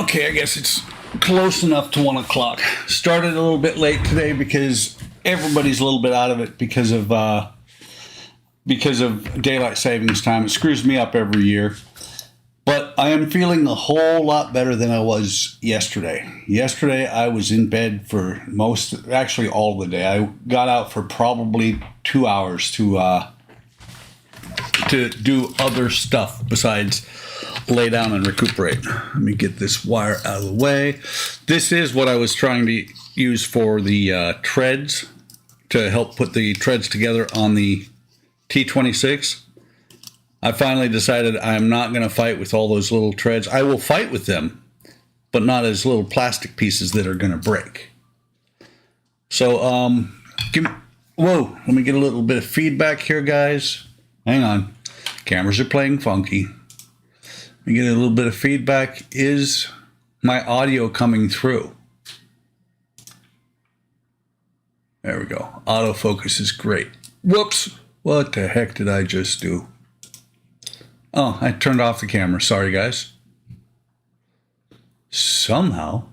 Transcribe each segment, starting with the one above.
Okay, I guess it's close enough to 1 o'clock. Started a little bit late today because everybody's a little bit out of it because of daylight savings time. It screws me up every year. But I am feeling a whole lot better than I was yesterday. Yesterday I was in bed for actually all the day. I got out for probably 2 hours to do other stuff besides lay down and recuperate. Let me get this wire out of the way. This is what I was trying to use for the treads to help put the treads together on the T26. I finally decided I'm not going to fight with all those little treads. I will fight with them, but not as little plastic pieces that are going to break. So, whoa, let me get a little bit of feedback here, guys. Hang on. Cameras are playing funky. Let me get a little bit of feedback. Is my audio coming through? There we go. Autofocus is great. Whoops. What the heck did I just do? Oh, I turned off the camera. Sorry, guys. Somehow,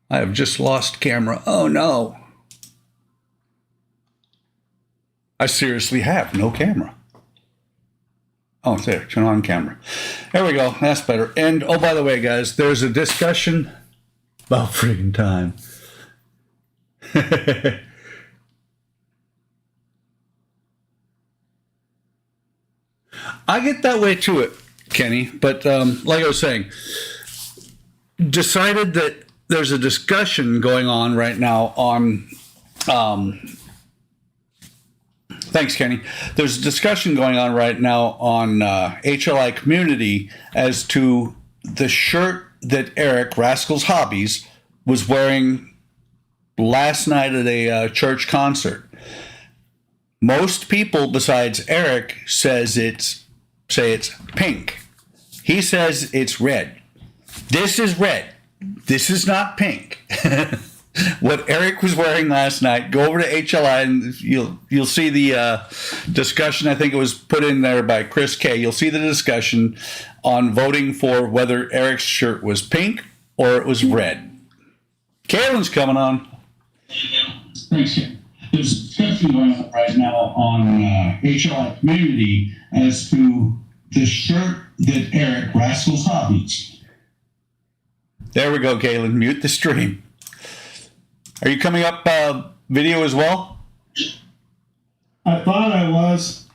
I have just lost camera. Oh, no. I seriously have no camera. Oh, there. Turn on camera. There we go. That's better. And, oh, by the way, guys, there's a discussion about friggin' time. I get that way too, Kenny. But like I was saying, decided that there's a discussion going on right now on. Thanks, Kenny. There's a discussion going on right now on HLI community as to the shirt that Eric Rascal's Hobbies was wearing last night at a church concert. Most people besides Eric say it's pink. He says it's red. This is red. This is not pink. What Eric was wearing last night, go over to HLI and you'll see the discussion. I think it was put in there by Chris K. You'll see the discussion on voting for whether Eric's shirt was pink or it was red. Kaylin's coming on. Thanks, Ken. There's a discussion going on right now on HLI community as to the shirt that Eric Rascal's Hobbies. There we go, Kaylin. Mute the stream. Are you coming up video as well? I thought I was.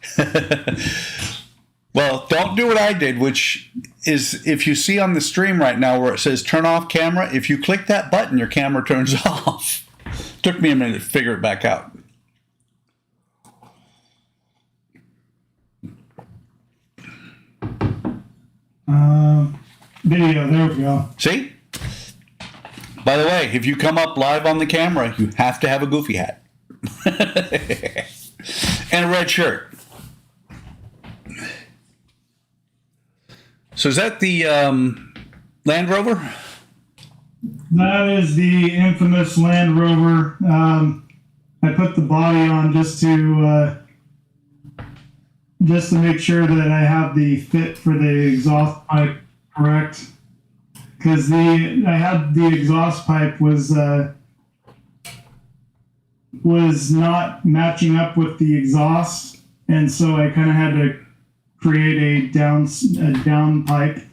Well, don't do what I did, which is if you see on the stream right now where it says turn off camera, if you click that button, your camera turns off. Took me a minute to figure it back out. Video, there we go. See? By the way, if you come up live on the camera, you have to have a goofy hat. And a red shirt. So is that the Land Rover? That is the infamous Land Rover. I put the body on just to make sure that I have the fit for the exhaust pipe correct. Because I had the exhaust pipe was not matching up with the exhaust, and so I kind of had to create a down pipe.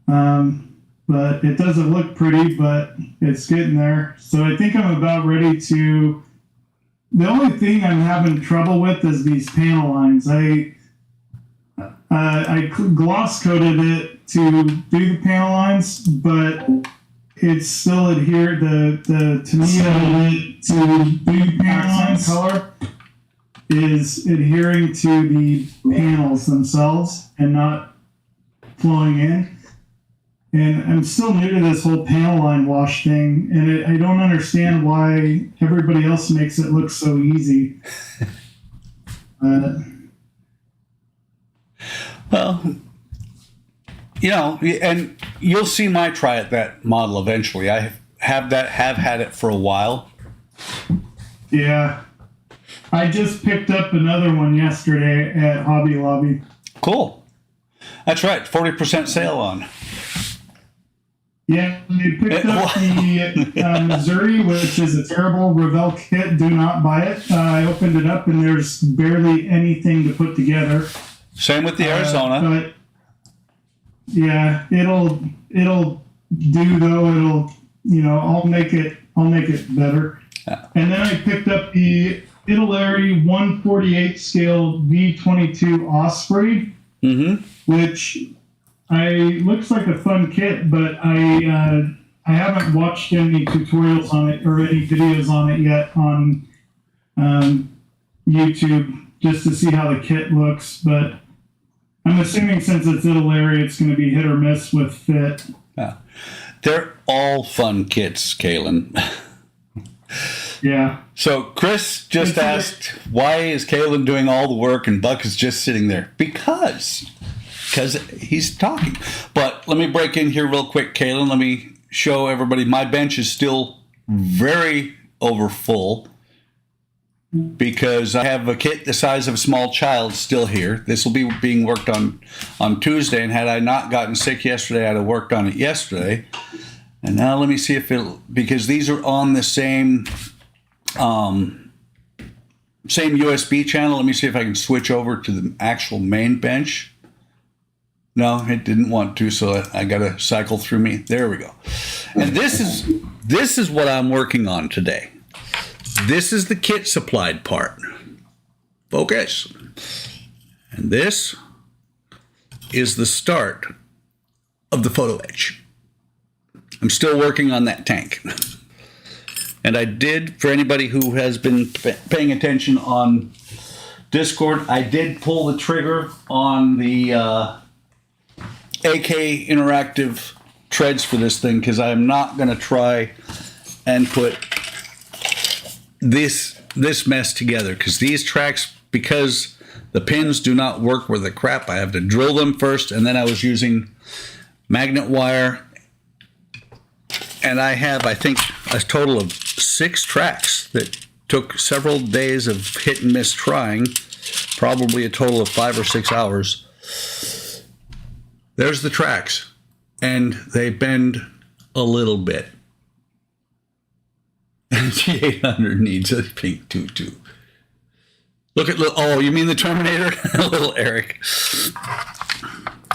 But it doesn't look pretty, but it's getting there. So I think I'm about ready to. The only thing I'm having trouble with is these panel lines. I gloss coated it to do the panel lines, but it's still adhered the Tamiya to do the panel lines color is adhering to the panels themselves and not flowing in. And I'm still new to this whole panel line wash thing, and I don't understand why everybody else makes it look so easy. Well, you know, and you'll see my try at that model eventually. I have had it for a while. Yeah. I just picked up another one yesterday at Hobby Lobby. Cool. That's right, 40% sale on. Yeah, they picked up the Missouri, which is a terrible Revell kit. Do not buy it. I opened it up and there's barely anything to put together. Same with the Arizona. But yeah, it'll do though. I'll make it better. Yeah. And then I picked up the Italeri 148 scale V22 Osprey, which looks like a fun kit, but I haven't watched any tutorials on it or any videos on it yet on YouTube just to see how the kit looks. But I'm assuming since it's Italeri, it's going to be hit or miss with fit. Yeah. They're all fun kits, Kalen. Yeah. So Chris just asked, why is Kalen doing all the work and Buck is just sitting there? Because he's talking. But let me break in here real quick, Kalen. Let me show everybody my bench is still very over full because I have a kit the size of a small child still here. This will be being worked on Tuesday, and had I not gotten sick yesterday, I'd have worked on it yesterday. And now let me see if because these are on the same USB channel. Let me see if I can switch over to the actual main bench. No, it didn't want to, so I got to cycle through me. There we go. And this is what I'm working on today. This is the kit supplied part. Focus. And this is the start of the photo etch. I'm still working on that tank. And I did, for anybody who has been paying attention on Discord, I did pull the trigger on the AK Interactive treads for this thing because I am not going to try and put this mess together because these tracks, because the pins do not work worth a crap, I have to drill them first, and then I was using magnet wire. And I have, I think, a total of 6 tracks that took several days of hit and miss trying, probably a total of 5 or 6 hours. There's the tracks, and they bend a little bit. And G800 needs a pink tutu. Look at, oh, you mean the Terminator? Little Eric.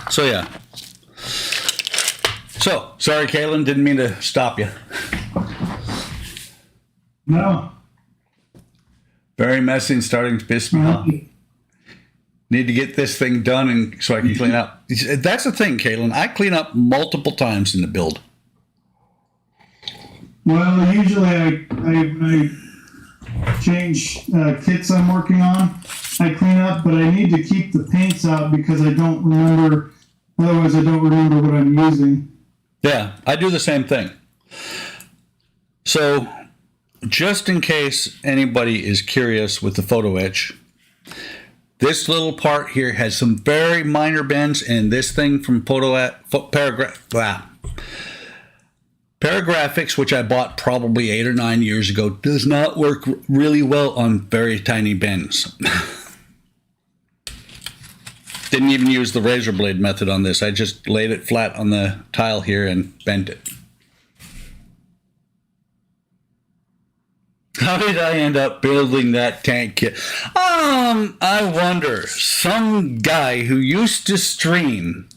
So, yeah. So, sorry, Kalen, didn't mean to stop you. No. Very messy and starting to piss me off. Need to get this thing done and so I can clean up. That's the thing, Kalen. I clean up multiple times in the build. Well, usually I change kits I'm working on. I clean up, but I need to keep the paints out because I don't remember. Otherwise, I don't remember what I'm using. Yeah, I do the same thing. So, just in case anybody is curious with the photo etch, this little part here has some very minor bends, and this thing from Paragraphics, which I bought probably 8 or 9 years ago, does not work really well on very tiny bends. Didn't even use the razor blade method on this. I just laid it flat on the tile here and bent it. How did I end up building that tank kit? I wonder. Some guy who used to stream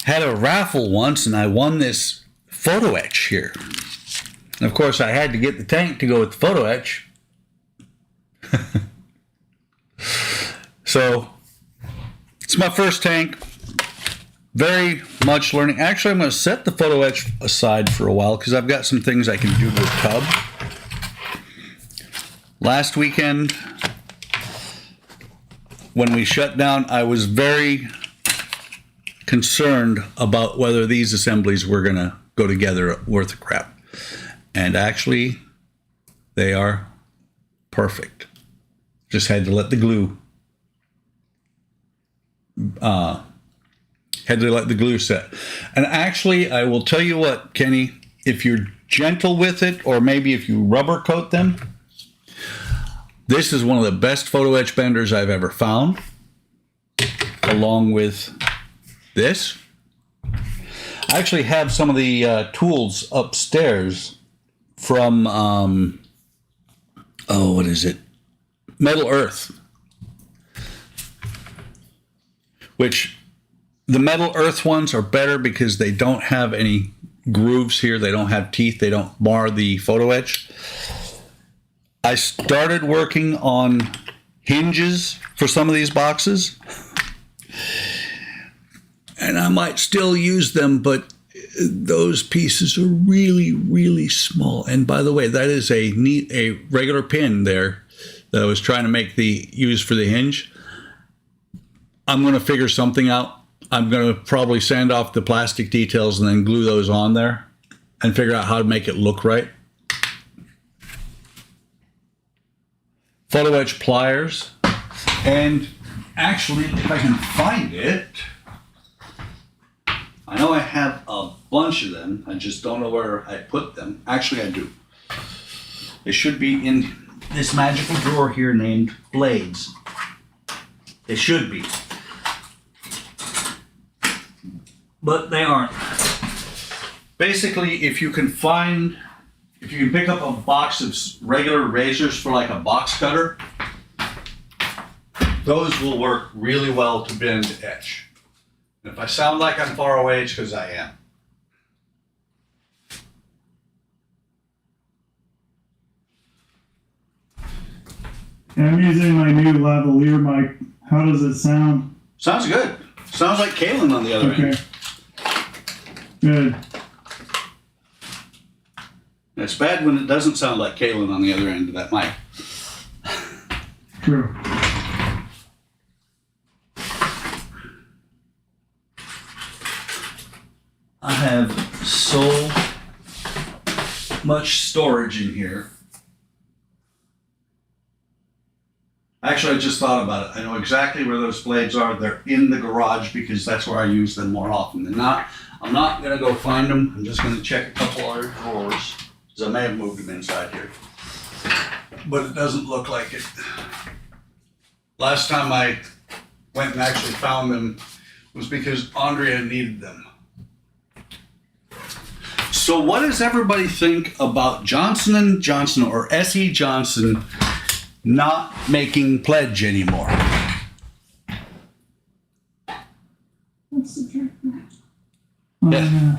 had a raffle once, and I won this photo etch here. And of course, I had to get the tank to go with the photo etch. So, it's my first tank. Very much learning. Actually, I'm going to set the photo etch aside for a while because I've got some things I can do with the tub. Last weekend, when we shut down, I was very concerned about whether these assemblies were going to go together worth of crap. And actually, they are perfect. Just had to let the glue set. And actually, I will tell you what, Kenny, if you're gentle with it, or maybe if you rubber coat them, this is one of the best photo etch benders I've ever found. A along with this. I actually have some of the tools upstairs from, what is it? Metal Earth. Which the Metal Earth ones are better because they don't have any grooves here. They don't have teeth. They don't mar the photo etch. I started working on hinges for some of these boxes. And I might still use them, but those pieces are really, really small. And by the way, that is a regular pin there that I was trying to use for the hinge. I'm going to figure something out. I'm going to probably sand off the plastic details and then glue those on there and figure out how to make it look right. Photo etch pliers. And actually, if I can find it, I know I have a bunch of them. I just don't know where I put them. Actually, I do. They should be in this magical drawer here named Blades. They should be. But they aren't. Basically, if you can pick up a box of regular razors for like a box cutter, those will work really well to bend etch. If I sound like I'm far away, it's because I am. And I'm using my new lavalier mic. How does it sound? Sounds good. Sounds like Kalen on the other end. Good. It's bad when it doesn't sound like Kalen on the other end of that mic. True. I have so much storage in here. Actually, I just thought about it. I know exactly where those blades are. They're in the garage because that's where I use them more often than not. I'm not going to go find them. I'm just going to check a couple other drawers because I may have moved them inside here. But it doesn't look like it. Last time I went and actually found them was because Andrea needed them. So what does everybody think about Johnson & Johnson or S.E. Johnson not making pledge anymore? What's the trick? Yeah.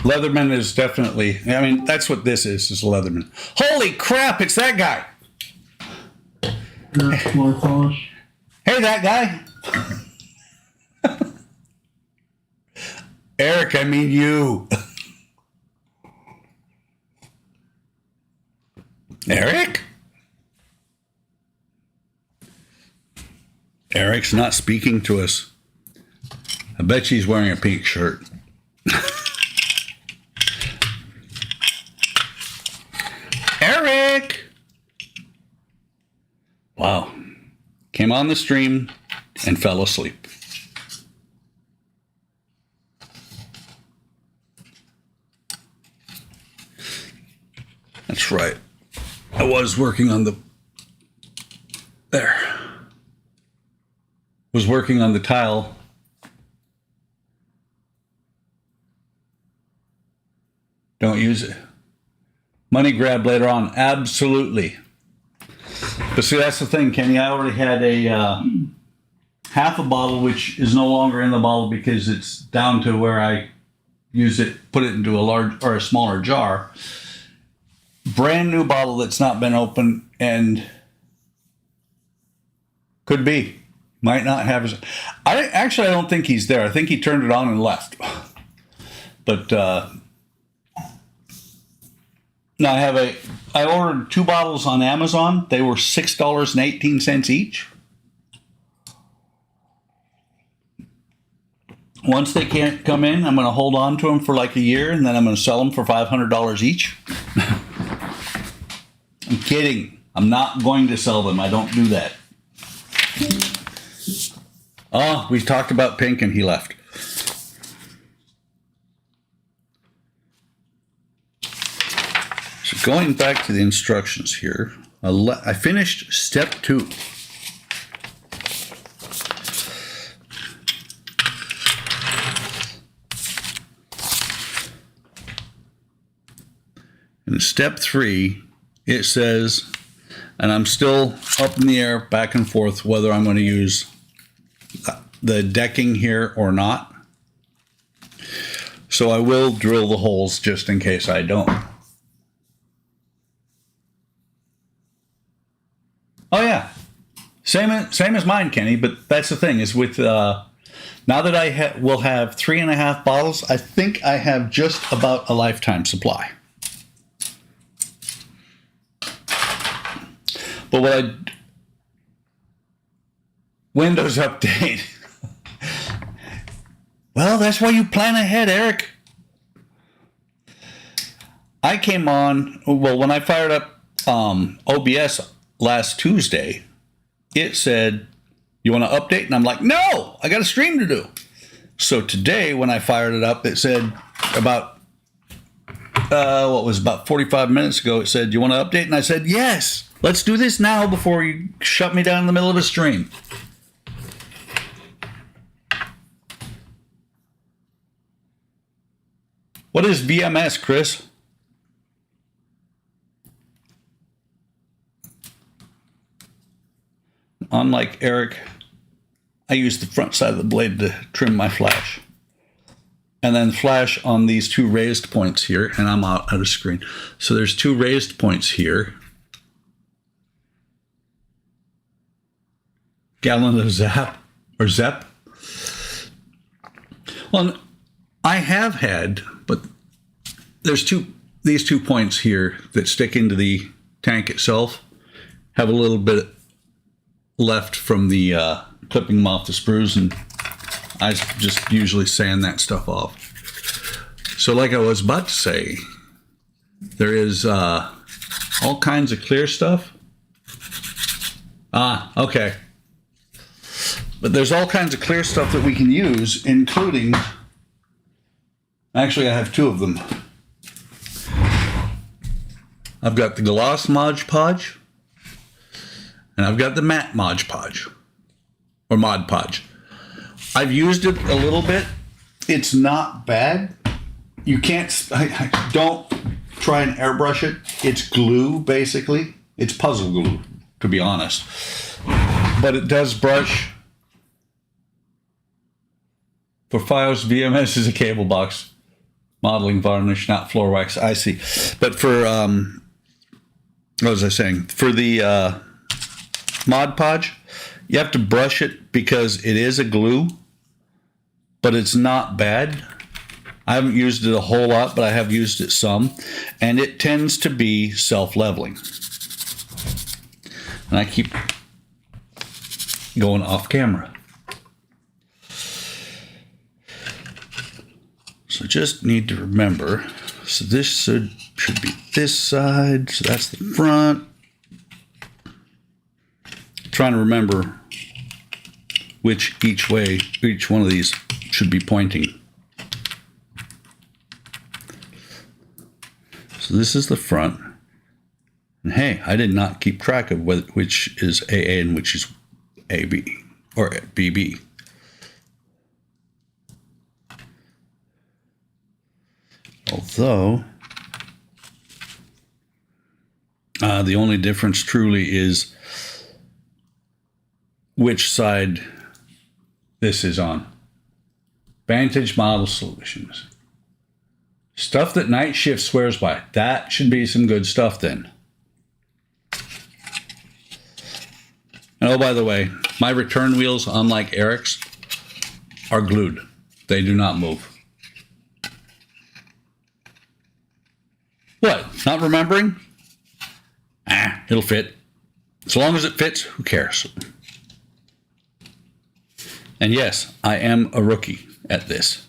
Leatherman is definitely, I mean, that's what this is Leatherman. Holy crap, it's that guy. Floor polish. Hey, that guy. Eric, I mean you. Eric? Eric's not speaking to us. I bet she's wearing a pink shirt. Eric! Wow. Came on the stream and fell asleep. That's right. I was working on the tile. Don't use it. Money grab later on. Absolutely. But see, that's the thing, Kenny. I already had a half a bottle, which is no longer in the bottle because it's down to where I use it, put it into a large or a smaller jar. Brand new bottle that's not been opened and could be. Might not have his. I don't think he's there. I think he turned it on and left. But no, I ordered 2 bottles on Amazon. They were $6.18 each. Once they can't come in, I'm going to hold on to them for like a year, and then I'm going to sell them for $500 each. I'm kidding. I'm not going to sell them. I don't do that. Oh, we talked about pink and he left. So going back to the instructions here, I finished step 2. In step 3, it says, and I'm still up in the air back and forth whether I'm going to use the decking here or not. So I will drill the holes just in case I don't. Oh yeah, same as mine, Kenny. But that's the thing is with now that I will have 3.5 bottles, I think I have just about a lifetime supply. But Windows update. Well, that's why you plan ahead, Eric. I came on, well, when I fired up OBS last Tuesday, it said, you want to update? And I'm like, no, I got a stream to do. So today, when I fired it up, it said about, about 45 minutes ago, it said, you want to update? And I said, yes, let's do this now before you shut me down in the middle of a stream. What is VMS, Chris? Unlike Eric, I use the front side of the blade to trim my flash. And then flash on these 2 raised points here, and I'm out of screen. So there's 2 raised points here. Gallon of Zep. Well, I have had, but there's these 2 points here that stick into the tank itself, have a little bit left from the clipping them off the sprues, and I just usually sand that stuff off. So like I was about to say, there is all kinds of clear stuff. Okay. But there's all kinds of clear stuff that we can use, including, actually I have 2 of them. I've got the gloss Mod Podge, and I've got the matte Mod Podge, or Mod Podge. I've used it a little bit. It's not bad. You can't, don't try and airbrush it. It's glue, basically. It's puzzle glue, to be honest. But it does brush. For Fios, VMS is a cable box. Modeling varnish, not floor wax. I see. But for, what was I saying? For the Mod Podge, you have to brush it because it is a glue, but it's not bad. I haven't used it a whole lot, but I have used it some, and it tends to be self-leveling. And I keep going off camera. So just need to remember, so this should be this side, so that's the front. Trying to remember which each way each one of these should be pointing. So this is the front. And hey, I did not keep track of which is AA and which is AB or BB. Although the only difference truly is which side this is on. Vantage Model Solutions. Stuff that Night Shift swears by. That should be some good stuff then. And oh, by the way, my return wheels, unlike Eric's, are glued. They do not move. What? Not remembering? It'll fit. As long as it fits, who cares? And yes, I am a rookie at this.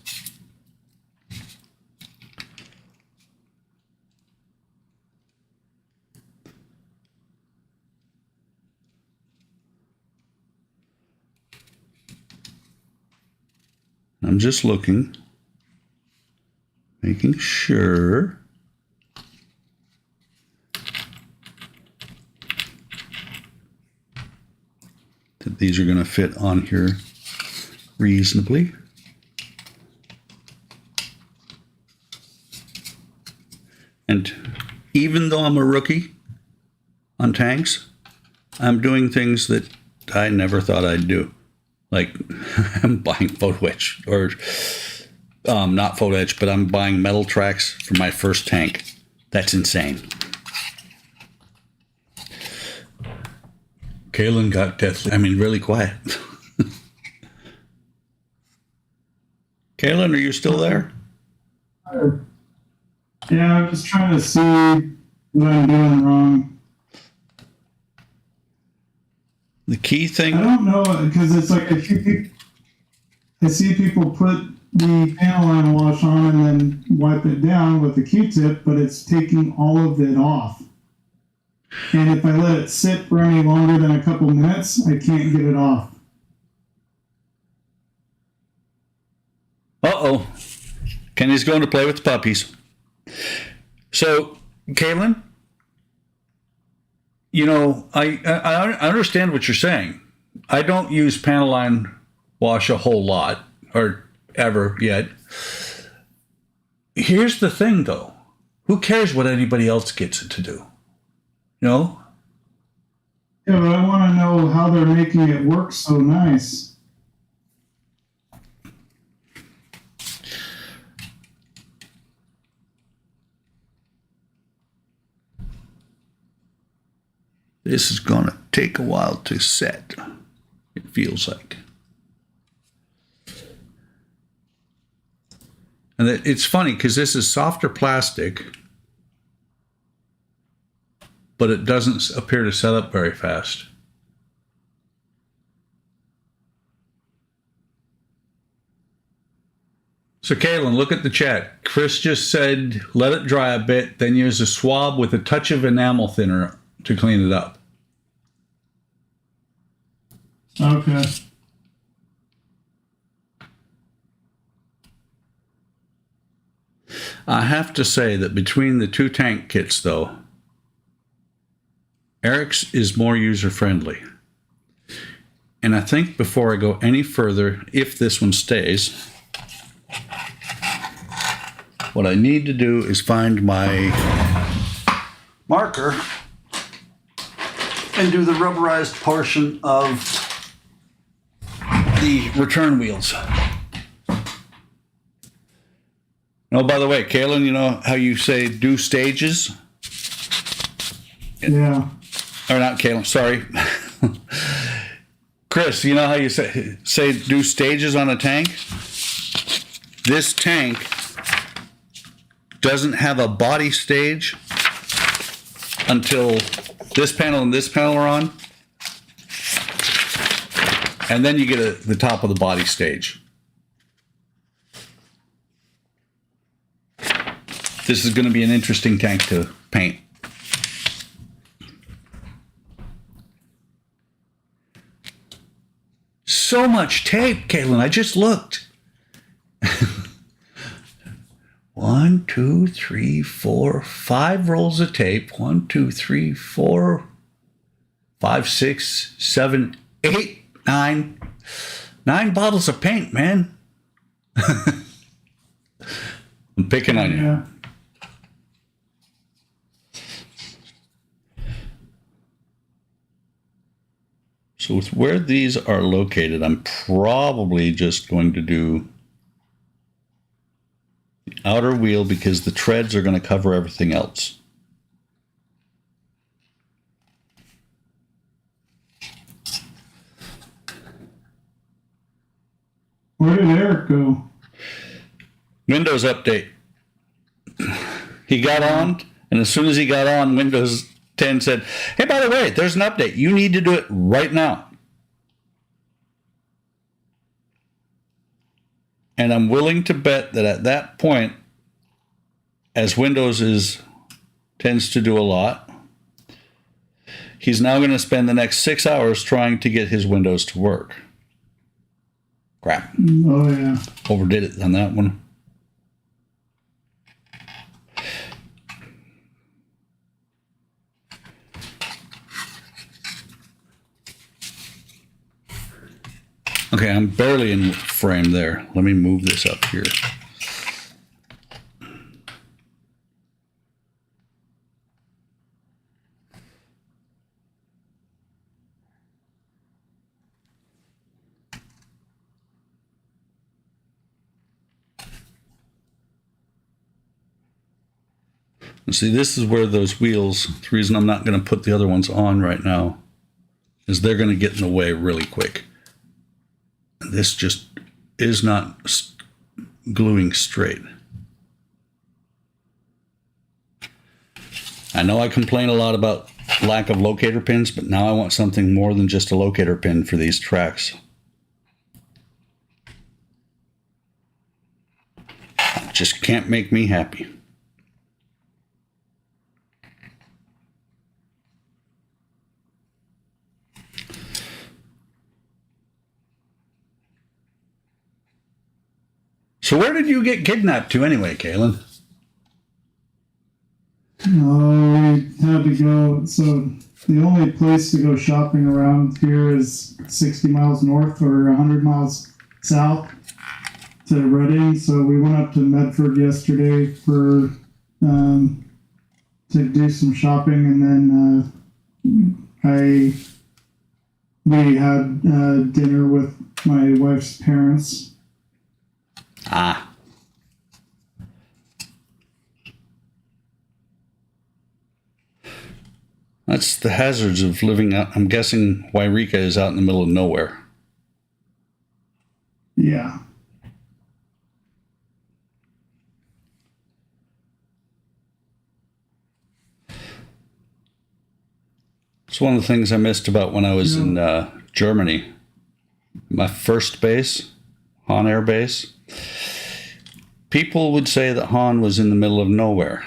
I'm just looking, making sure that these are going to fit on here reasonably. And even though I'm a rookie on tanks, I'm doing things that I never thought I'd do. Like I'm buying photo etch, or not photo etch, but I'm buying metal tracks for my first tank. That's insane. Kalen got deathly, really quiet. Kalen, are you still there? Yeah, I'm just trying to see what I'm doing wrong. The key thing. I don't know, because it's like I see people put the panel line wash on and then wipe it down with the Q-tip, but it's taking all of it off. And if I let it sit for any longer than a couple minutes, I can't get it off. Uh-oh. Kenny's going to play with the puppies. So, Kaylin, I understand what you're saying. I don't use panel line wash a whole lot, or ever yet. Here's the thing, though. Who cares what anybody else gets it to do? No? Yeah, but I want to know how they're making it work so nice. This is going to take a while to set, it feels like. And it's funny because this is softer plastic, but it doesn't appear to set up very fast. So, Kaylin, look at the chat. Chris just said, let it dry a bit, then use a swab with a touch of enamel thinner to clean it up. Okay. I have to say that between the two tank kits, though, Eric's is more user-friendly. And I think before I go any further, if this one stays, what I need to do is find my marker and do the rubberized portion of the return wheels. Oh, by the way, Kaylin, you know how you say do stages? Yeah. Or not Kaylin, sorry. Chris, you know how you say do stages on a tank? This tank doesn't have a body stage until this panel and this panel are on. And then you get the top of the body stage. This is going to be an interesting tank to paint. So much tape, Caitlin. I just looked. 1, 2, 3, 4, 5 rolls of tape. 1, 2, 3, 4, 5, 6, 7, 8, 9. 9 bottles of paint, man. I'm picking on you. Yeah. So with where these are located, I'm probably just going to do the outer wheel because the treads are going to cover everything else. Where did Eric go? Windows update. He got on, and as soon as he got on, Windows 10 said, hey, by the way, there's an update. You need to do it right now. And I'm willing to bet that at that point, as Windows tends to do a lot, he's now going to spend the next 6 hours trying to get his Windows to work. Crap. Oh, yeah. Overdid it on that one. Okay, I'm barely in frame there. Let me move this up here. See, this is where those wheels, the reason I'm not going to put the other ones on right now is they're going to get in the way really quick. This just is not gluing straight. I know I complain a lot about lack of locator pins, but now I want something more than just a locator pin for these tracks. Just can't make me happy. So where did you get kidnapped to anyway, Kaylin? Oh, we had to go. So the only place to go shopping around here is 60 miles north or 100 miles south to Reading. So we went up to Medford yesterday for to do some shopping, and then we had dinner with my wife's parents. Ah. That's the hazards of living out. I'm guessing Wairika is out in the middle of nowhere. Yeah. It's one of the things I missed about when I was in Germany. My first base, Hahn Air Base. People would say that Hahn was in the middle of nowhere.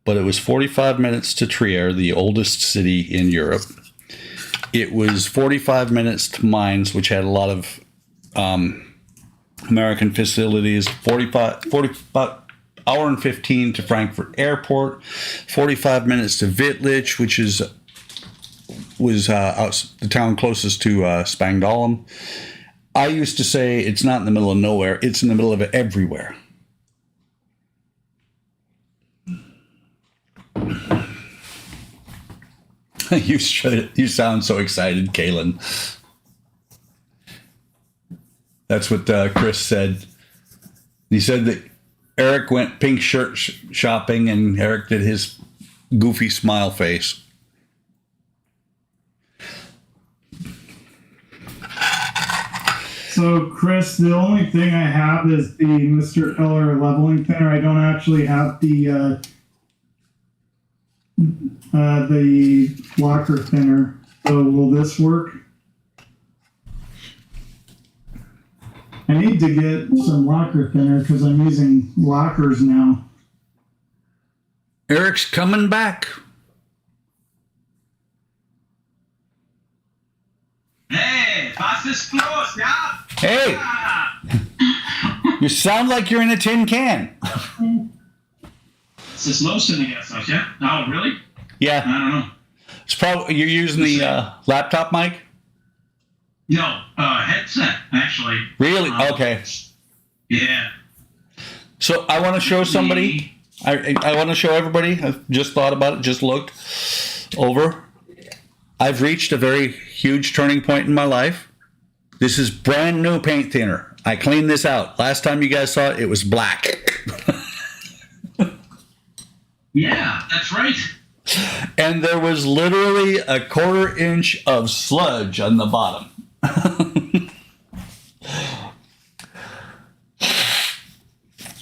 But it was 45 minutes to Trier, the oldest city in Europe. It was 45 minutes to Mainz, which had a lot of American facilities. 45 hour and 15 to Frankfurt Airport. 45 minutes to Wittlich, which was the town closest to Spangdahlem. I used to say it's not in the middle of nowhere; it's in the middle of everywhere. You sound so excited, Kaylin. That's what Chris said. He said that Eric went pink shirt shopping, and Eric did his goofy smile face. So, Chris, the only thing I have is the Mr. Eller leveling thinner. I don't actually have the locker thinner. So, will this work? I need to get some locker thinner because I'm using lockers now. Eric's coming back. Hey, was ist los, ja? Hey, you sound like you're in a tin can. Es ist los in the guest, yeah? Oh, really? I Yeah, don't know. it's probably you're using the laptop mic. No, headset, actually. Really? Okay. Yeah. So I want to show somebody. I want to show everybody. I've just thought about it. Just looked over. I've reached a very huge turning point in my life. This is brand new paint thinner. I cleaned this out. Last time you guys saw it, it was black. Yeah, that's right. And there was literally a 1/4 inch of sludge on the bottom.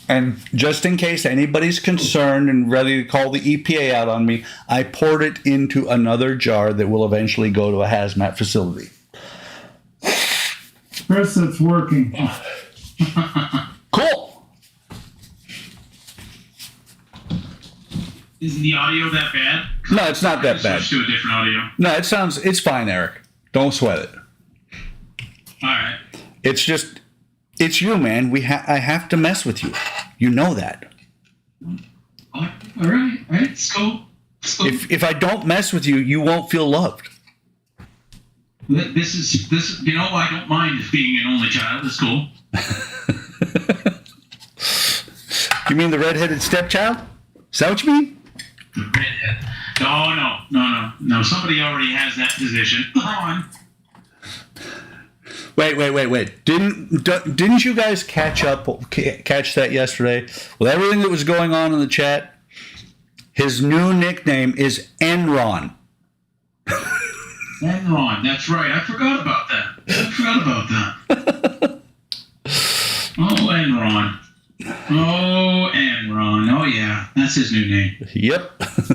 And just in case anybody's concerned and ready to call the EPA out on me, I poured it into another jar that will eventually go to a hazmat facility. Chris, it's working. Cool. Isn't the audio that bad? No, it's not that bad. Switch to a different audio. No, it's fine, Eric. Don't sweat it. All right. It's you, man. I have to mess with you. You know that. All right. Let's go. If I don't mess with you, you won't feel loved. This is, I don't mind being an only child. It's cool. You mean the redheaded stepchild? Is that what you mean? Redhead. No. Somebody already has that position. Come on. Wait. Didn't you guys catch that yesterday with everything that was going on in the chat? His new nickname is Enron. Enron, that's right. I forgot about that. Oh, Enron. Oh, Enron. Oh, yeah. That's his new name. Yep. That's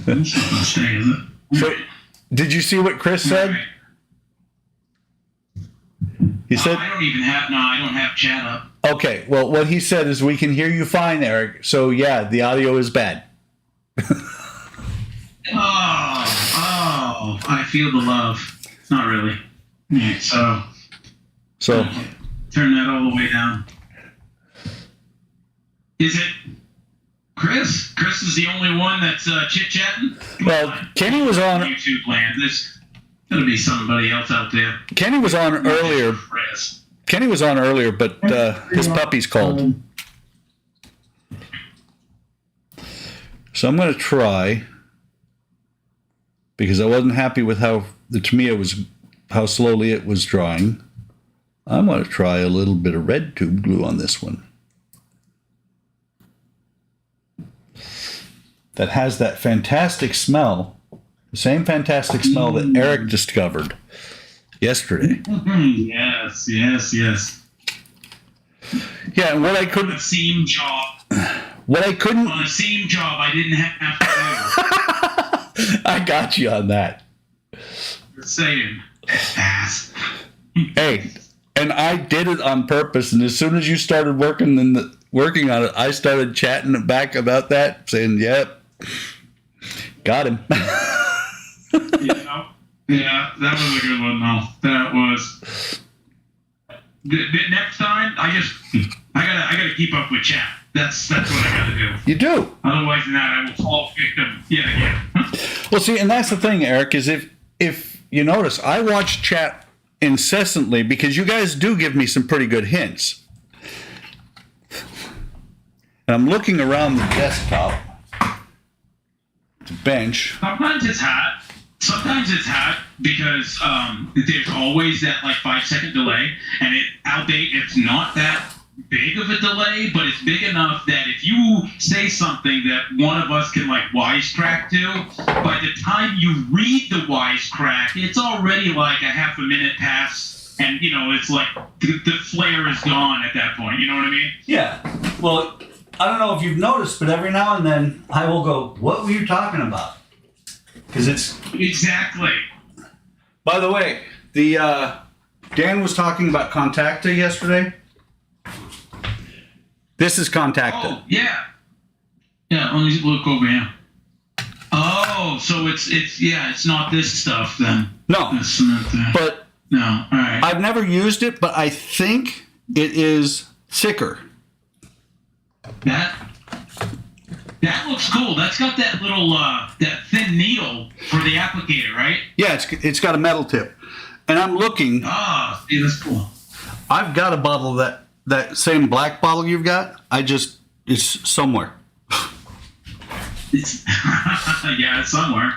not gonna stay, is it? So, did you see what Chris said? Right. He said, I don't have chat up. okay, well, what he said is we can hear you fine, Eric. So, yeah, the audio is bad. Oh, I feel the love. Not really. Yeah, so turn that all the way down. Is it Chris? Chris is the only one that's chit-chatting? Well, Kenny was on YouTube land. There's gotta be somebody else out there. Kenny was on earlier. Chris. Kenny was on earlier, but his puppy's called. So I'm going to try, because I wasn't happy with how the Tamiya how slowly it was drawing. I'm going to try a little bit of red tube glue on this one. That has that fantastic smell, the same fantastic smell that Eric discovered yesterday. Yes. Yeah, and what I On couldn't, a seam job. what I couldn't, On a seam job I didn't have to do. I got you on that. Just saying. Ass. Hey, and I did it on purpose. And as soon as you started working on it, I started chatting back about that, saying, "Yep, got him." Yeah, that was a good one. No, that was. The next time, I gotta keep up with chat. That's what I gotta do. You do. Otherwise than that, I will fall victim yet again. Well, see, and that's the thing, Eric, is if you notice, I watch chat incessantly because you guys do give me some pretty good hints. And I'm looking around the desktop, the bench. Sometimes it's hot because there's always that like 5-second delay, and it's not that big of a delay, but it's big enough that if you say something that one of us can like wisecrack to, by the time you read the wisecrack, it's already like a half a minute past, and it's like the flair is gone at that point. You know what I mean? Yeah. Well, I don't know if you've noticed, but every now and then I will go, "What were you talking about?" Because it's Exactly. By the way, the Dan was talking about Contacta yesterday. This is Contacta. Oh, yeah. Yeah, let me look over here. Oh, so it's not this stuff then. No, It's not that. but No, all right. I've never used it, but I think it is thicker. That looks cool. That's got that little that thin needle for the applicator, right? Yeah, it's got a metal tip. And I'm looking, Ah, see, that's cool. I've got a bottle that same black bottle you've got. It's somewhere. It's yeah, it's somewhere.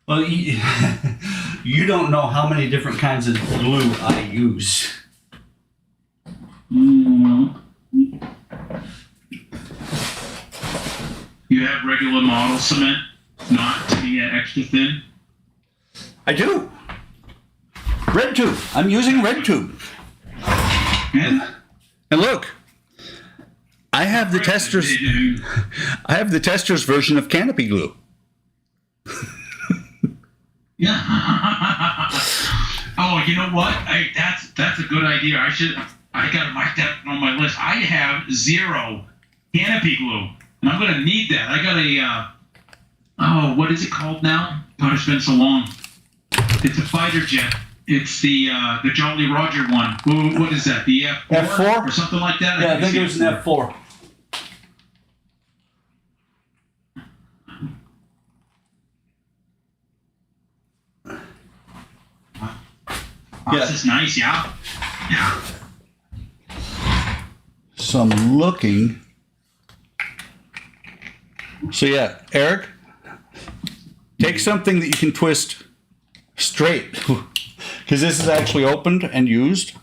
Well, you don't know how many different kinds of glue I use. You have regular model cement, not Tamiya extra thin. I do. Red tube. I'm using red tube. Yeah. And look, I have the tester's version of canopy glue. Yeah. Oh, you know what? That's a good idea. I gotta mark that on my list. I have 0 canopy glue, and I'm gonna need that. I got a what is it called now? God, it's been so long. It's a fighter jet. It's the Jolly Roger one. What is that? The F4? F4? Or something like that? Yeah, I think it was an F4. Oh, this is nice, yeah. Yeah. So I'm looking. So yeah, Eric, Take something that you can twist straight, because this is actually opened and used.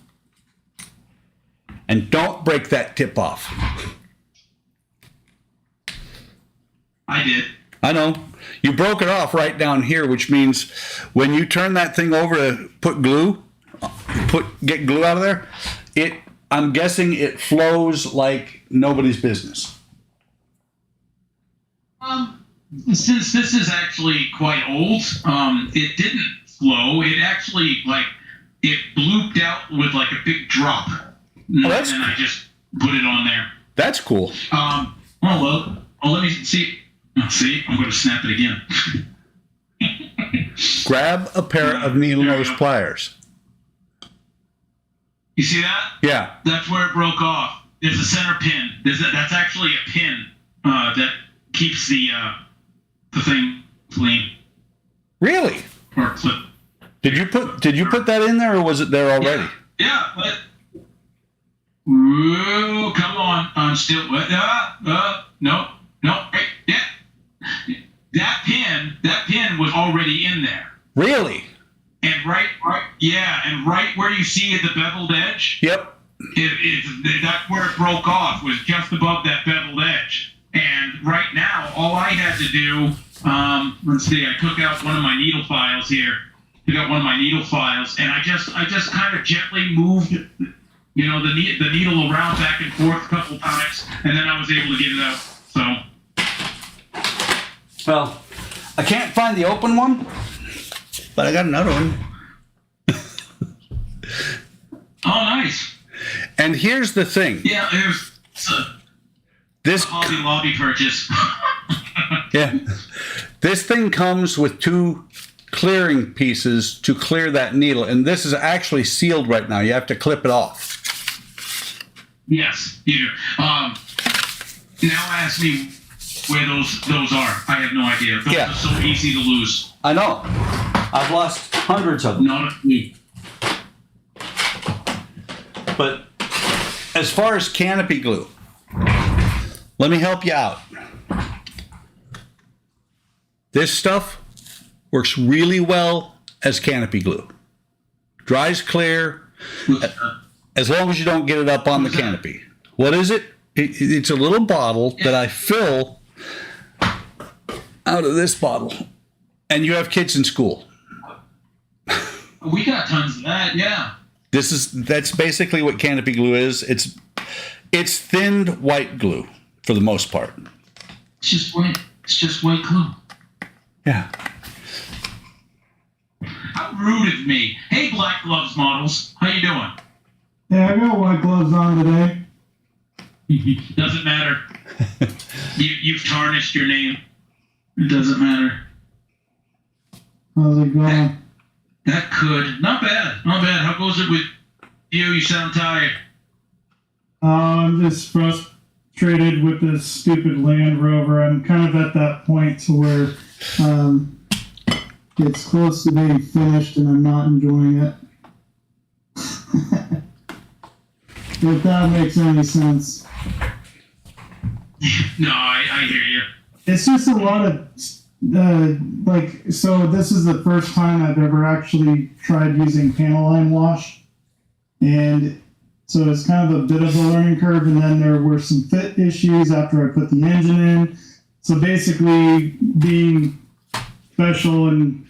And don't break that tip off. I did. I know. You broke it off right down here, which means when you turn that thing over to put glue, get glue out of there, I'm guessing it flows like nobody's business. Since this is actually quite old, it didn't flow. It actually it blooped out with like a big drop. And I just put it on there. That's cool. Let me see. See, I'm going to snap it again. Grab a pair of needle nose pliers. You see that? Yeah. That's where it broke off. There's a center pin. That's actually a pin that keeps the thing clean. Really? Or clip. Did you put that in there, or was it there already? Yeah, but. Ooh, come on. I'm still. No. Hey, yeah. That pin was already in there. Really? And right where you see the beveled edge. Yep. That's where it broke off, was just above that beveled edge. And right now, all I had to do, let's see, I took out one of my needle files here. And I just kind of gently moved, the needle around back and forth a couple times, and then I was able to get it out. So. Well, I can't find the open one, but I got another one. Oh, nice. And here's the thing. Yeah, it's a Hobby Lobby purchase. Yeah. This thing comes with 2 clearing pieces to clear that needle, and this is actually sealed right now. You have to clip it off. Yes, you do. Now ask me where those are. I have no idea. Those are so easy to lose. I know. I've lost hundreds of them. Not a clue. But as far as canopy glue, let me help you out. This stuff works really well as canopy glue. Dries clear, as long as you don't get it up on the canopy. What is it? It's a little bottle that I fill out of this bottle. And you have kids in school. We got tons of that, yeah. That's basically what canopy glue is. It's thinned white glue for the most part. It's just white glue. Yeah. How rude of me. Hey, Black Gloves models, how you doing? Yeah, I got white gloves on today. Doesn't matter. You've tarnished your name. It doesn't matter. How's it going? That could. Not bad. How goes it with you? You sound tired. I'm just frustrated with this stupid Land Rover. I'm kind of at that point to where it's close to being finished and I'm not enjoying it. If that makes any sense. No, I hear you. It's just a lot of so this is the first time I've ever actually tried using panel line wash, and so it's kind of a bit of a learning curve. And then there were some fit issues after I put the engine in. So basically, being special and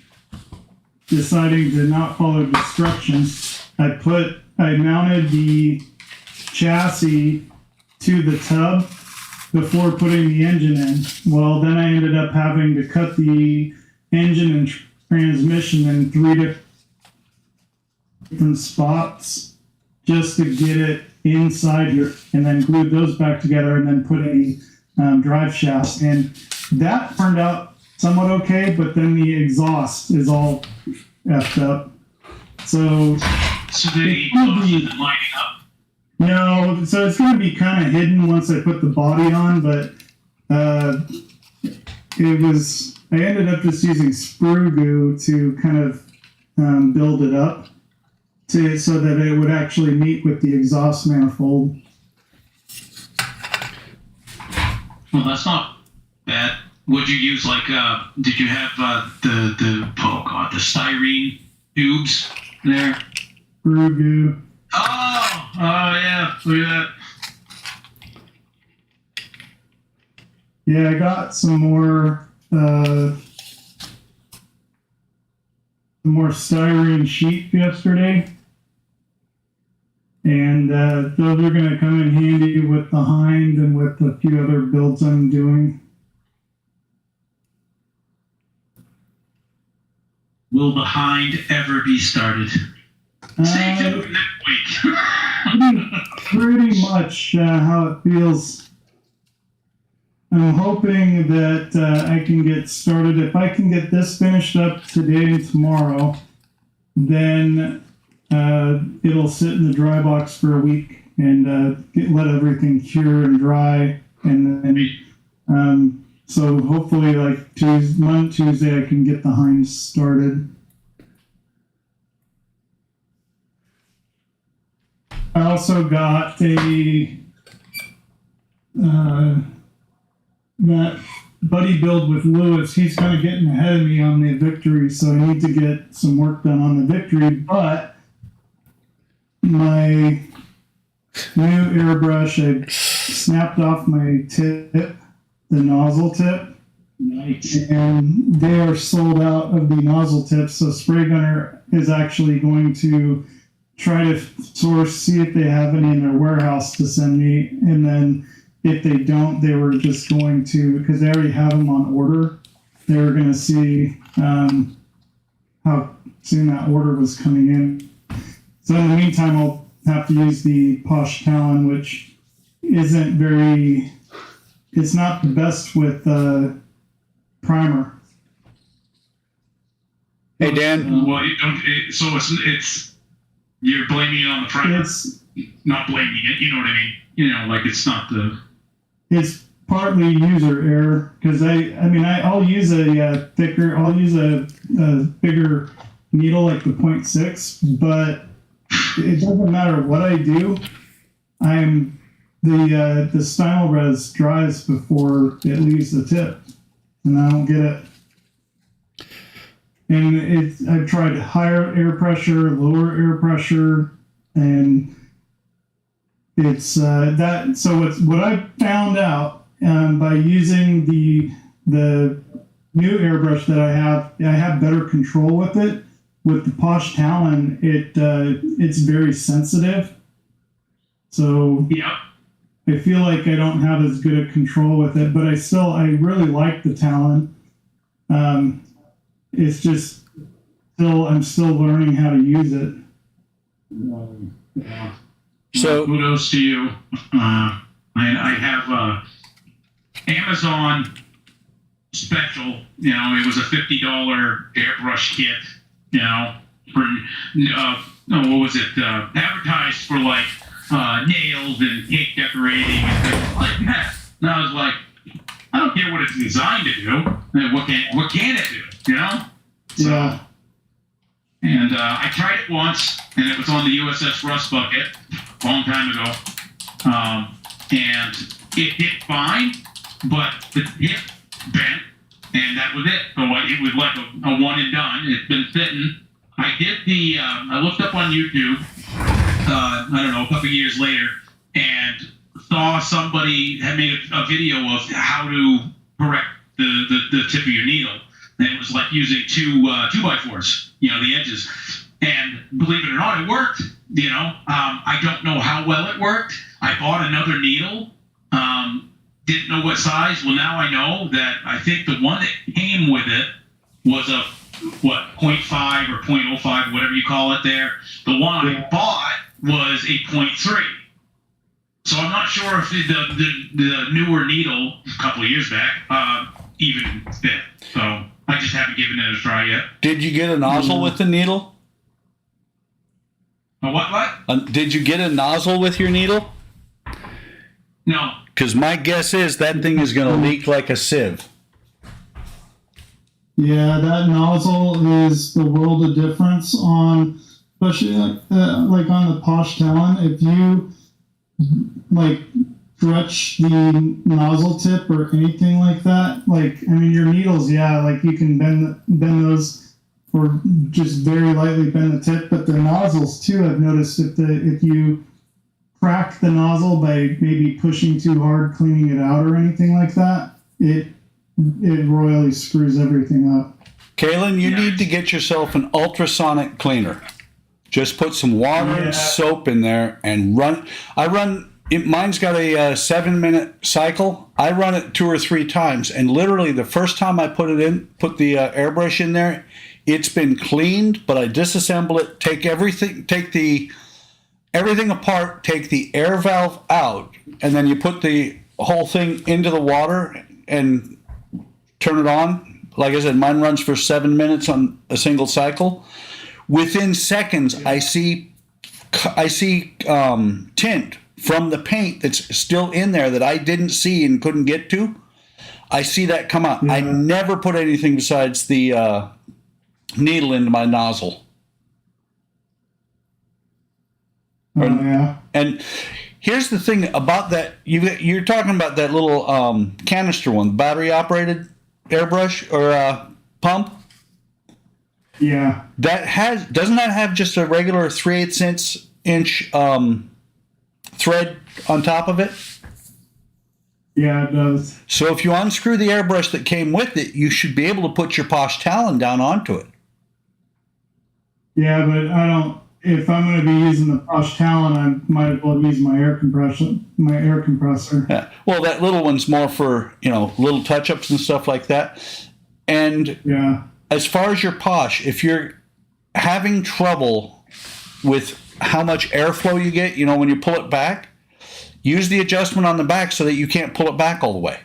deciding to not follow instructions, I mounted the chassis to the tub before putting the engine in. Well, then I ended up having to cut the engine and transmission in 3 different spots just to get it inside here, and then glued those back together and then put a drive shaft. And that turned out somewhat okay, but then the exhaust is all effed up. So the exhaust isn't lining up. No, so it's going to be kind of hidden once I put the body on, but I ended up just using sprue goo to kind of build it up so that it would actually meet with the exhaust manifold. Well, that's not bad. would you use like? Did you have the styrene tubes there? Brew goo. Oh yeah, look at that. Yeah, I got some more styrene sheet yesterday, and those are going to come in handy with the Hind and with a few other builds I'm doing. Will the Hind ever be started? Stay tuned next week. Pretty much how it feels. I'm hoping that I can get started. If I can get this finished up today and tomorrow, then it'll sit in the dry box for a week and let everything cure and dry. And then, so hopefully, like Tuesday, I can get the Hind started. I also got that buddy build with Lewis. He's kind of getting ahead of me on the Victory, so I need to get some work done on the Victory. But my new airbrush, I snapped off my tip, the nozzle tip. Nice. And they are sold out of the nozzle tips. So Spray Gunner is actually going to try to see if they have any in their warehouse to send me, and then if they don't, they were just going to, because they already have them on order, they were going to see how soon that order was coming in. So in the meantime, I'll have to use the Posh Talon, which isn't very, it's not the best with primer. Hey, Dan. Well, you don't, so it's you're blaming it on the primer. It's not blaming it. You know what I mean? You know, like it's not the. It's partly user error because I'll use a thicker, I'll use a bigger needle like the 0.6, but it doesn't matter what I do. The Stynylrez dries before it leaves the tip, and I don't get it. And I've tried higher air pressure, lower air pressure, and it's that. So it's what I found out by using the new airbrush that I have better control with it. With the Posh Talon, it's very sensitive. So yeah. I feel like I don't have as good a control with it, but I really like the Talon. It's just I'm still learning how to use it. Yeah. So kudos to you. I have Amazon special. You know, it was a $50 airbrush kit. You know, for what was it? Advertised for like nails and cake decorating and things like that. And I was like, I don't care what it's designed to do. What can it do? You know? So, Yeah. And I tried it once, and it was on the USS Rust Bucket a long time ago. And it did fine, but the tip bent, and that was it. So it was like a one and done. It's been sitting. I did I looked up on YouTube, I don't know, a couple years later, and saw somebody had made a video of how to correct the tip of your needle. And it was like using two 2x4s, you know, the edges. And believe it or not, it worked. You know, I don't know how well it worked. I bought another needle, didn't know what size. Well, now I know that I think the one that came with it was a 0.5 or 0.05, whatever you call it there. The one I bought was a 0.3. So I'm not sure if the newer needle a couple of years back even fit. So I just haven't given it a try yet. did you get a nozzle with the needle? What? Did you get a nozzle with your needle? No. Because my guess is that thing is going to leak like a sieve. Yeah, that nozzle is the world of difference on, especially like on the Posh Talon. If you like stretch the nozzle tip or anything like that. Like, I mean, your needles, yeah, like you can bend those or just very lightly bend the tip, but the nozzles too, I've noticed if you crack the nozzle by maybe pushing too hard, cleaning it out or anything like that, it royally screws everything up. Kalen, you need to get yourself an ultrasonic cleaner. Just put some water and soap in there and run. Mine's got a 7-minute cycle. I run it 2 or 3 times, and literally the first time I put the airbrush in there, it's been cleaned, but I disassemble it, take everything apart, take the air valve out, and then you put the whole thing into the water and turn it on. Like I said, mine runs for 7 minutes on a single cycle. Within seconds, I see tint from the paint that's still in there that I didn't see and couldn't get to. I see that come out. I never put anything besides the needle into my nozzle. Oh, yeah. And here's the thing about that. You're talking about that little canister one, battery operated airbrush or pump. Yeah. Doesn't that have just a regular 3/8 inch thread on top of it? Yeah, it does. So if you unscrew the airbrush that came with it, you should be able to put your Posh Talon down onto it. Yeah, but I don't. If I'm going to be using the Posh Talon, I might as well use my air compressor. Yeah. Well, that little one's more for little touch-ups and stuff like that. And yeah. As far as your Posh, if you're having trouble with how much airflow you get, when you pull it back, use the adjustment on the back so that you can't pull it back all the way.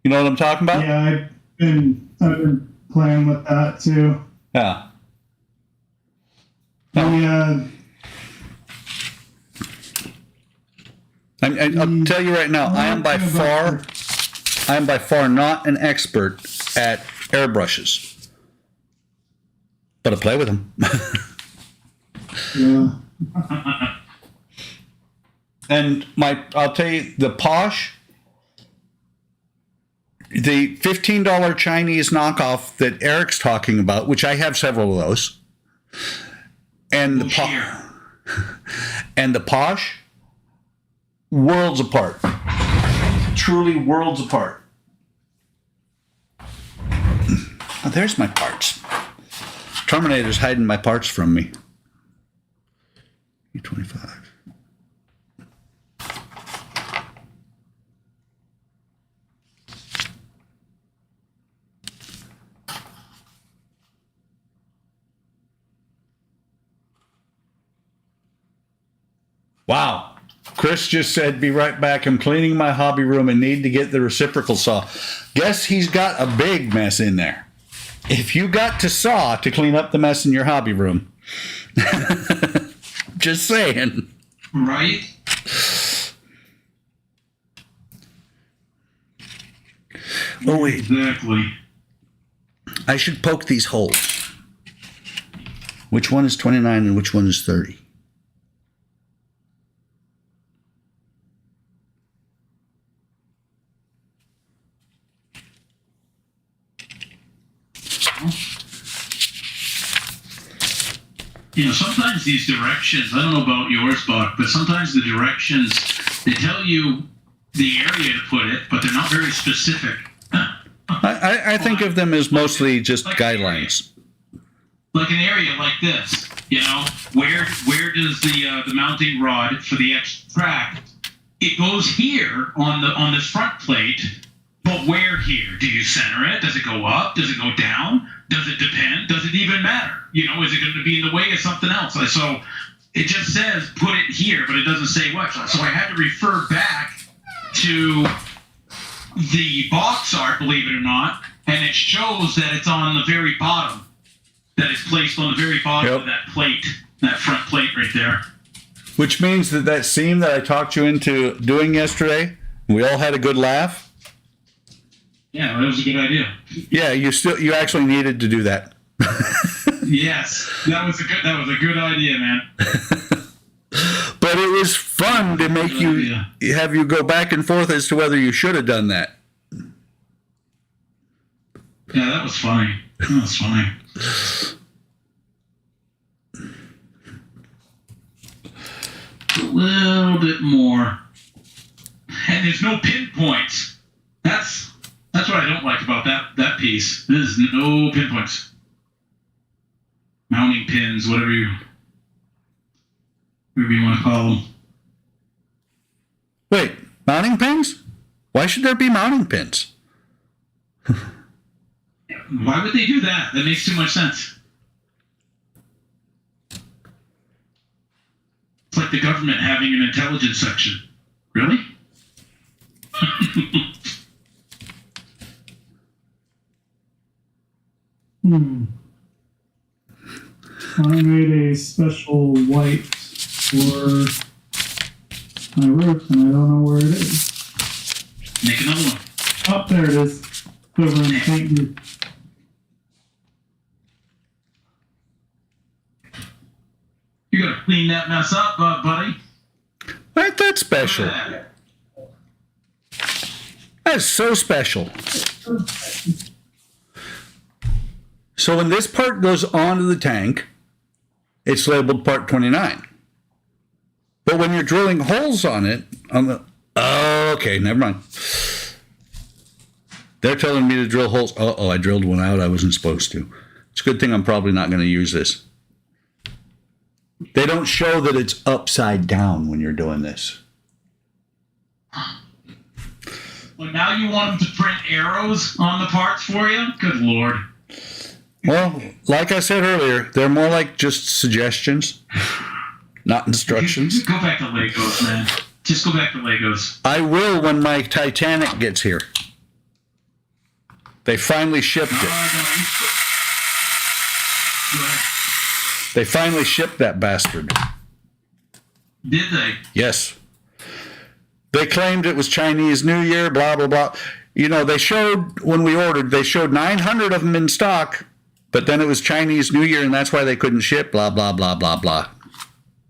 You know what I'm talking about? Yeah, I've been playing with that too. Yeah. I'll tell you right now, I am by far not an expert at airbrushes, but I play with them. Yeah. And I'll tell you, the Posh, the $15 Chinese knockoff that Eric's talking about, which I have several of those, and the Posh, worlds apart. Truly worlds apart. Oh, there's my parts. Terminator's hiding my parts from me. E25. Wow. Chris just said, be right back. I'm cleaning my hobby room and need to get the reciprocal saw. Guess he's got a big mess in there. If you got to saw to clean up the mess in your hobby room. Just saying. Right? Oh, wait. Exactly. I should poke these holes. Which one is 29 and which one is 30? Sometimes these directions, I don't know about yours, Buck, but sometimes the directions, they tell you the area to put it, but they're not very specific. I think of them as mostly just like guidelines. Like an area like this, where does the mounting rod for the X track? It goes here on this front plate, but where here? Do you center it? Does it go up? Does it go down? Does it depend? Does it even matter? Is it going to be in the way of something else? So it just says put it here, but it doesn't say what. So I had to refer back to the box art, believe it or not, and it shows that it's on the very bottom. That it's placed on the very bottom of that plate, that front plate right there. Which means that seam that I talked you into doing yesterday, we all had a good laugh. Yeah, that was a good idea. Yeah, you actually needed to do that. Yes, that was a good idea, man. But it was fun fun to make you have you go back and forth as to whether you should have done that. Yeah, that was funny. That was funny. A little bit more. And there's no pinpoints. That's what I don't like about that piece. There's no pinpoints. Mounting pins, whatever you want to call them. Wait, mounting pins? Why should there be mounting pins? Why would they do that? That makes too much sense. It's like the government having an intelligence section. Really? I made a special white for my roof, and I don't know where it is. Make another one. Oh, there it is. Over in St. Luke. You gotta clean that mess up, buddy. Ain't that special? That's so special. So when this part goes onto the tank, it's labeled part 29. But when you're drilling holes on it, okay, never mind. They're telling me to drill holes. Uh-oh, I drilled one out I wasn't supposed to. It's a good thing I'm probably not going to use this. They don't show that it's upside down when you're doing this. Well, now you want them to print arrows on the parts for you? Good Lord. Well, like I said earlier, they're more like just suggestions, not instructions. Go back to Legos, man. Just go back to Legos. I will when my Titanic gets here. They finally shipped it. They finally shipped that bastard. Did they? Yes. They claimed it was Chinese New Year, blah, blah, blah. You know, they showed, when we ordered, they showed 900 of them in stock, but then it was Chinese New Year, and that's why they couldn't ship, blah, blah, blah, blah, blah.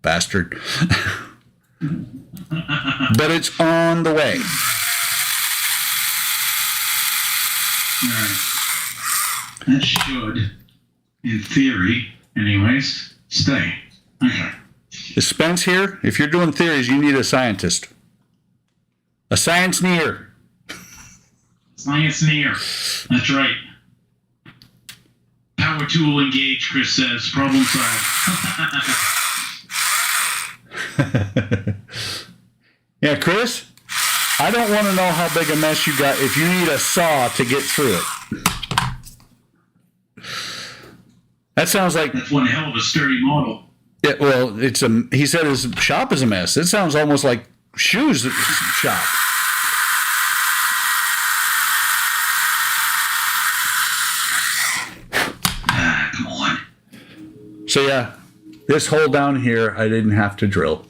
Bastard. But it's on the way. All right. That should, in theory, anyways, stay. Okay. Is Spence here? If you're doing theories, you need a scientist. A science-neer. Science-neer. That's right. Power tool engaged, Chris says. Problem solved. Yeah, Chris? I don't want to know how big a mess you got if you need a saw to get through it. That sounds like... That's one hell of a sturdy model. Yeah, well, he said his shop is a mess. It sounds almost like Shoe's shop. Come on. So yeah, this hole down here, I didn't have to drill.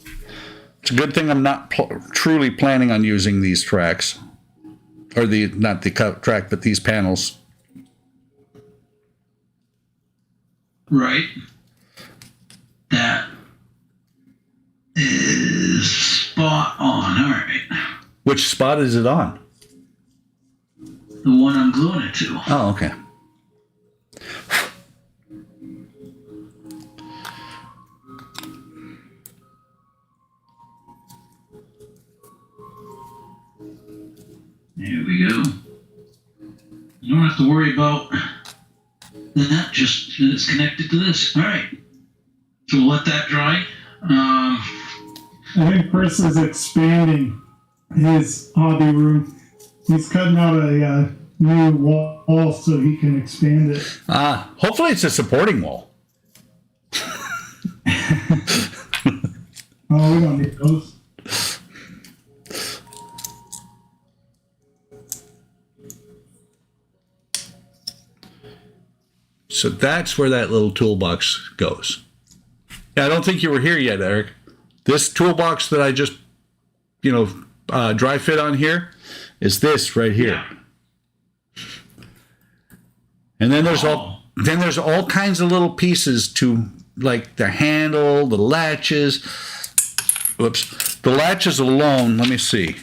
It's a good thing I'm not truly planning on using these tracks. Or not the track, but these panels. Right. That is spot on. All right. Which spot is it on? The one I'm gluing it to. Oh, okay. There we go. You don't have to worry about that, just it's connected to this. All right. So we'll let that dry. I think Chris is expanding his hobby room. He's cutting out a new wall so he can expand it. Hopefully it's a supporting wall. Oh, we don't need those. So that's where that little toolbox goes. Yeah, I don't think you were here yet, Eric. This toolbox that I just, dry fit on here is this right here. Yeah. And then there's all kinds of little pieces to, like the handle, the latches. Whoops. The latches alone, let me see.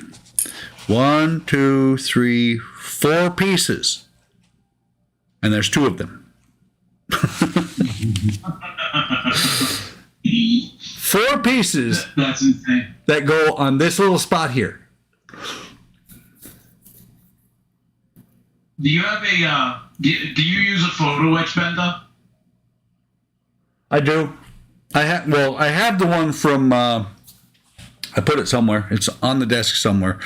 1, 2, 3, 4 pieces. And there's 2 of them. 4 pieces That's insane. that go on this little spot here. Do you have a, do you use a photo etch bender? I do. I have the one from, I put it somewhere. It's on the desk somewhere.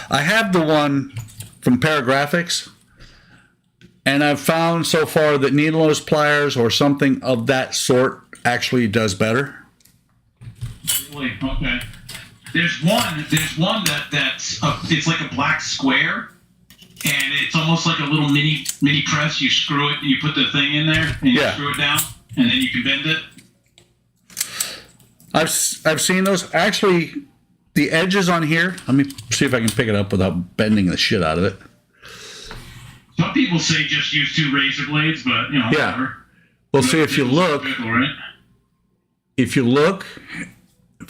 I have the one from Paragraphics. And I've found so far that needle nose pliers or something of that sort actually does better. Really? Okay. There's one that's it's like a black square, and it's almost like a little mini press. You screw it, and you put the thing in there, and you screw it down, and then you can bend it. I've seen those. Actually, the edges on here, let me see if I can pick it up without bending the shit out of it. Some people say just use 2 razor blades, but whatever. Well, see, if you look, Right? if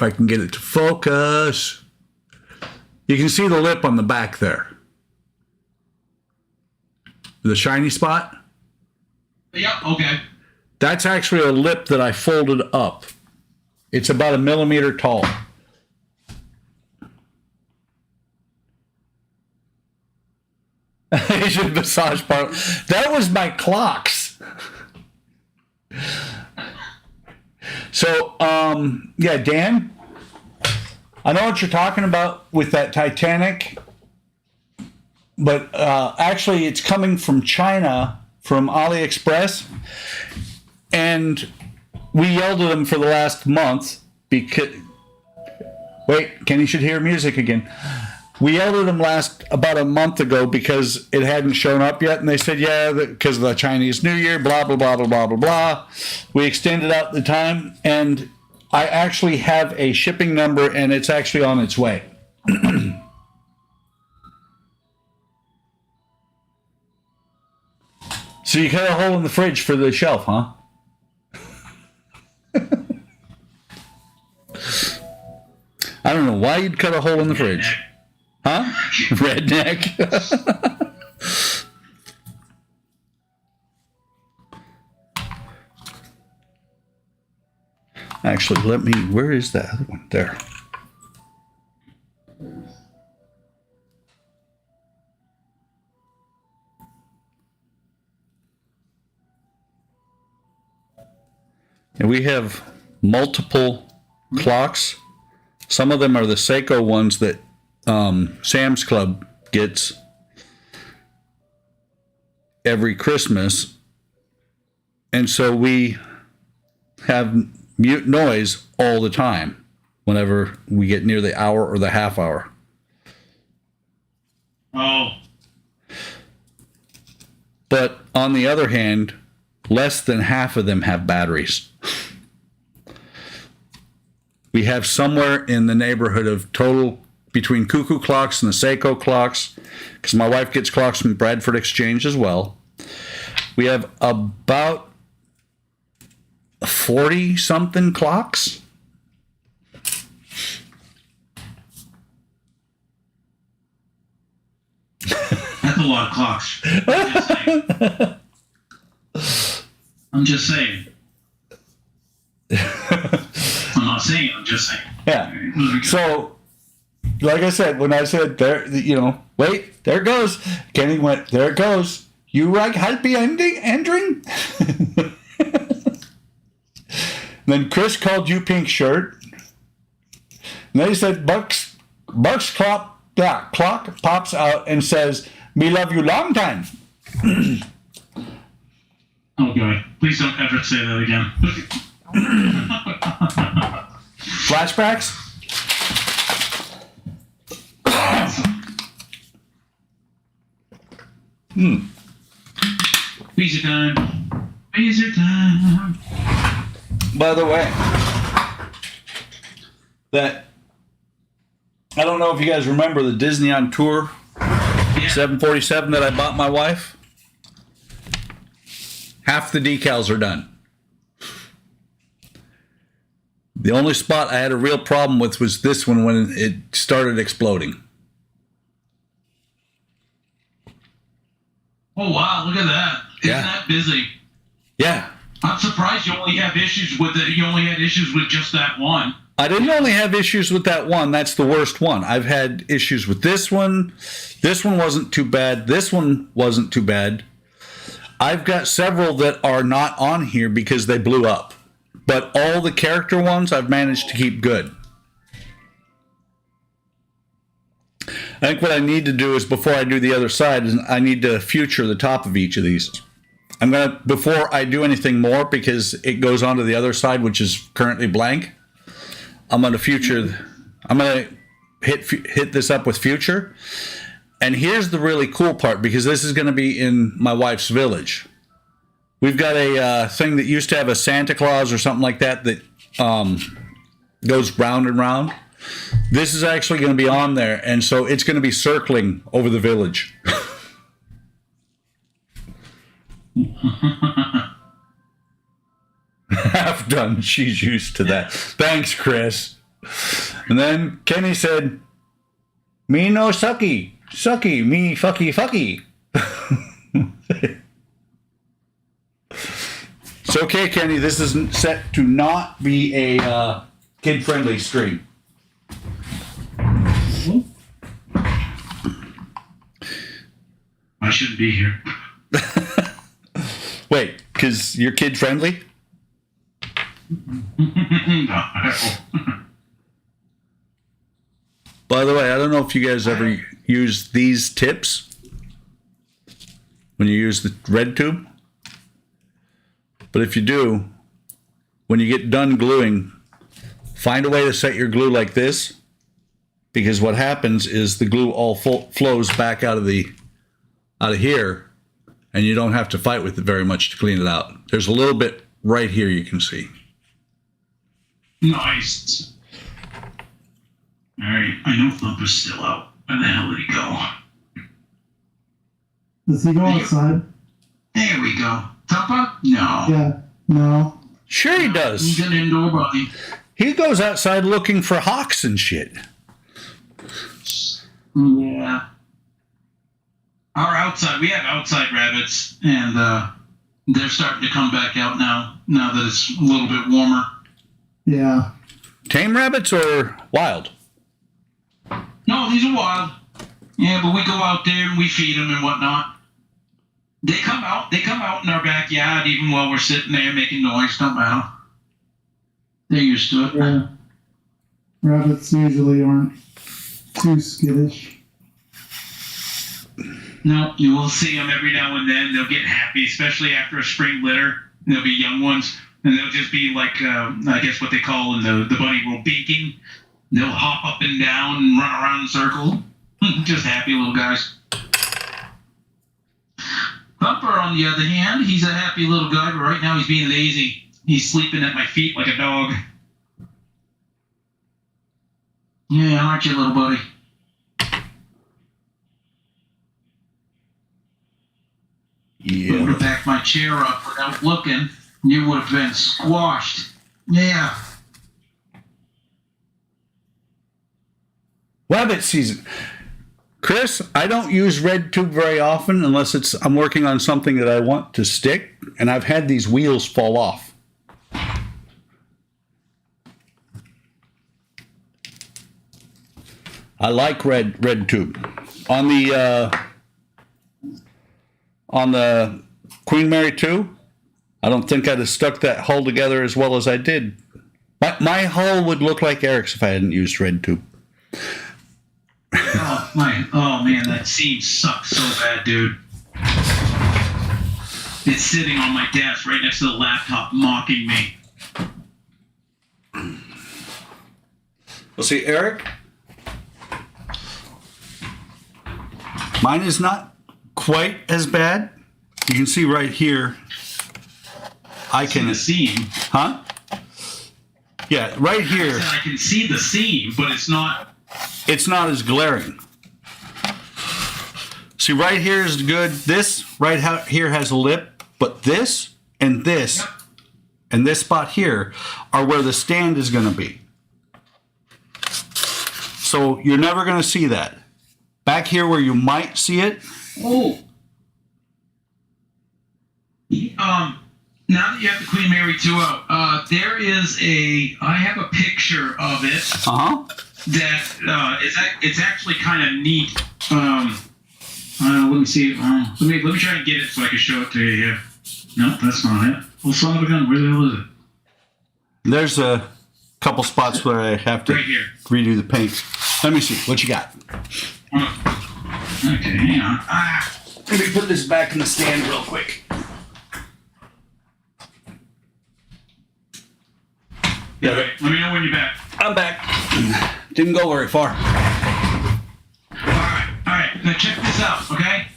I can get it to focus, you can see the lip on the back there. The shiny spot. Yeah. Okay. That's actually a lip that I folded up. It's about 1 millimeter tall. Asian massage parlor. That was my clocks. So, yeah, Dan, I know what you're talking about with that Titanic, but actually it's coming from China, from AliExpress, and we yelled at them for the last month because, wait, Kenny should hear music again. We yelled at them about a month ago because it hadn't shown up yet, and they said, yeah, because of the Chinese New Year, blah, blah, blah, blah, blah, blah, blah. We extended out the time, and I actually have a shipping number, and it's actually on its way. So you cut a hole in the fridge for the shelf, huh? I don't know why you'd cut a hole in the fridge. Huh? Redneck. Actually, where is that other one? There. And we have multiple clocks. Some of them are the Seiko ones that Sam's Club gets every Christmas. And so we have mute noise all the time whenever we get near the hour or the half hour. Oh. But on the other hand, less than half of them have batteries. We have somewhere in the neighborhood of total between Cuckoo clocks and the Seiko clocks, because my wife gets clocks from Bradford Exchange as well. We have about 40-something clocks. That's a lot of clocks. I'm just saying. I'm not saying, I'm just saying. Yeah. So, like I said, when I said there, wait, there it goes. Kenny went, there it goes. You like happy ending? Then Chris called you pink shirt. And then he said, Buck's clock pops out and says, me love you long time. Oh, God. Please don't ever say that again. Flashbacks? Leisure time. Leisure time. By the way, that I don't know if you guys remember the Disney on Tour 747 that I bought my wife. Half the decals are done. The only spot I had a real problem with was this one when it started exploding. Oh wow, look at that! Isn't Yeah. that busy? Yeah. I'm surprised you only have issues with it. You only had issues with just that one. I didn't only have issues with that one. That's the worst one. I've had issues with this one. This one wasn't too bad. This one wasn't too bad. I've got several that are not on here because they blew up. But all the character ones I've managed to keep good. I think what I need to do is before I do the other side is I need to future the top of each of these. I'm going to, before I do anything more, because it goes on to the other side, which is currently blank, I'm going to hit this up with future. And here's the really cool part, because this is going to be in my wife's village. We've got a thing that used to have a Santa Claus or something like that that goes round and round. This is actually going to be on there, and so it's going to be circling over the village. Half done. She's used to that. Thanks, Chris. And then Kenny said, "Me no sucky. Sucky, me fucky fucky." It's okay, Kenny. This is set to not be a kid-friendly stream. I shouldn't be here. Wait, because you're kid-friendly? By the way, I don't know if you guys ever use these tips when you use the red tube. But if you do, when you get done gluing, find a way to set your glue like this, because what happens is the glue all flows back out of here, and you don't have to fight with it very much to clean it out. There's a little bit right here you can see. Nice. All right, I know Thumper's still out. Where the hell did he go? Does he go outside? There we go. Thumper? No. Yeah. No. Sure he does. He's an indoor bunny. He goes outside looking for hawks and shit. Yeah. We have outside rabbits, and they're starting to come back out now that it's a little bit warmer. Yeah. Tame rabbits or wild? No, these are wild. Yeah, but we go out there and we feed them and whatnot. They come out in our backyard even while we're sitting there making noise. Don't matter. They're used to it. Yeah. Rabbits usually aren't too skittish. No, you will see them every now and then. They'll get happy, especially after a spring litter. There'll be young ones, and they'll just be like, I guess what they call in the bunny world, beaking. They'll hop up and down and run around in circles. Just happy little guys. Thumper, on the other hand, he's a happy little guy, but right now he's being lazy. He's sleeping at my feet like a dog. Yeah, aren't you, little buddy? Yeah. Would have backed my chair up without looking. You would have been squashed. Yeah. Rabbit season. Chris, I don't use red tube very often unless I'm working on something that I want to stick, and I've had these wheels fall off. I like red tube. On the Queen Mary 2, I don't think I'd have stuck that hull together as well as I did. My hull would look like Eric's if I hadn't used red tube. Oh man, that seam sucks so bad, dude. It's sitting on my desk right next to the laptop, mocking me. Well, see, Eric, mine is not quite as bad. You can see right here. I See can the seam. Huh? Yeah, right here. I can see the seam, but it's not. It's not as glaring. See, right here is good. This right here has a lip, but this and this and this spot here are where the stand is going to be. So you're never going to see that. Back here where you might see it. Oh. Now that you have the Queen Mary 2 out, there is I have a picture of it that it's actually kind of neat. Let me see. Let me try and get it so I can show it to you here. No, that's not it. Well, son of a gun, where the hell is it? There's a couple spots where I have to Right here. redo the paint. Let me see. What you got? Okay, hang on. Let me put this back in the stand real quick. Yeah, let me know when you're back. I'm back. Didn't go very far. Alright. Now check this out, okay?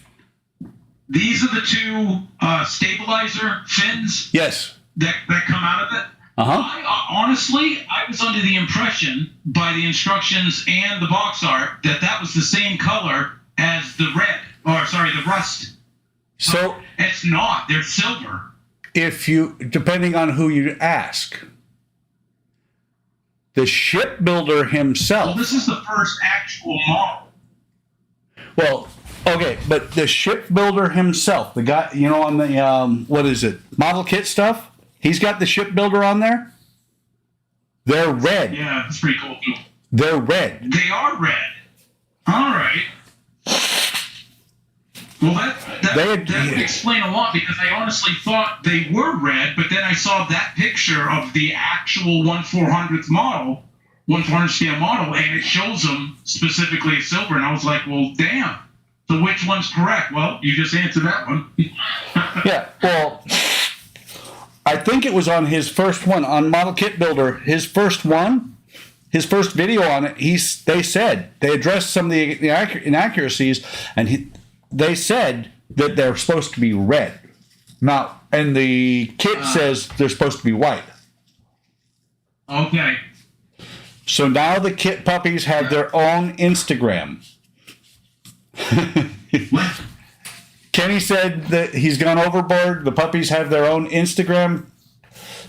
These are the two stabilizer fins Yes. that come out of it. Honestly, I was under the impression by the instructions and the box art that was the same color as the rust. So It's not. They're silver. depending on who you ask, the shipbuilder Well, himself. this is the first actual model. Well, okay, but the shipbuilder himself, the guy, on the what is it, model kit stuff? He's got the shipbuilder on there. They're red. Yeah, it's pretty cool too. They're red. They are red. All right. Well, that would explain a lot because I honestly thought they were red, but then I saw that picture of the actual 1/400th model, 1/400th scale model, and it shows them specifically as silver, and I was like, well, damn. So which one's correct? Well, you just answered that one. Yeah. Well, I think it was on his first one on Model Kit Builder. His first one, his first video on it. They addressed some of the inaccuracies, and they said that they're supposed to be red. Now, and the kit says they're supposed to be white. Okay. So now the kit puppies have their own Instagram. What? Kenny said that he's gone overboard. The puppies have their own Instagram.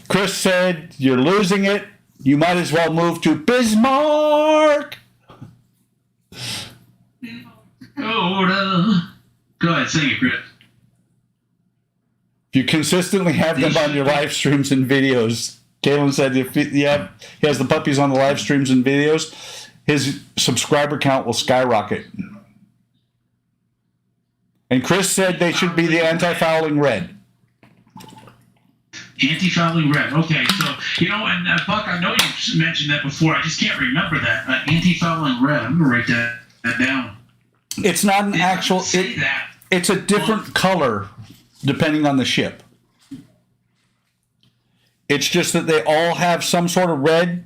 Chris said, you're losing it. You might as well move to Bismarck. Go ahead, sing it, Chris. You consistently have them on your live streams and videos. Kalen said if he has the puppies on the live streams and videos, his subscriber count will skyrocket. And Chris said they should be the anti-fouling red. Anti-fouling red. Okay, so, and Buck, I know you mentioned that before. I just can't remember that. Anti-fouling red. I'm going to write that down. It's not an actual... Say that. It's a different color depending on the ship. It's just that they all have some sort of red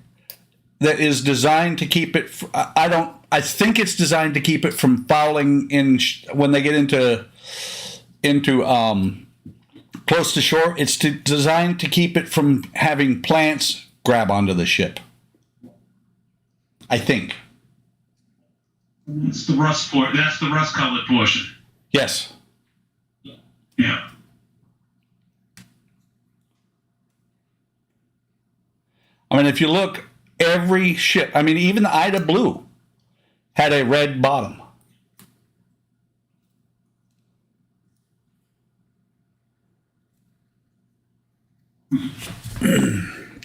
that is designed to keep it... I think it's designed to keep it from fouling when they get into close to shore. It's designed to keep it from having plants grab onto the ship. I think. That's the rust That's the rust-colored portion. Yes. Yeah. I mean, if you look, every ship, even the Ida Blue had a red bottom.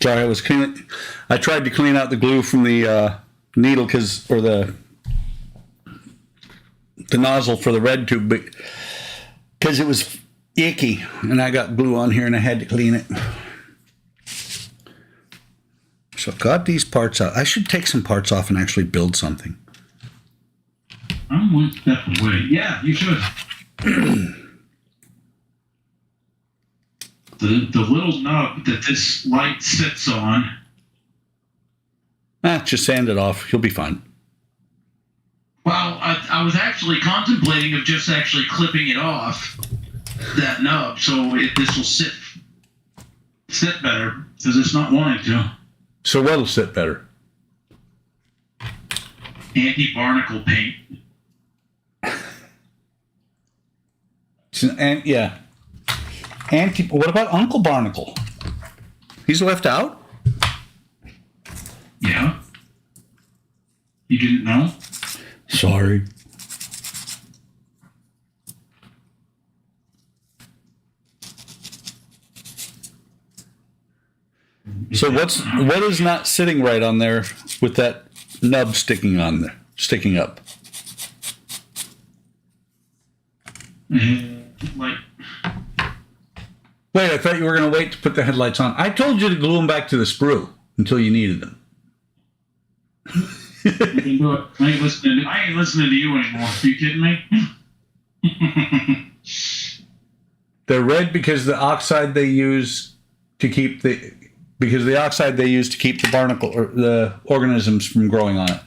Sorry, I was cleaning. I tried to clean out the glue from the needle or the nozzle for the red tube, because it was icky, and I got glue on here, and I had to clean it. So I've got these parts out. I should take some parts off and actually build something. I'm one step away. Yeah, you should. the little nub that this light sits on. Just sand it off. You'll be fine. Well, I was actually contemplating of just actually clipping it off, that nub, so this will sit better, because it's not wanting to. So what'll sit better? Anti-barnacle paint. Yeah. What about Uncle Barnacle? He's left out? Yeah. You didn't know? Sorry. So what is not sitting right on there with that nub sticking on there, sticking up? Like, Wait, I thought you were going to wait to put the headlights on. I told you to glue them back to the sprue until you needed them. you can do it. I ain't listening to you anymore. Are you kidding me? They're red because the oxide they use to keep the barnacle or the organisms from growing on it,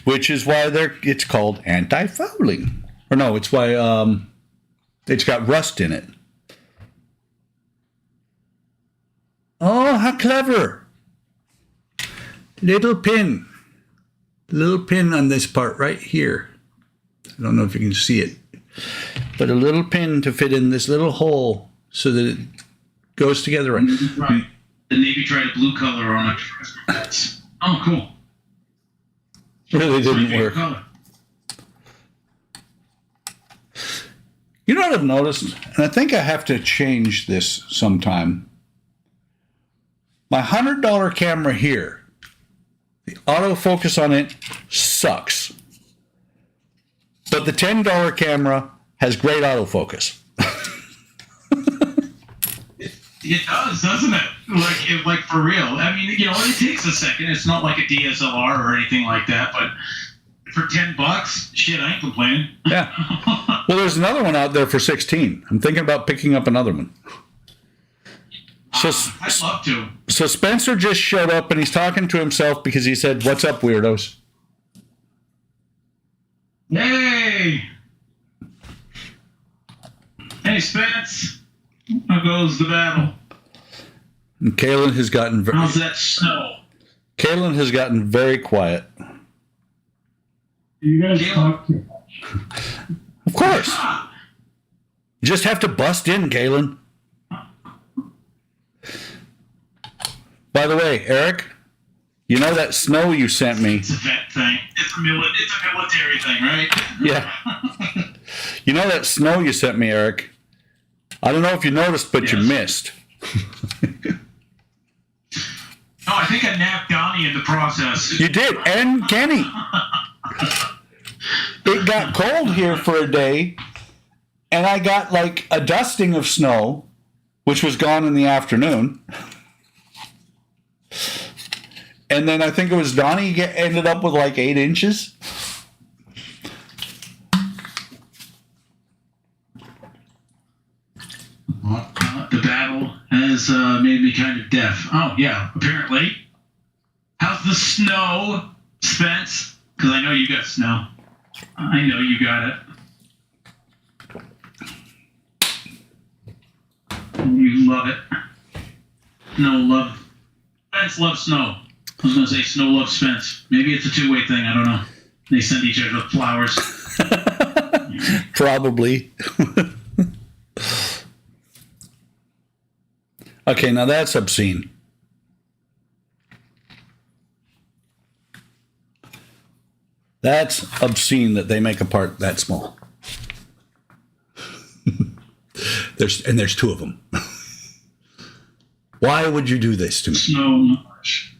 which is why it's called anti-fouling. Or no, it's why it's got rust in it. Oh, how clever! Little pin on this part right here. I don't know if you can see it, but a little pin to fit in this little hole so that it goes together. Right. The Navy tried a blue color on it. Oh, cool. Really didn't work. Color. You know what I've noticed? And I think I have to change this sometime. My $100 camera here, the autofocus on it sucks. But the $10 camera has great autofocus. It does, doesn't it? Like for real. I mean, you know, it takes a second. It's not like a DSLR or anything like that, but for $10, shit, I ain't complaining. Yeah. Well, there's another one out there for 16. I'm thinking about picking up another one. So, I'd love to. So Spencer just showed up and he's talking to himself because he said, "What's up, weirdos?" Hey! Hey, Spence. How goes the battle? And Kaylin has gotten How's that snow? Kaylin has gotten very quiet. You guys talk too much. Of course. You just have to bust in, Kaylin. By the way, Eric, you know that snow you sent me? It's a vet thing. It's a military thing, right? Yeah. You know that snow you sent me, Eric? I don't know if you noticed, but you missed. No, I think I nabbed Donnie in the process. You did, and Kenny. It got cold here for a day, and I got like a dusting of snow, which was gone in the afternoon. And then I think it was Donnie ended up with like 8 inches. The battle has made me kind of deaf. Oh, yeah, apparently. How's the snow, Spence? Because I know you got snow. I know you got it. You love it. No love. Spence loves snow. I was going to say snow loves Spence. Maybe it's a two-way thing. I don't know. They send each other flowers. Probably. Okay, now that's obscene. That's obscene that they make a part that small. There's 2 of them. Why would you do this to me? Snow much.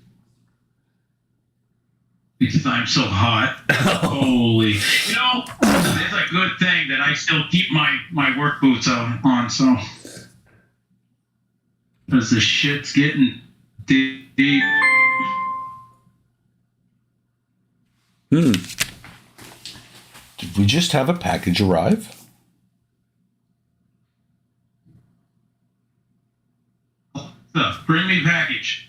Because I'm so hot. Holy. You know, it's a good thing that I still keep my work boots on, so. Because the shit's getting deep. Did we just have a package arrive? So, bring me package.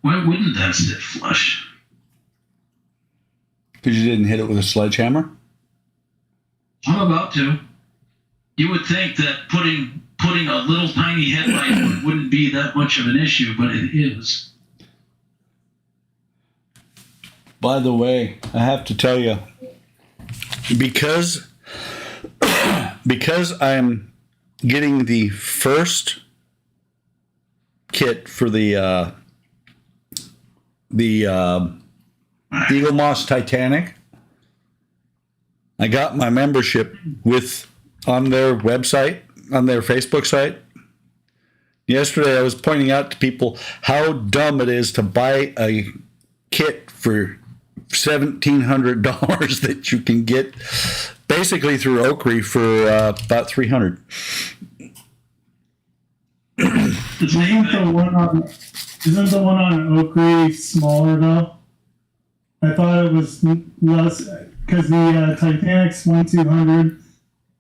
Why wouldn't that sit flush? Because you didn't hit it with a sledgehammer? I'm about to. You would think that putting a little tiny headlight wouldn't be that much of an issue, but it is. By the way, I have to tell you, because I'm getting the first kit for the Eagle Moss Titanic. I got my membership on their website, on their Facebook site. Yesterday, I was pointing out to people how dumb it is to buy a kit for $1,700 that you can get basically through Oakry for about $300. Isn't the one on Oakry smaller though? I thought it was less because the Titanic's 1,200,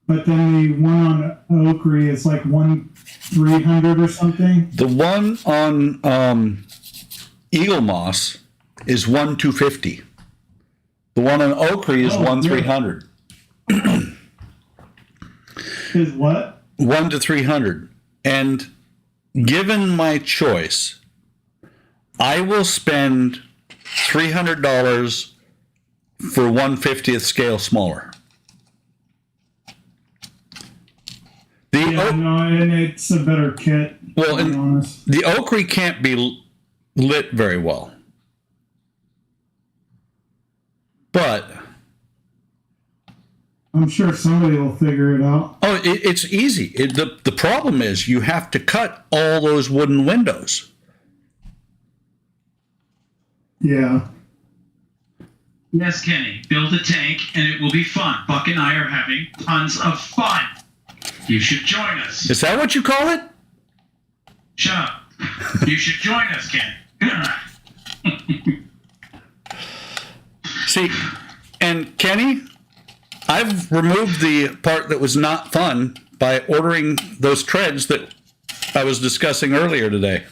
but then the one on Oakry is like 1,300 or something. The one on Eagle Moss is 1,250. The one on Oakry is 1,300. Is what? 1 to 300. And given my choice, I will spend $300 for 1/50th scale smaller. And it's a better kit. Well, to be honest. the Oakry can't be lit very well, but I'm sure somebody will figure it out. oh, it's easy. The problem is you have to cut all those wooden windows. Yeah. Yes, Kenny, build a tank and it will be fun. Buck and I are having tons of fun. You should join us. Is that what you call it? Shut up. You should join us, Kenny. See, and Kenny, I've removed the part that was not fun by ordering those treads that I was discussing earlier today.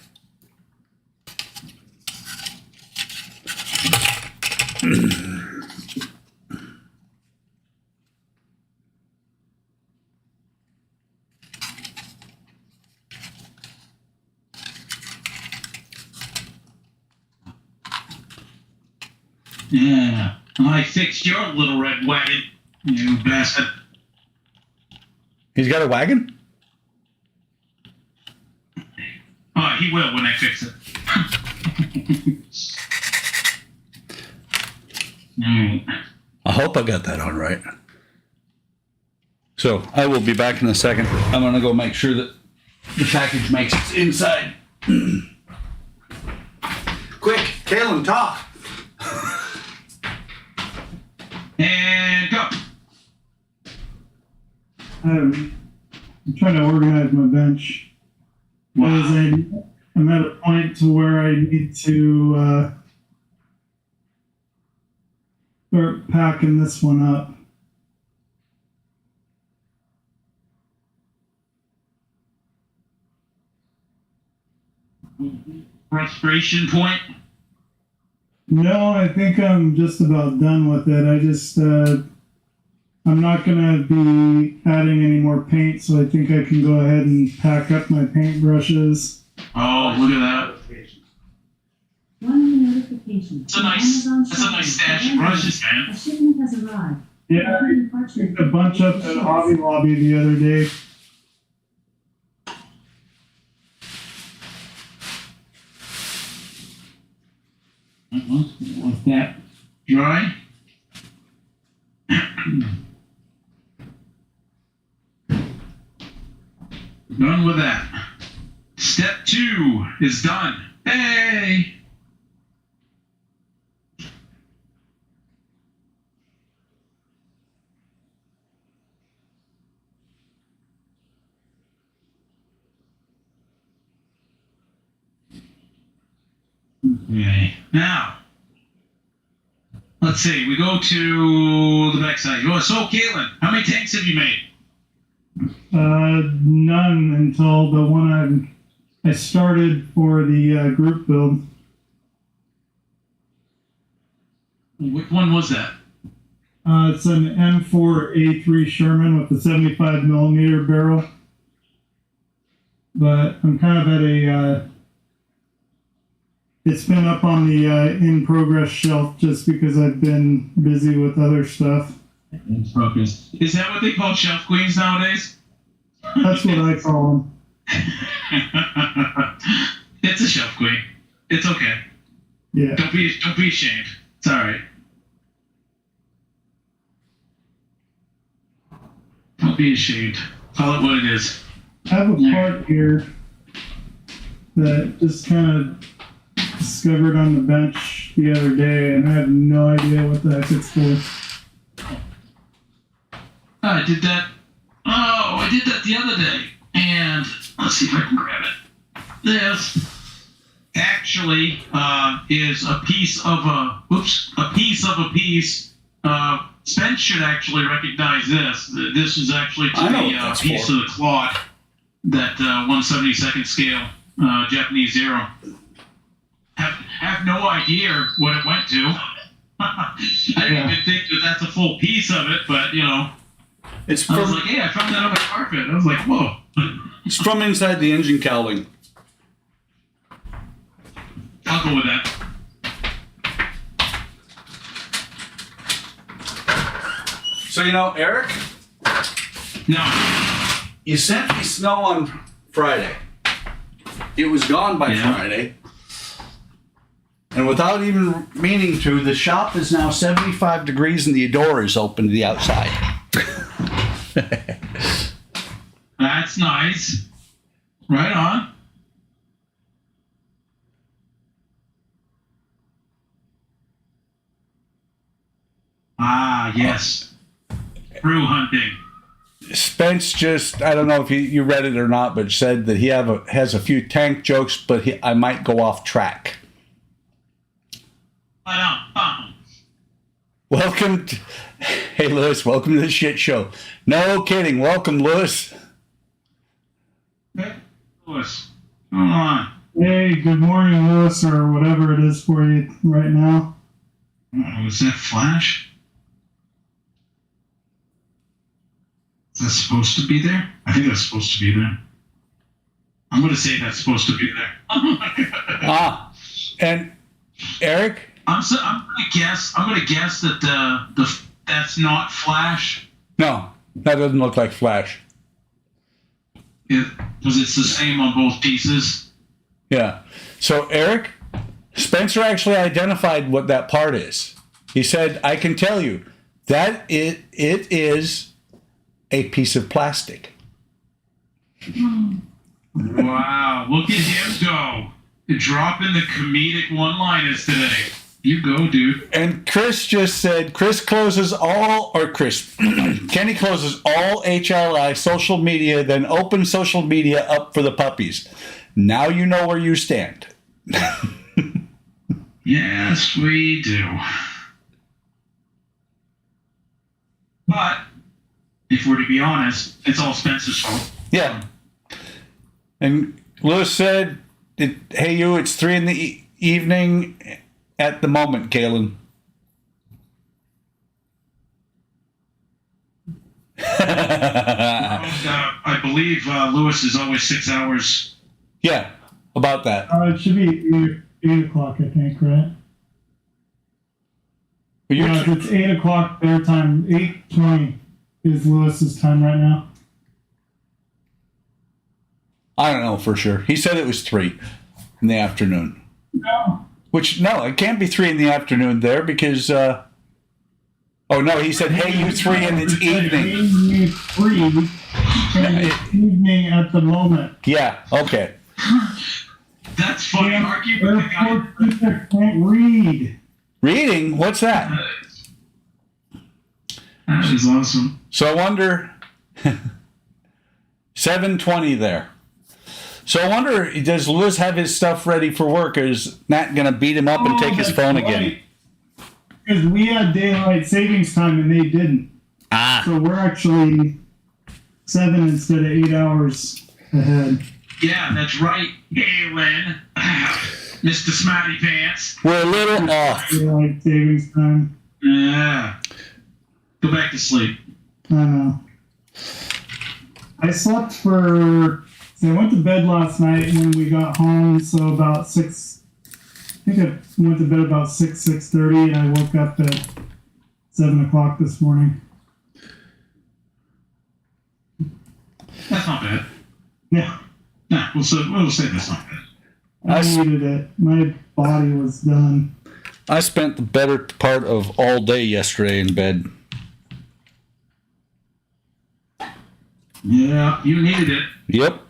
Yeah, I fixed your little red wagon, you bastard. He's got a wagon? He will when I fix it. Alright. I hope I got that on right. So I will be back in a second. I'm going to go make sure that the package makes it inside. Quick, Kalen, talk. And go. I'm trying to organize my bench. Wow. Because I'm at a point to where I need to start packing this one up. Frustration point. No, I think I'm just about done with it. I just, I'm not going to be adding any more paint, so I think I can go ahead and pack up my paintbrushes. Oh, look at that. One notification. That's a nice stash of brushes, man. A shipment has arrived. Yeah, I picked a bunch up at Hobby Lobby the other day. Let that dry. Done with that. Step 2 is done. Hey! Okay. Now, let's see. We go to the backside. Oh, so, Caitlin, how many tanks have you made? None until the one I started for the group build. Which one was that? It's an M4A3 Sherman with a 75 millimeter barrel. But I'm kind of at a, it's been up on the in progress shelf just because I've been busy with other stuff. Focus. Is that what they call shelf queens nowadays? That's what I call them. It's a shelf queen. It's okay. Yeah. Don't be ashamed. It's all right. Don't be ashamed. Call it what it is. I have a part here that just kind of discovered on the bench the other day, and I have no idea what the heck it's for. I did that. Oh, I did that the other day. And let's see if I can grab it. This actually is a piece of a piece. Spence should actually recognize this. This is actually to I know the what that's piece for. of the cloth, that 1/72nd scale Japanese zero. Have no idea what it went to. I didn't even think that that's a full piece of it, but you know, It's I was from like, hey, I found that on the carpet. I was like, whoa. it's from inside the engine cowling. I'll go with that. So Eric, No. you sent me snow on Friday. It was gone by Yeah. Friday. And without even meaning to, the shop is now 75 degrees and the door is open to the outside. That's nice. Right on. Ah, yes. Brew hunting. Spence just, I don't know if you read it or not, but said that he has a few tank jokes, but I might go off track. Welcome to, hey Lewis, welcome to the shit show. No kidding, welcome Lewis. Lewis, come on. Hey, good morning, Lewis, or whatever it is for you right now. Was that Flash? Is that supposed to be there? I think that's supposed to be there. I'm going to say that's supposed to be there. And Eric, I'm going to guess that that's not Flash. no, that doesn't look like Flash. Because it's the same on both pieces. Yeah. So Eric, Spencer actually identified what that part is. He said, I can tell you that it is a piece of plastic. Wow, look at him go. Dropping the comedic one-liners today. You go, dude. And Chris just said, Kenny closes all HLI social media, then opens social media up for the puppies. Now you know where you stand. Yes, we do. But, if we're to be honest, it's all Spencer's fault. Yeah. And Lewis said, hey, it's 3 in the evening at the moment, Kalen. I believe Lewis is always 6 hours. Yeah, about that. It should be 8 o'clock, I think, right? Yeah, if it's 8 o'clock their time, 8:20 is Lewis's time right now. I don't know for sure. He said it was 3 in the afternoon. No. Which, no, it can't be 3 in the afternoon there because, oh no, he said, hey, you 3 and it's evening. Hey, you 3 and it's evening at the moment. Yeah, okay. That's funny, Marky, but the guy... Airport people can't read. Reading? What's that? That is awesome. So I wonder, 7:20 there. So I wonder, does Lewis have his stuff ready for work, or is Nat going to beat him up and take his phone again? Because we had daylight savings time and they didn't. So we're actually 7 instead of 8 hours ahead. Yeah, that's right, Galen. Mr. Smarty Pants. We're a little off. Daylight savings time. Yeah. Go back to sleep. I know. I slept so I went to bed last night when we got home, so about 6, I think I went to bed about 6:30, and I woke up at 7 o'clock this morning. That's not bad. Yeah, Nah, we'll say that's not bad. I needed it. My body was done. I spent the better part of all day yesterday in bed. Yeah, you needed it. Yep.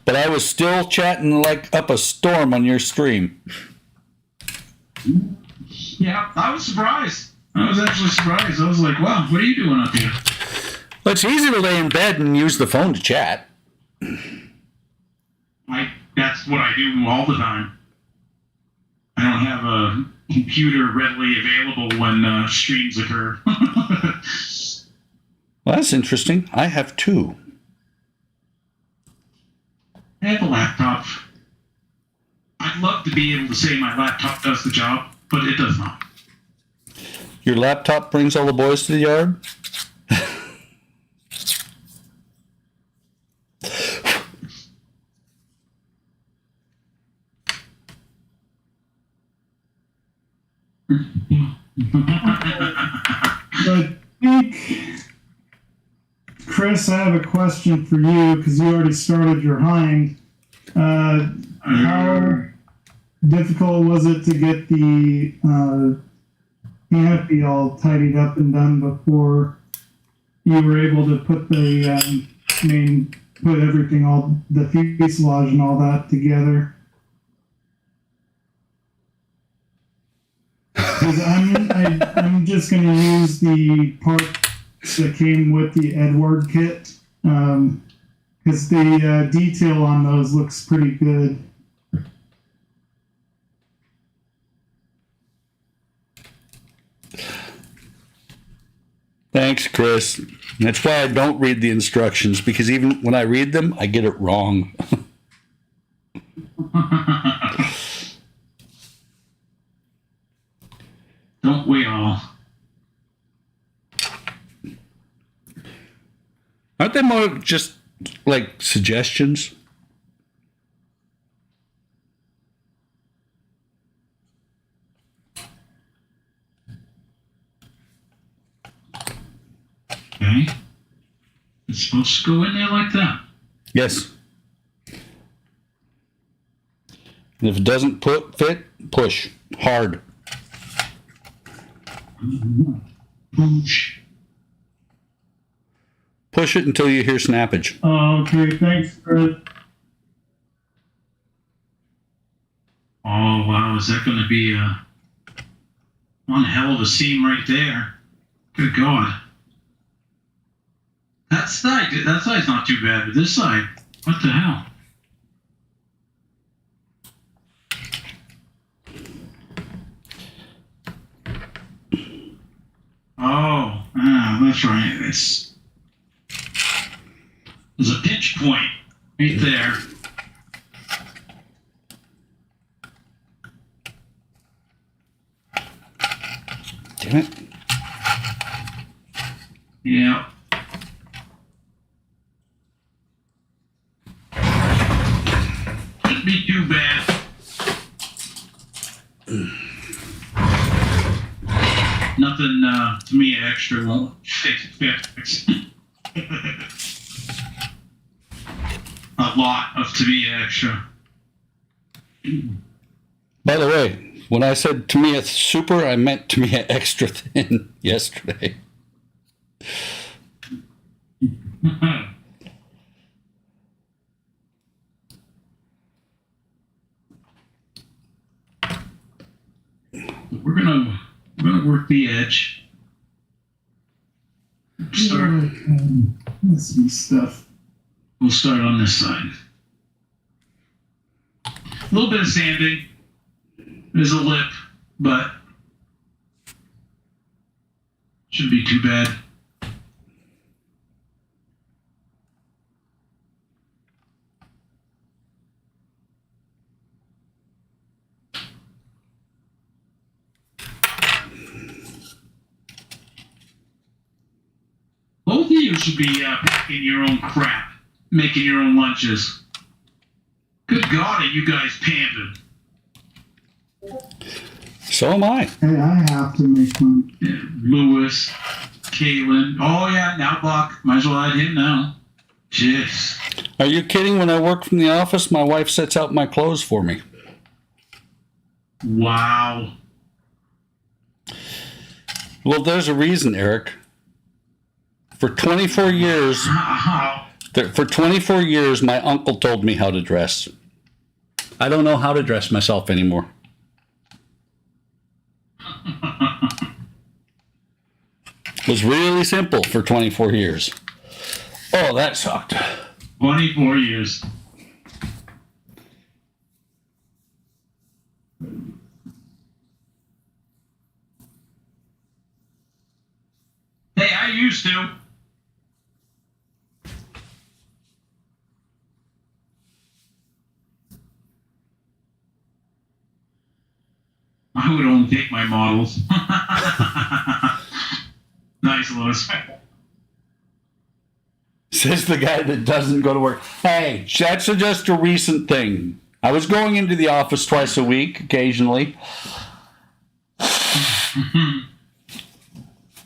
But I was still chatting like up a storm on your stream. Yeah, I was surprised. I was actually surprised. I was like, wow, what are you doing up here? Well, it's easy to lay in bed and use the phone to chat. That's what I do all the time. I don't have a computer readily available when streams occur. Well, that's interesting. I have two. I have a laptop. I'd love to be able to say my laptop does the job, but it does not. Your laptop brings all the boys to the yard? But I think, Chris, I have a question for you because you already started your hind. How difficult was it to get the canopy all tidied up and done before you were able to put the put everything, all the fuselage and all that together? Because I'm just going to use the parts that came with the Edward kit, because the detail on those looks pretty good. Thanks, Chris. That's why I don't read the instructions, because even when I read them, I get it wrong. Don't we all? Aren't they more just like suggestions? Okay. It's supposed to go in there like that. Yes. And if it doesn't fit, push hard. Boosh. Push it until you hear snappage. Oh, okay, thanks, Chris. Oh, wow. Is that going to be one hell of a seam right there? Good God. That side's not too bad, but this side, what the hell? Oh, that's right. There's a pinch point right there. Damn it. Yeah. Shouldn't be too bad. Nothing to me extra won't fix. A lot of to me extra. By the way, when I said Tamiya Super, I meant Tamiya Extra Thin yesterday. We're gonna work the edge. Start. This stuff. We'll start on this side. A little bit of sanding. There's a lip, but shouldn't be too bad. Both of you should be packing your own crap, making your own lunches. Good God, are you guys pandered? So am I. Hey, I have to make one. Yeah, Lewis, Caitlin. Oh yeah, now Buck. Might as well add him now. Jeez. Are you kidding? When I work from the office, my wife sets out my clothes for me. Wow. Well, there's a reason, Eric. For 24 years, How? for 24 years, my uncle told me how to dress. I don't know how to dress myself anymore. It was really simple for 24 years. Oh, that sucked. 24 years. Hey, I used to. I would only take my models. Nice, Louis. Says the guy that doesn't go to work. Hey, that's just a recent thing. I was going into the office twice a week, occasionally.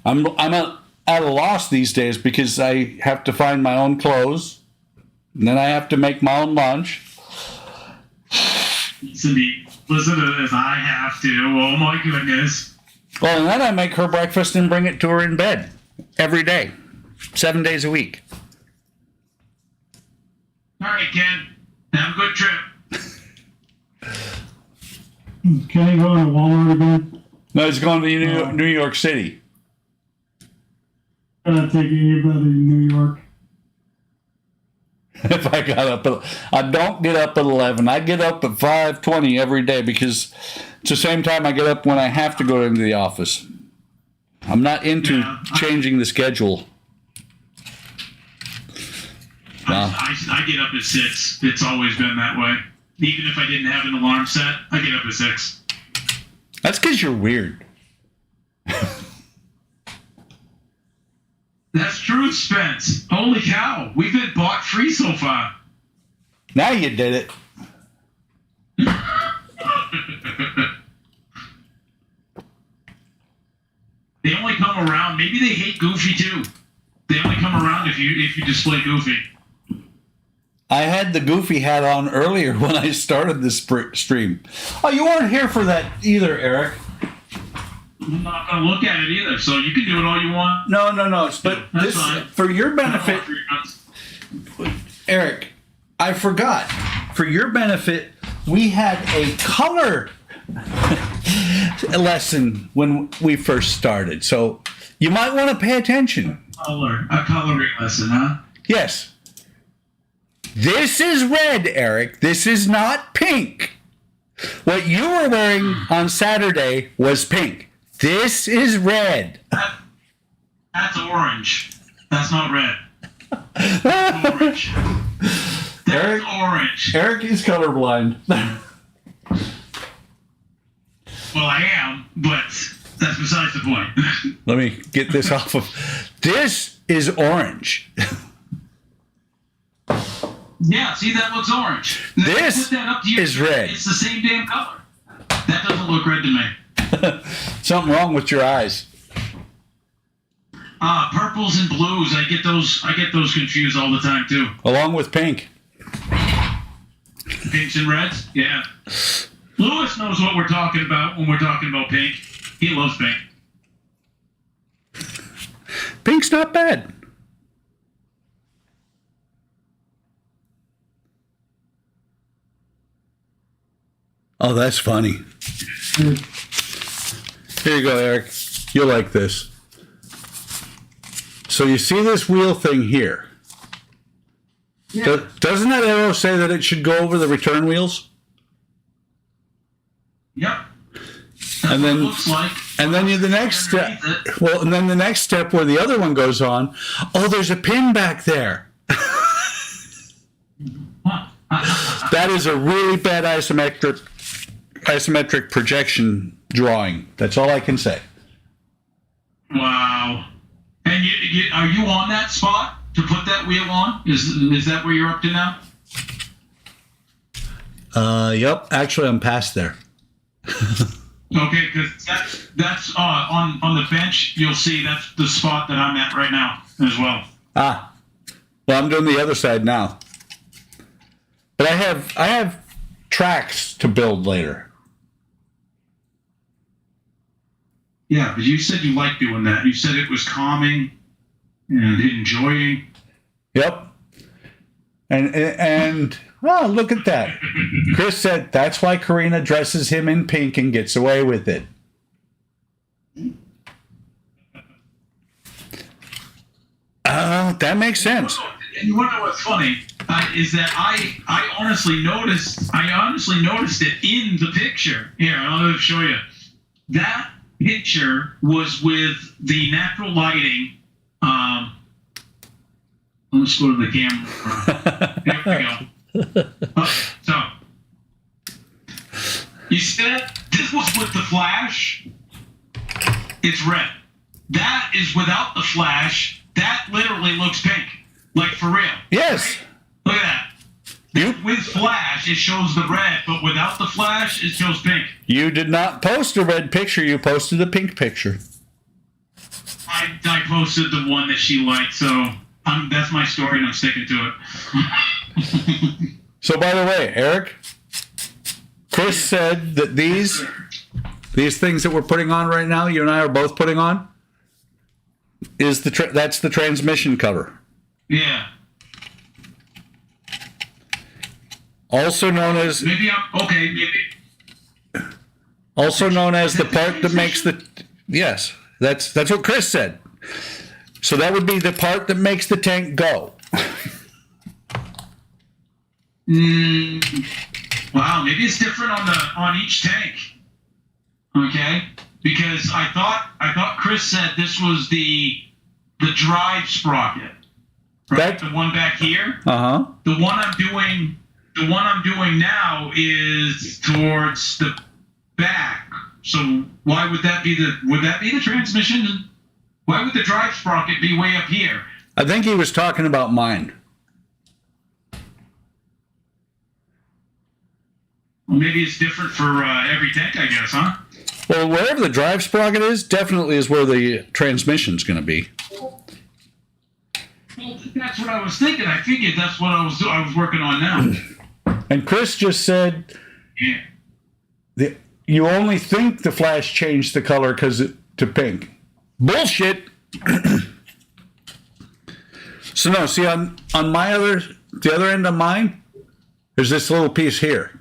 I'm at a loss these days because I have to find my own clothes, and then I have to make my own lunch. Cindy, listen to this. I have to. Oh my goodness. Well, and then I make her breakfast and bring it to her in bed every day, 7 days a week. All right, Ken. Have a good trip. Can he go to Walmart again? No, it's going to New York City. Taking anybody to New York. If I got up, I don't get up at 11. I get up at 5:20 every day because it's the same time I get up when I have to go into the office. I'm not into changing the schedule. No. I get up at 6. It's always been that way. Even if I didn't have an alarm set, I get up at 6. That's because you're weird. That's true, Spence. Holy cow. We've been bought free so far. Now you did it. They only come around. Maybe they hate Goofy too. They only come around if you display Goofy. I had the Goofy hat on earlier when I started this stream. Oh, you weren't here for that either, Eric. I'm not going to look at it either, so you can do it all you want. No. But That's this, fine. for your benefit, Eric, I forgot. For your benefit, we had a color lesson when we first started, so you might want to pay attention. A coloring lesson, huh? Yes. This is red, Eric. This is not pink. What you were wearing on Saturday was pink. This is red. That's orange. That's not red. That's orange. That's orange. Eric is colorblind. Well, I am, but that's besides the point. Let me get this off of. This is orange. Yeah, see, that looks orange. Now, This put that up to you. is red. It's the same damn color. That doesn't look red to me. Something wrong with your eyes. Purples and blues. I get those confused all the time too. Along with pink. Pinks and reds. Yeah. Lewis knows what we're talking about when we're talking about pink. He loves pink. Pink's not bad. Oh, that's funny. Here you go, Eric. You'll like this. So you see this wheel thing here? Yeah. Doesn't that arrow say that it should go over the return wheels? Yep. And then, It looks like. and then the next step. Underneath it. Well, and then the next step where the other one goes on. Oh, there's a pin back there. That is a really bad isometric projection drawing. That's all I can say. Wow. And are you on that spot to put that wheel on? Is that where you're up to now? Yep. Actually, I'm past there. Okay, because that's on the bench. You'll see that's the spot that I'm at right now as well. Ah. Well, I'm doing the other side now. But I have tracks to build later. Yeah, but you said you liked doing that. You said it was calming and enjoying. Yep. And oh, look at that. Chris said that's why Karina dresses him in pink and gets away with it. That makes sense. And you want to know what's funny is that I honestly noticed it in the picture. Here, I'll show you. That picture was with the natural lighting. Let's go to the camera. There we go. So you see that? This was with the flash. It's red. That is without the flash. That literally looks pink. Like for real. Yes. Look at that. With flash, it shows the red, but without the flash, it shows pink. You did not post a red picture. You posted a pink picture. I posted the one that she liked, so that's my story, and I'm sticking to it. So, by the way, Eric, Chris said that these things that we're putting on right now, you and I are both putting on, is that's the transmission cover. Yeah. Also known as Maybe. also known as the part that makes the yes, that's what Chris said. So that would be the part that makes the tank go. Wow, maybe it's different on each tank. Okay, because I thought Chris said this was the drive sprocket, right? The one back here. Uh-huh. The one I'm doing now is towards the back. So why would that be the transmission? Why would the drive sprocket be way up here? I think he was talking about mine. Well, maybe it's different for every tank, I guess, huh? Well, wherever the drive sprocket is, definitely is where the transmission's going to be. Well, that's what I was thinking. I figured that's what I was working on now. And Chris just said Yeah. you only think the flash changed the color to pink. Bullshit. So no, see on the other end of mine, there's this little piece here.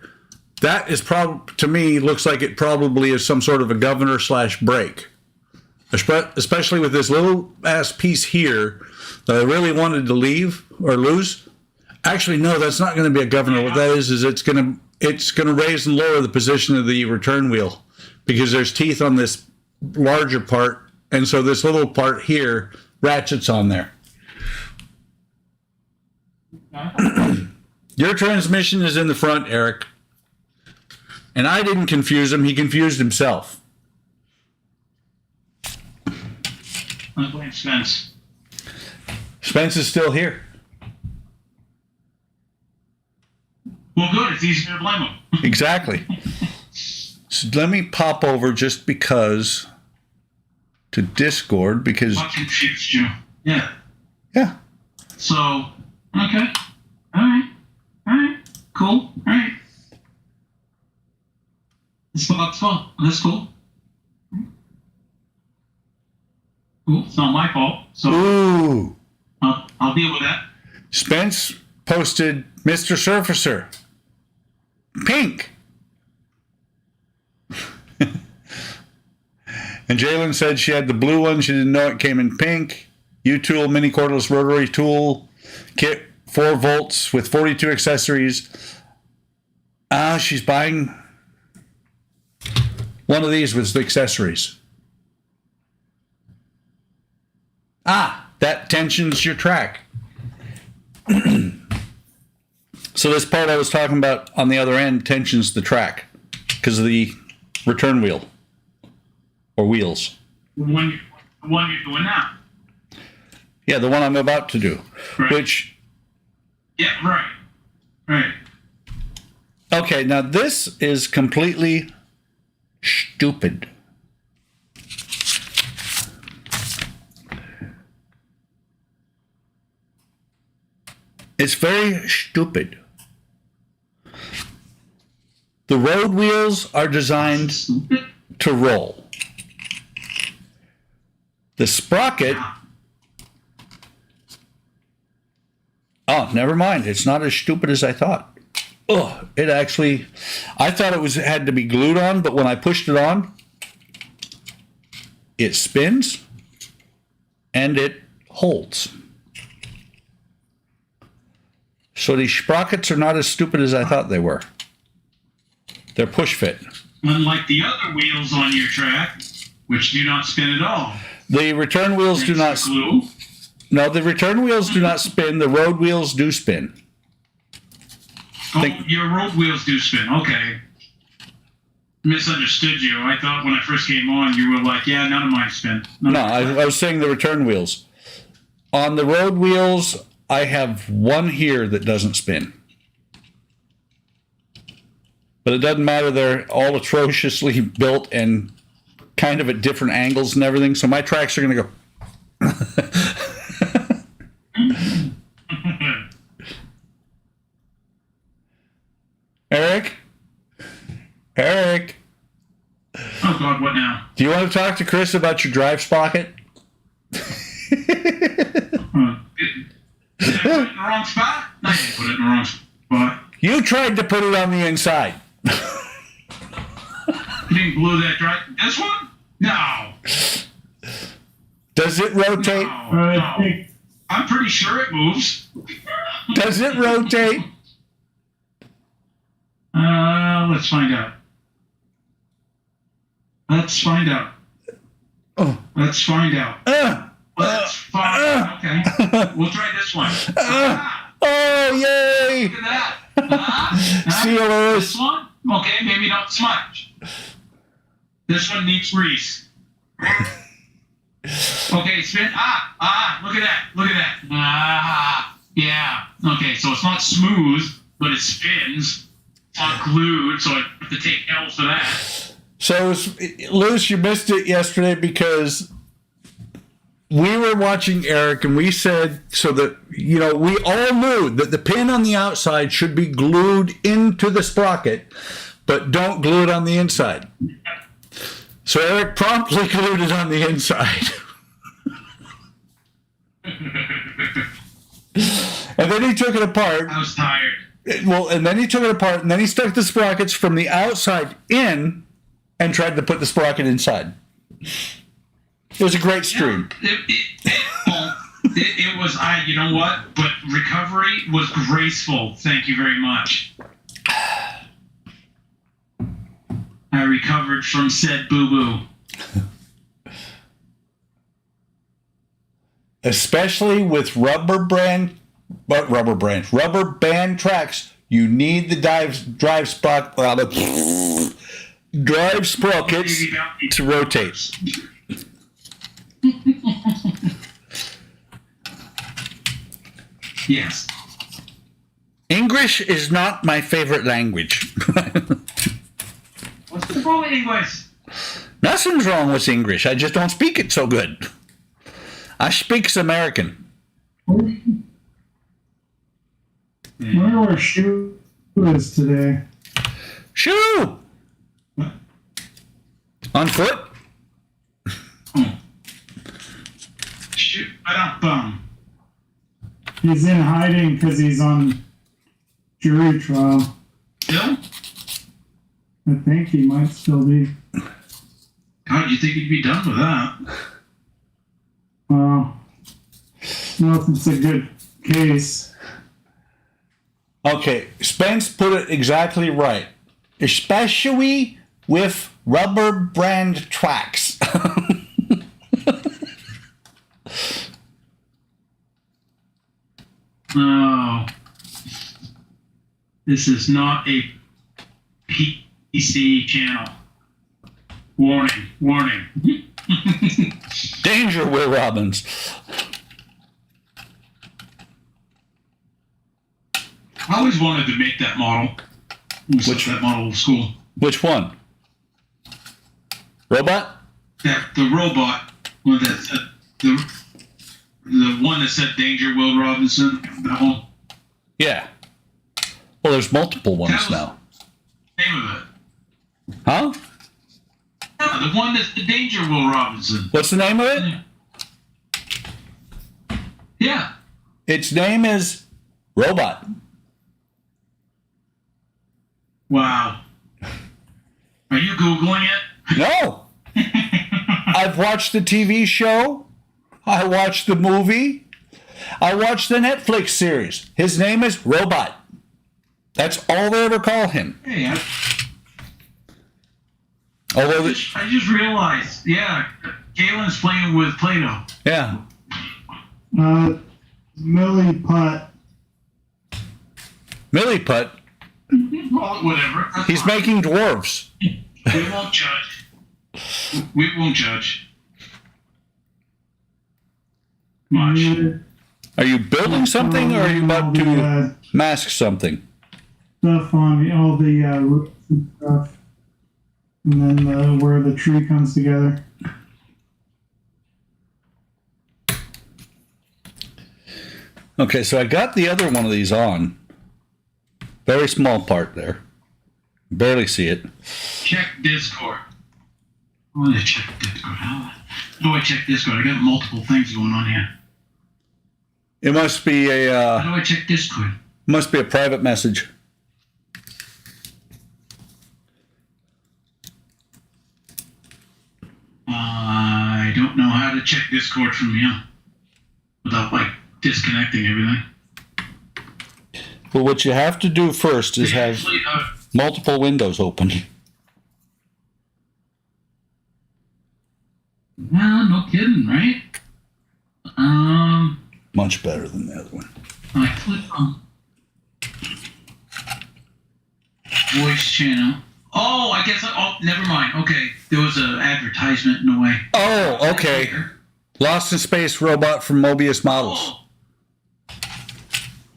That is to me looks like it probably is some sort of a governor / brake. Especially with this little ass piece here that I really wanted to leave or lose. Actually, no, that's not going to be a governor. What that is it's going to raise and lower the position of the return wheel because there's teeth on this larger part, and so this little part here ratchets on there. Your transmission is in the front, Eric. And I didn't confuse him. He confused himself. I blame Spence. Spence is still here. Well, good. It's easier to blame him. Exactly. So let me pop over just because to Discord because What confused you? Yeah. yeah. So, okay. All right. Cool. All right. That's fun. That's cool. Cool. It's not my fault. So Ooh. I'll deal with that. Spence posted Mr. Surfacer. Pink. And Jalen said she had the blue one. She didn't know it came in pink. U-Tool mini cordless rotary tool kit, 4 volts with 42 accessories. She's buying one of these with the accessories. That tensions your track. So this part I was talking about on the other end tensions the track because of the return wheel or wheels. The one you're doing now. Yeah, the one I'm about to do. Right. Which, Yeah, right. Right. okay, now this is completely stupid. It's very stupid. The road wheels are designed Stupid. to roll. The sprocket. Oh, never mind. It's not as stupid as I thought. Oh, it actually. I thought it had to be glued on, but when I pushed it on, it spins and it holds. So these sprockets are not as stupid as I thought they were. They're push fit. Unlike the other wheels on your track, which do not spin at all. The return wheels do not. Thanks to glue. No, the return wheels do not spin. The road wheels do spin. Oh, Think- your road wheels do spin. Okay. Misunderstood you. I thought when I first came on, you were like, yeah, none of mine spin. No, I was saying the return wheels. On the road wheels, I have one here that doesn't spin. But it doesn't matter. They're all atrociously built and kind of at different angles and everything. So my tracks are going to go. Eric? Eric? Oh, God, what now? Do you want to talk to Chris about your drive sprocket? Did I put it in the wrong spot? No, I didn't put it in the wrong spot. You tried to put it on the inside. You didn't glue that dry. This one? No. Does it rotate? No. I'm pretty sure it moves. Does it rotate? Let's find out. Let's find out. Oh. Let's find out. Let's find out. Okay. We'll try this one. Oh, yay! Look at that. See you, Lewis. This one? Okay, maybe not so much. This one needs grease. Okay, spin. Look at that. Look at that. Yeah. Okay, so it's not smooth, but it spins. It's not glued, so I have to take L for that. So, Lewis, you missed it yesterday because we were watching Eric and we said, so that, we all knew that the pin on the outside should be glued into the sprocket, but don't glue it on the inside. So Eric promptly glued it on the inside. And then he took it apart. I was tired. Well, and then he took it apart, and then he stuck the sprockets from the outside in and tried to put the sprocket inside. It was a great stream. It was, you know what? But recovery was graceful. Thank you very much. I recovered from said boo-boo. Especially with rubber band tracks, you need the drive sprockets to rotate. Yes. English is not my favorite language. What's the wrong with English? Nothing's wrong with English. I just don't speak it so good. I speak American. I wonder where Shoe is today. Shoo! On foot? Shoot, I don't He's in hiding because he's on jury trial. Still? I think he might still be. God, you think he'd be done with that? No, it's a good case. Okay, Spence put it exactly right. Especially with rubber band tracks. Oh. This is not a PC channel. Warning, warning. Danger, Will Robbins. I always wanted to make that model. That model of school. Which one? Robot? The robot one that said, the one that said Danger Will Robinson. That one. Yeah. Well, there's multiple ones That was- now. Name of it. Huh? Yeah, the one that's the Danger Will Robinson. What's the name of it? Yeah. Its name is Robot. Wow. Are you Googling it? No. I've watched the TV show. I watched the movie. I watched the Netflix series. His name is Robot. That's all they ever call him. Hey, Although, I just realized, yeah, Galen's playing with Play-Doh. yeah. Millie Putt. Milliput, Well, whatever. That's he's fine. making dwarves. We won't judge. We won't judge. Much. Are you building something or are you about to mask something? Stuff on all the roofs and stuff, and then where the tree comes together. Okay, so I got the other one of these on. Very small part there. Barely see it. Check Discord. I want to check Discord. How do I check Discord? I got multiple things going on here. It must be How a do I check Discord? private message. I don't know how to check Discord from you without like disconnecting everything. Well, what you have to do first is have Actually, multiple windows open. no kidding, right? Much better than the other one. I click on voice channel. Oh, I guess. Oh, never mind. Okay, there was an advertisement in a way. Oh, okay. Lost in Space robot from Mobius Models. Oh.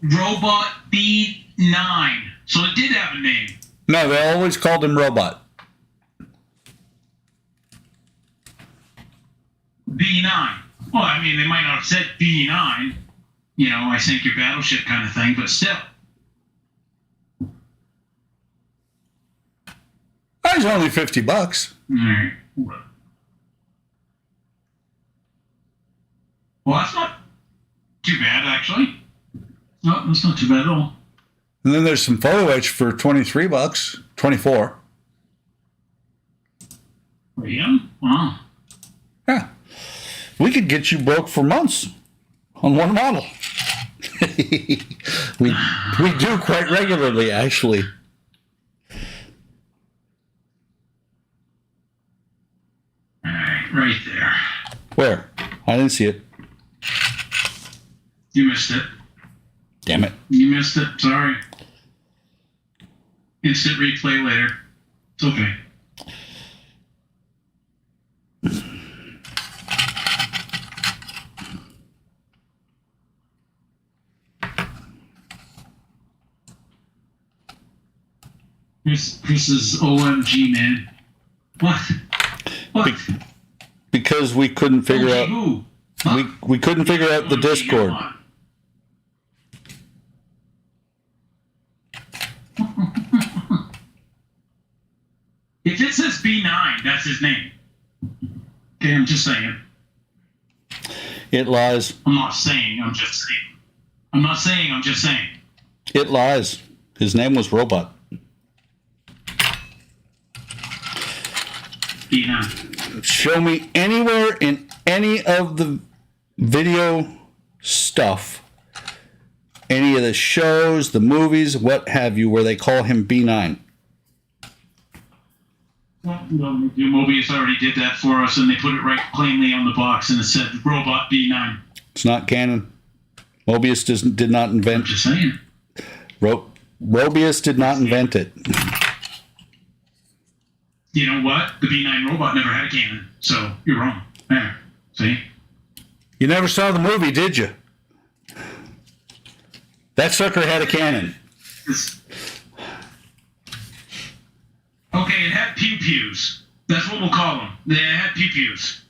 Robot B9. So it did have a name. No, they always called him Robot. B9. Well, I mean, they might not have said B9. You know, I sink your battleship kind of thing, but still. Oh, he's only $50. All right. Well, that's not too bad, actually. No, that's not too bad at all. And then there's some photo etch for $23, 24. For him? Wow. Yeah. We could get you broke for months on one model. we do quite regularly, actually. All right, right there. Where? I didn't see it. You missed it. Damn it. You missed it. Sorry. Instant replay later. It's okay. This is OMG, man. What? What? Because we couldn't figure OMG out who? Huh? we couldn't figure out the OMG, Discord. come on. If it says B9, that's his name. Okay, I'm just saying. It lies. I'm not saying, I'm just saying. I'm not saying, I'm just saying. It lies. His name was Robot. B9. Show me anywhere in any of the video stuff, any of the shows, the movies, what have you, where they call him B9. Well, Mobius already did that for us, and they put it right plainly on the box, and it said Robot B9. It's not canon. Mobius did not I'm invent. just saying. Mobius did not invent it. You know what? The B9 robot never had a cannon, so you're wrong. There. See? You never saw the movie, did you? That sucker had a cannon. Okay, it had pew-pews. That's what we'll call them. They had pew-pews.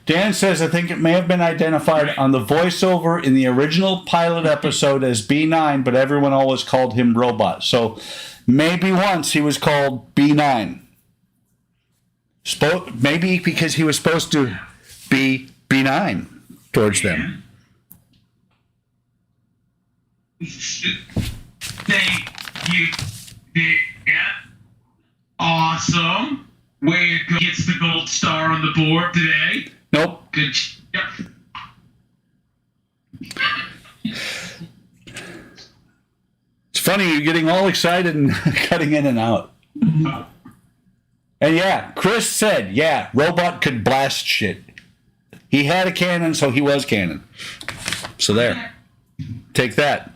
Dan says, I think it may have been identified on the voiceover in the original pilot episode as B9, but everyone always called him Robot. So maybe once he was called B9. Maybe because he was supposed to be B9 towards them. Thank you. Yeah. Awesome. Way to go. Gets the gold star on the board today. Nope. Good job. It's funny, you're getting all excited and cutting in and out. And yeah, Chris said, yeah, Robot could blast shit. He had a cannon, so he was cannon. So there. Take that.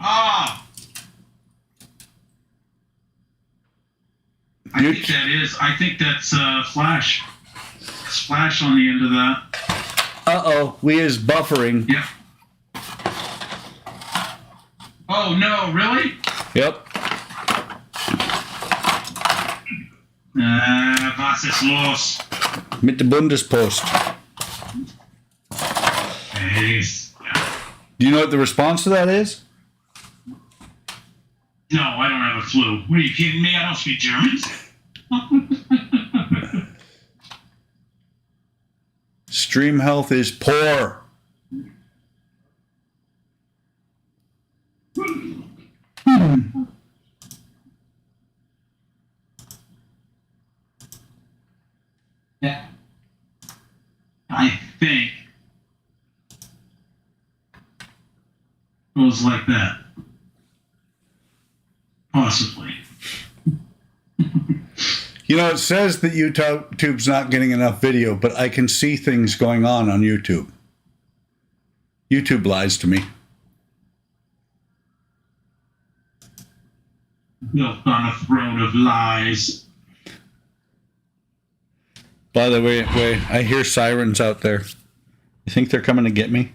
Ah. I think that's Flash. It's Flash on the end of that. Uh-oh, we is buffering. Yep. Oh no, really? Yep. Was ist los? Mit der Bundespost. Yes. Do you know what the response to that is? No, I don't have a clue. What are you kidding me? I don't speak German. Stream health is poor. Yeah. I think it was like that. Possibly. You know, it says that YouTube's not getting enough video, but I can see things going on YouTube. YouTube lies to me. Built on a throne of lies. By the way, I hear sirens out there. You think they're coming to get me?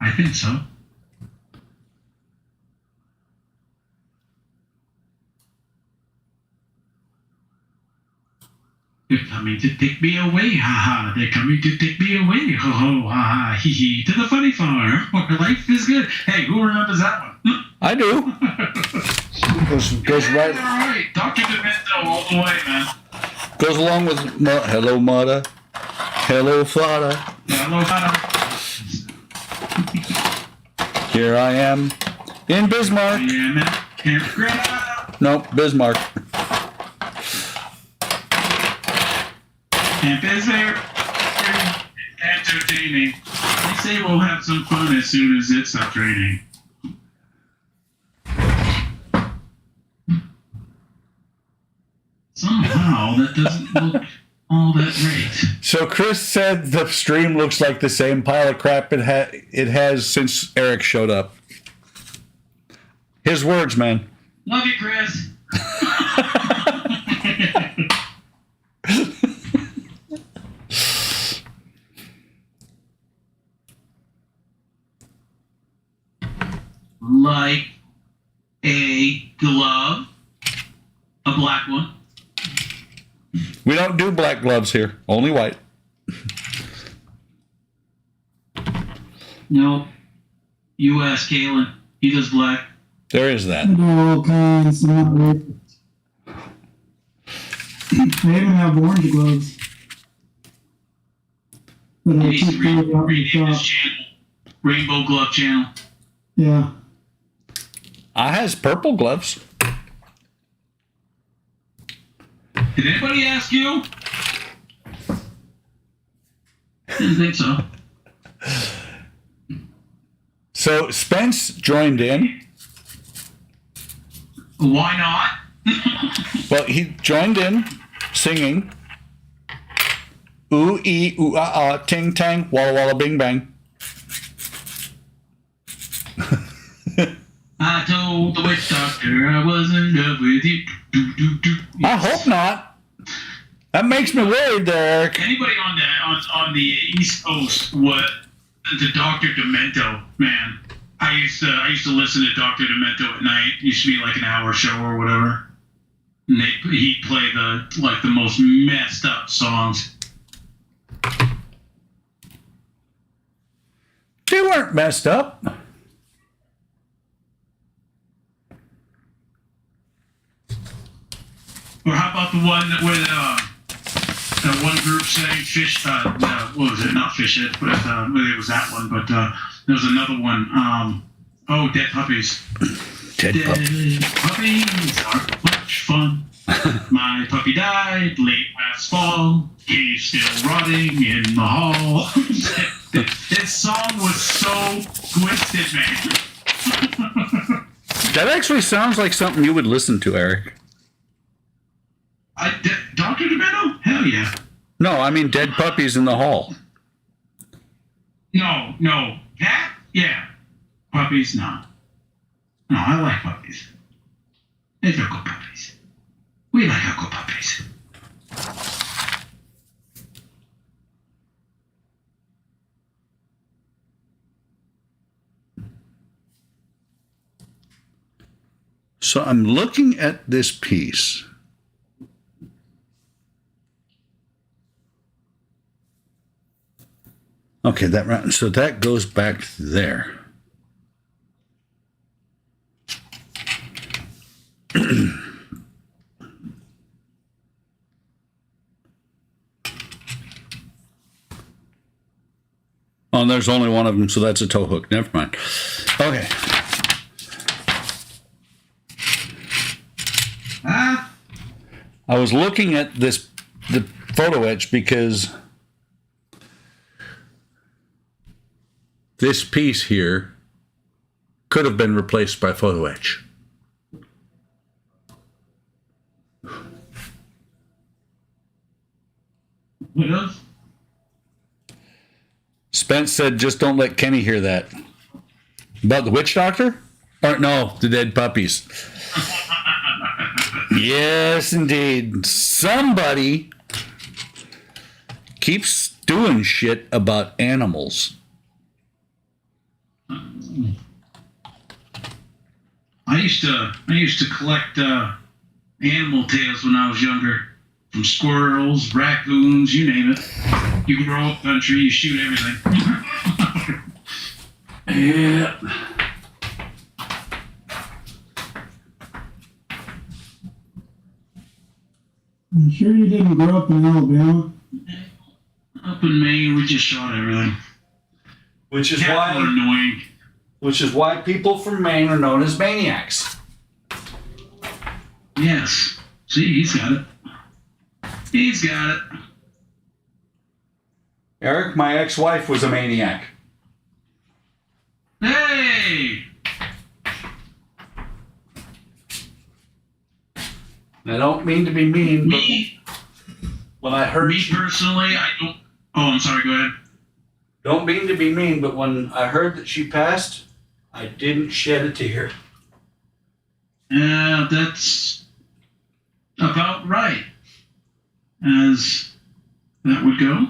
I think so. They're coming to take me away, ha ha. They're coming to take me away, ho ho, ha ha, hee hee. To the funny farm, where life is good. Hey, who remembers that one? I do. Goes Yeah, right. all right. Dr. Demento all the way, man. Goes along with hello, Mata. Hello, Flada. Hello, Hannah. Here I am in Bismarck. Yeah, man. Campground. Nope, Bismarck. Camp is there. Entertaining. They say we'll have some fun as soon as it stops raining. Somehow that doesn't look all that great. So Chris said the stream looks like the same pile of crap it has since Eric showed up. His words, man. Love you, Chris. Like a glove, a black one. We don't do black gloves here, only white. No, you ask Kalen. He does black. There is that. I do all kinds. I'm not racist. I even have orange gloves. But I He needs keep to those out in the rename his shop. channel. Rainbow Glove Channel. Yeah. I has purple gloves. Did anybody ask you? Didn't think so. So Spence joined in. Why not? Well, he joined in singing. Ooh, ee, ooh, ah, ah, ting, tang, walla, walla, bing, bang. I told the witch doctor I was in love with you. Do, do, do. I hope not. That makes me worried there, Eric. Anybody on the East Coast, what the Dr. Demento, man, I used to listen to Dr. Demento at night. It used to be like an hour show or whatever. And he'd play the most messed up songs. They weren't messed up. Or how about the one with that one group sang Fish? What was it? Not Fish Head, but it was that one. But there was another one. Dead Puppies. Dead puppies. Puppies aren't much fun. My puppy died late last fall. He's still rotting in the hall. This song was so twisted, man. That actually sounds like something you would listen to, Eric. Dr. Demento? Hell yeah. No, I mean Dead Puppies in the Hall. No. Cat? Yeah. Puppies? No. No, I like puppies. They're good puppies. We like our good puppies. So I'm looking at this piece. Okay, so that goes back there. Oh, and there's only one of them, so that's a tow hook. Never mind. Okay. I was looking at the photo etch because this piece here could have been replaced by photo etch. What else? Spence said, just don't let Kenny hear that. About the witch doctor? Or no, the dead puppies. Yes, indeed. Somebody keeps doing shit about animals. I used to collect animal tails when I was younger. From squirrels, raccoons, you name it. You grow up country, you shoot everything. Yeah. I'm sure you didn't grow up in Alabama. Up in Maine, we just shot everything. Which is Cats are annoying. Which is why people from Maine are known as maniacs. Yes. See, he's got it. He's got it. Eric, my ex-wife was a maniac. Hey! I don't mean to be mean, Me, but when I heard personally, I don't. Oh, I'm sorry, go ahead. don't mean to be mean, but when I heard that she passed, I didn't shed a tear. Yeah, that's about right. As that would go.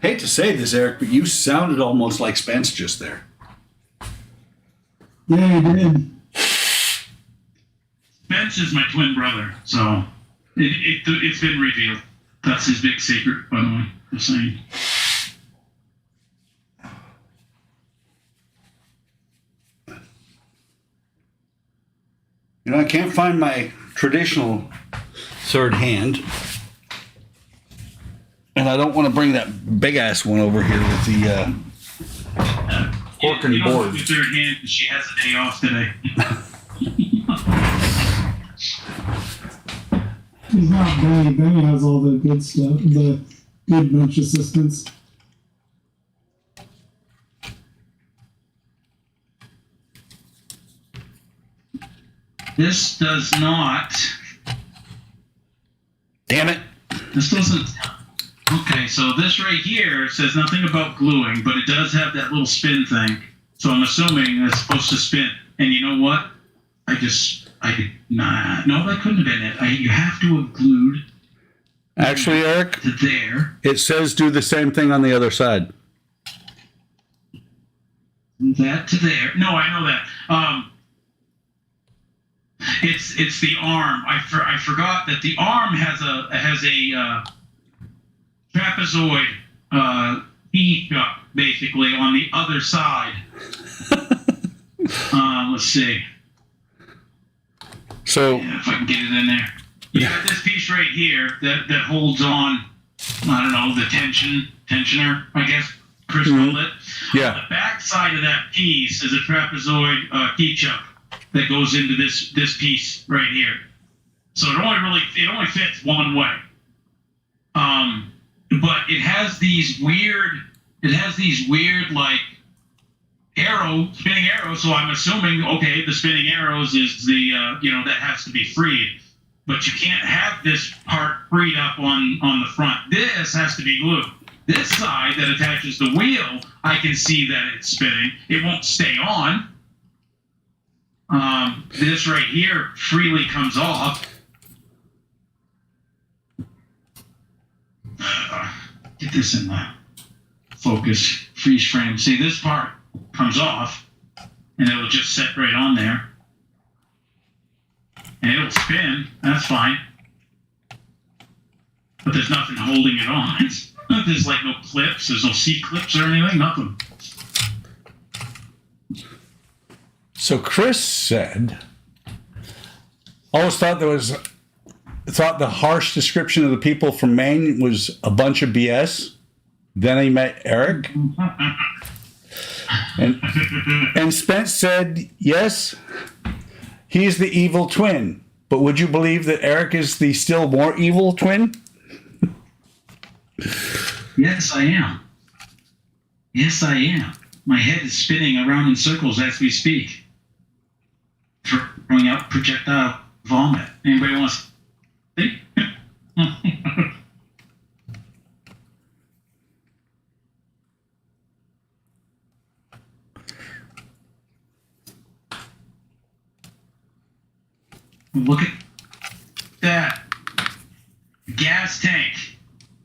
Hate to say this, Eric, but you sounded almost like Spence just there. Yeah, you did. Spence is my twin brother, so it's been revealed. That's his big secret, by the way. Just saying. You know, I can't find my traditional third hand. And I don't want to bring that big ass one over here with the cork and board. With third hand, she has a day off today. He's not Benny. Benny has all the good stuff, the good bench assistants. This does not. Damn it. This doesn't. Okay, so this right here says nothing about gluing, but it does have that little spin thing. So I'm assuming it's supposed to spin. And you know what? No, that couldn't have been it. You have to have glued Actually, Eric, to there. it says do the same thing on the other side. That to there. No, I know that. It's the arm. I forgot that the arm has a trapezoid E cup basically on the other side. Let's see. So, Yeah, if I can get it in there. You got this piece right here that holds on. I don't know, the tensioner, I guess Chris called it. yeah. On the back side of that piece is a trapezoid key chuck that goes into this piece right here. So it only fits one way. But it has these weird like spinning arrows. So I'm assuming, okay, the spinning arrows is the that has to be freed. But you can't have this part freed up on the front. This has to be glued. This side that attaches the wheel, I can see that it's spinning. It won't stay on. This right here freely comes off. Get this in the focus, freeze frame. See, this part comes off, and it'll just set right on there. And it'll spin, that's fine. But there's nothing holding it on. There's like no clips, there's no C-clips or anything, nothing. So Chris said, always thought the harsh description of the people from Maine was a bunch of BS. Then he met Eric. And Spence said, yes, he's the evil twin. But would you believe that Eric is the still more evil twin? Yes, I am. Yes, I am. My head is spinning around in circles as we speak. Throwing out projectile vomit. Anybody want to see? Look at that. Gas tank.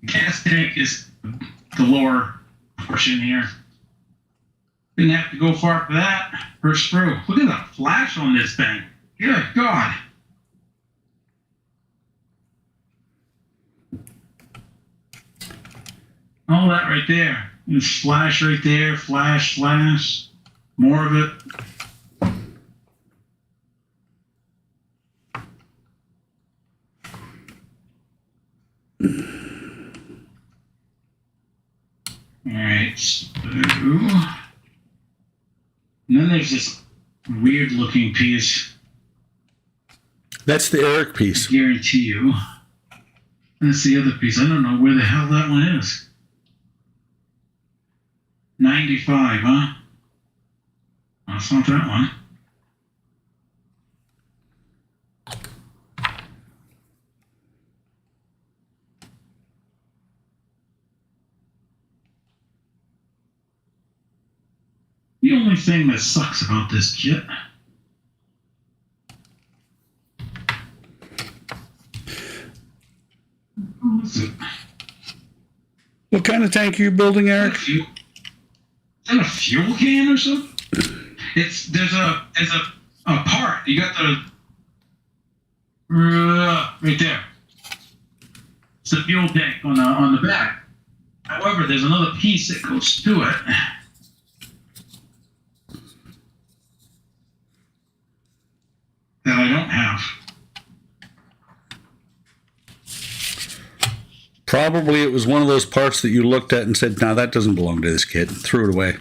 Gas tank is the lower portion here. Didn't have to go far for that. First through. Look at the flash on this thing. Good God. All that right there. There's flash right there. Flash, flash. More of it. Alright, so, and then there's this weird looking piece. That's the Eric piece. I guarantee you. That's the other piece. I don't know where the hell that one is. 95, huh? That's not that one. The only thing that sucks about this kit. What's it? What kind of tank are you building, Eric? Is that a fuel can or something? There's a part. You got the right there. It's the fuel tank on the back. However, there's another piece that goes to it. That I don't have. Probably it was one of those parts that you looked at and said, "No, that doesn't belong to this kit," and threw it away.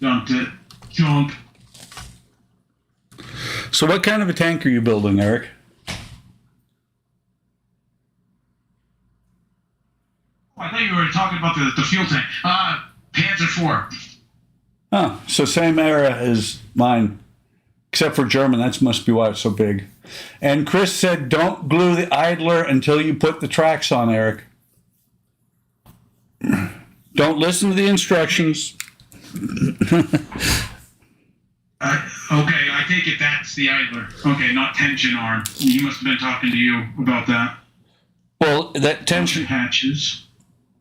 Dumped it. Junk. So what kind of a tank are you building, Eric? Oh, I thought you were talking about the fuel tank. Panzer IV. Oh, so same era as mine. Except for German, that must be why it's so big. And Chris said, don't glue the idler until you put the tracks on, Eric. Don't listen to the instructions. Okay, I take it that's the idler. Okay, not tension arm. He must have been talking to you about that. Well, that tension, Hatches.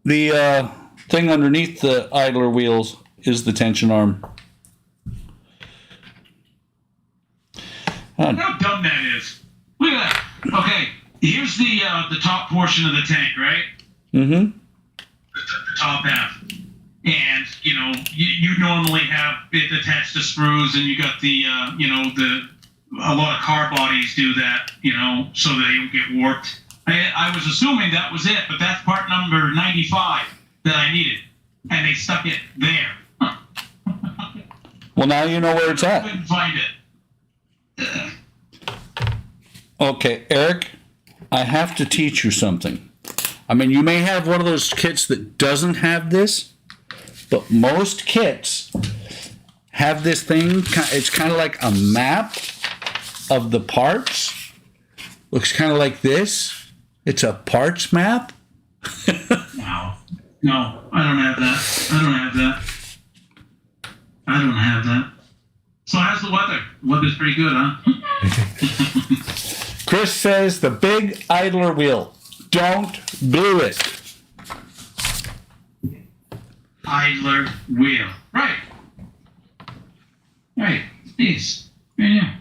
the thing underneath the idler wheels is the tension arm. How dumb that is. Look at that. Okay, here's the top portion of the tank, right? Mm-hmm. The top half. And, you normally have it attached to screws, and you got the, a lot of car bodies do that, so they don't get warped. I was assuming that was it, but that's part number 95 that I needed. And they stuck it there. Well, now you know where it's I at. couldn't find it. Okay, Eric, I have to teach you something. I mean, you may have one of those kits that doesn't have this, but most kits have this thing. It's kind of like a map of the parts. Looks kind of like this. It's a parts map. No, I don't have that. So how's the weather? Weather's pretty good, huh? Chris says the big idler wheel. Don't glue it. Idler wheel. Right. These. Yeah.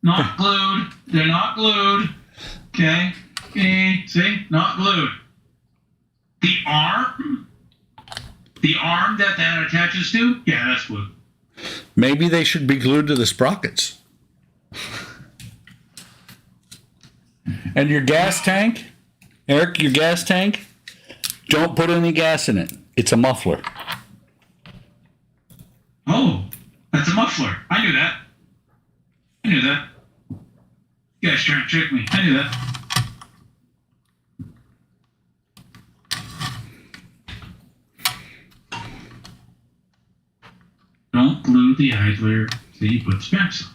Not glued. They're not glued. Okay. See? Not glued. The arm that attaches to? Yeah, that's glued. Maybe they should be glued to the sprockets. And your gas tank, Eric, your gas tank, don't put any gas in it. It's a muffler. Oh, that's a muffler. I knew that. You guys trying to trick me. I knew that. Don't glue the idler till you put specs on.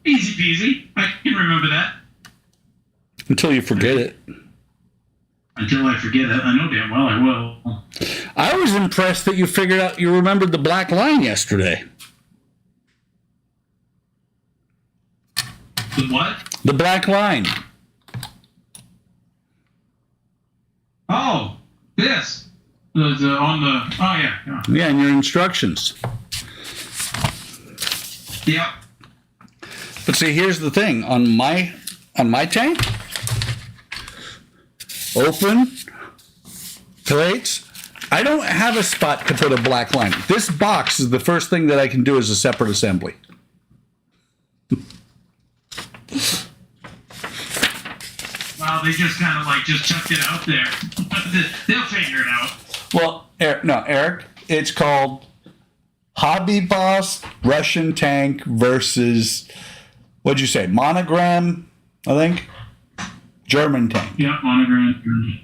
Easy peasy. I can remember that. Until you forget it. Until I forget it. I know damn well I will. I was impressed that you remembered the black line yesterday. The what? The black line. Oh, this. Oh yeah. Yeah, in your instructions. Yep. But see, here's the thing. On my tank, open plates, I don't have a spot to put a black line. This box is the first thing that I can do as a separate assembly. Wow, they just kind of just chucked it out there. They'll figure it out. Well, Eric, it's called Hobby Boss Russian Tank versus, what'd you say, Monogram, I think? German tank. Yeah, monogram.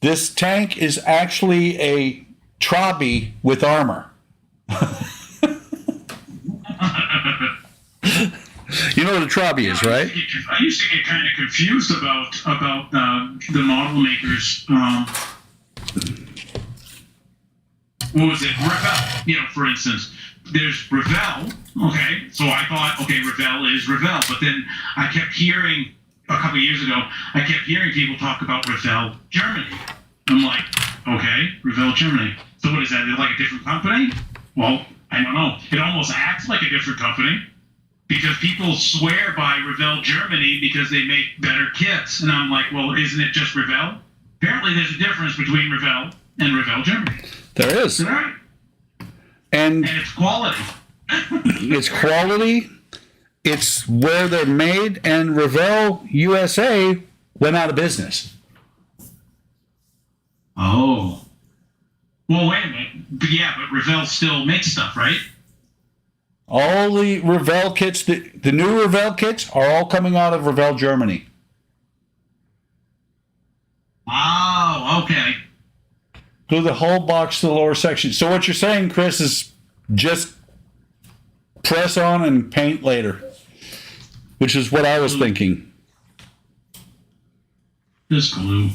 This tank is actually a Trabi with armor. You know what a Trabi is, right? I used to get kind of confused about the model makers. What was it? Revell. For instance, there's Revell. Okay, so I thought, Revell is Revell, but then I kept hearing a couple of years ago, people talk about Revell Germany. I'm like, okay, Revell Germany. So what is that? Is it like a different company? Well, I don't know. It almost acts like a different company. Because people swear by Revell Germany because they make better kits. And I'm like, well, isn't it just Revell? Apparently there's a difference between Revell and Revell Germany. There is. Right. And it's quality. It's quality. It's where they're made. And Revell USA went out of business. Oh. Well, wait a minute. Yeah, but Revell still makes stuff, right? All the Revell kits, the new Revell kits are all coming out of Revell Germany. Oh, okay. Glue the whole box to the lower section. So what you're saying, Chris, is just press on and paint later, which is what I was thinking. Just glue.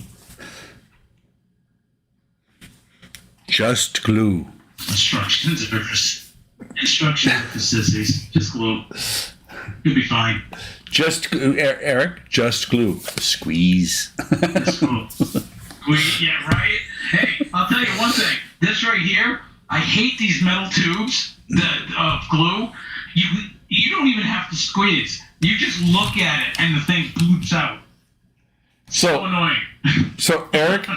Just glue. Instructions are for sissies. Just glue. You'll be fine. Eric, just glue. Squeeze. Yeah, right? Hey, I'll tell you one thing. This right here, I hate these metal tubes of glue. You don't even have to squeeze. You just look at it and the thing bloops out. So annoying. So Eric,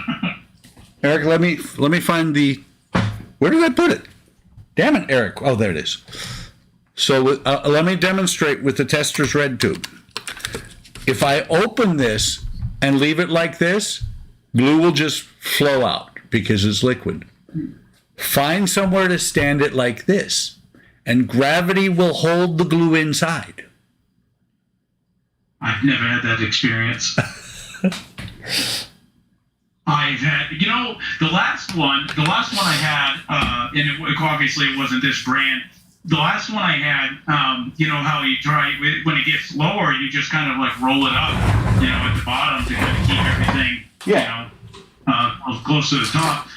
let me find the. Where did I put it? Damn it, Eric. Oh, there it is. So let me demonstrate with the tester's red tube. If I open this and leave it like this, glue will just flow out because it's liquid. Find somewhere to stand it like this, and gravity will hold the glue inside. I've never had that experience. I've had, the last one I had, and obviously it wasn't this brand. The last one I had, how you try, when it gets lower, you just kind of like roll it up, at the bottom to kind of keep everything, close to the top.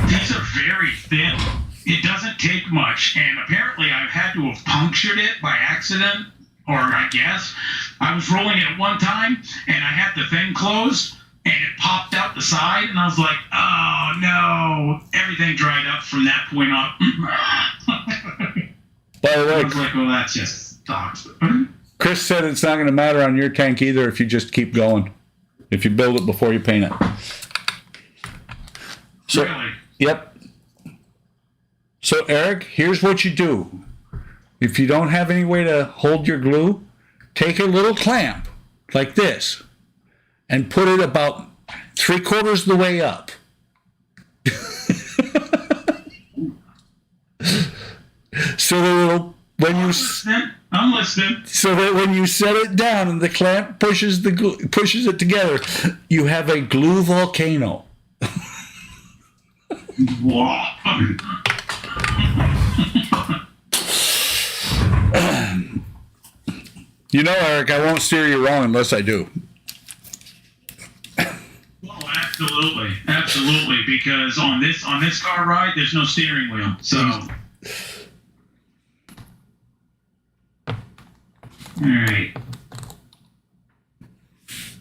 These are very thin. It doesn't take much, and apparently I've had to have punctured it by accident, or I guess. I was rolling it one time, and I had the thing closed, and it popped out the side, and I was like, oh no, everything dried up from that point on. By the way, I was like, well, that's just toxic. Chris said it's not going to matter on your tank either if you just keep going. If you build it before you paint it. So, Really? Yep. So Eric, here's what you do. If you don't have any way to hold your glue, take a little clamp like this and put it about 3/4 of the way up. So that it'll, I'm listening. So that when you set it down and the clamp pushes it together, you have a glue volcano. Whoa. Eric, I won't steer you wrong unless I do. Oh, absolutely. Because on this car ride, there's no steering wheel. So, all right.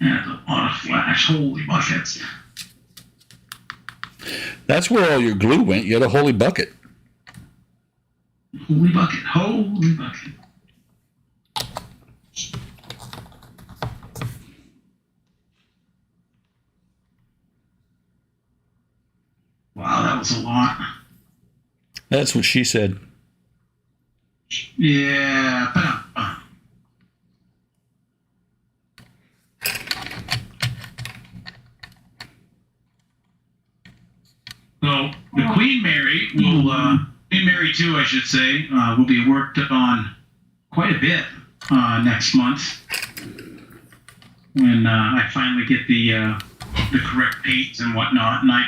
That's a lot of flash. Holy buckets. That's where all your glue went. You had a holy bucket. Holy bucket. Wow, that was a lot. That's what she said. Yeah. So the Queen Mary Queen Mary 2, I should say, will be worked on quite a bit next month when I finally get the correct paints and whatnot. And I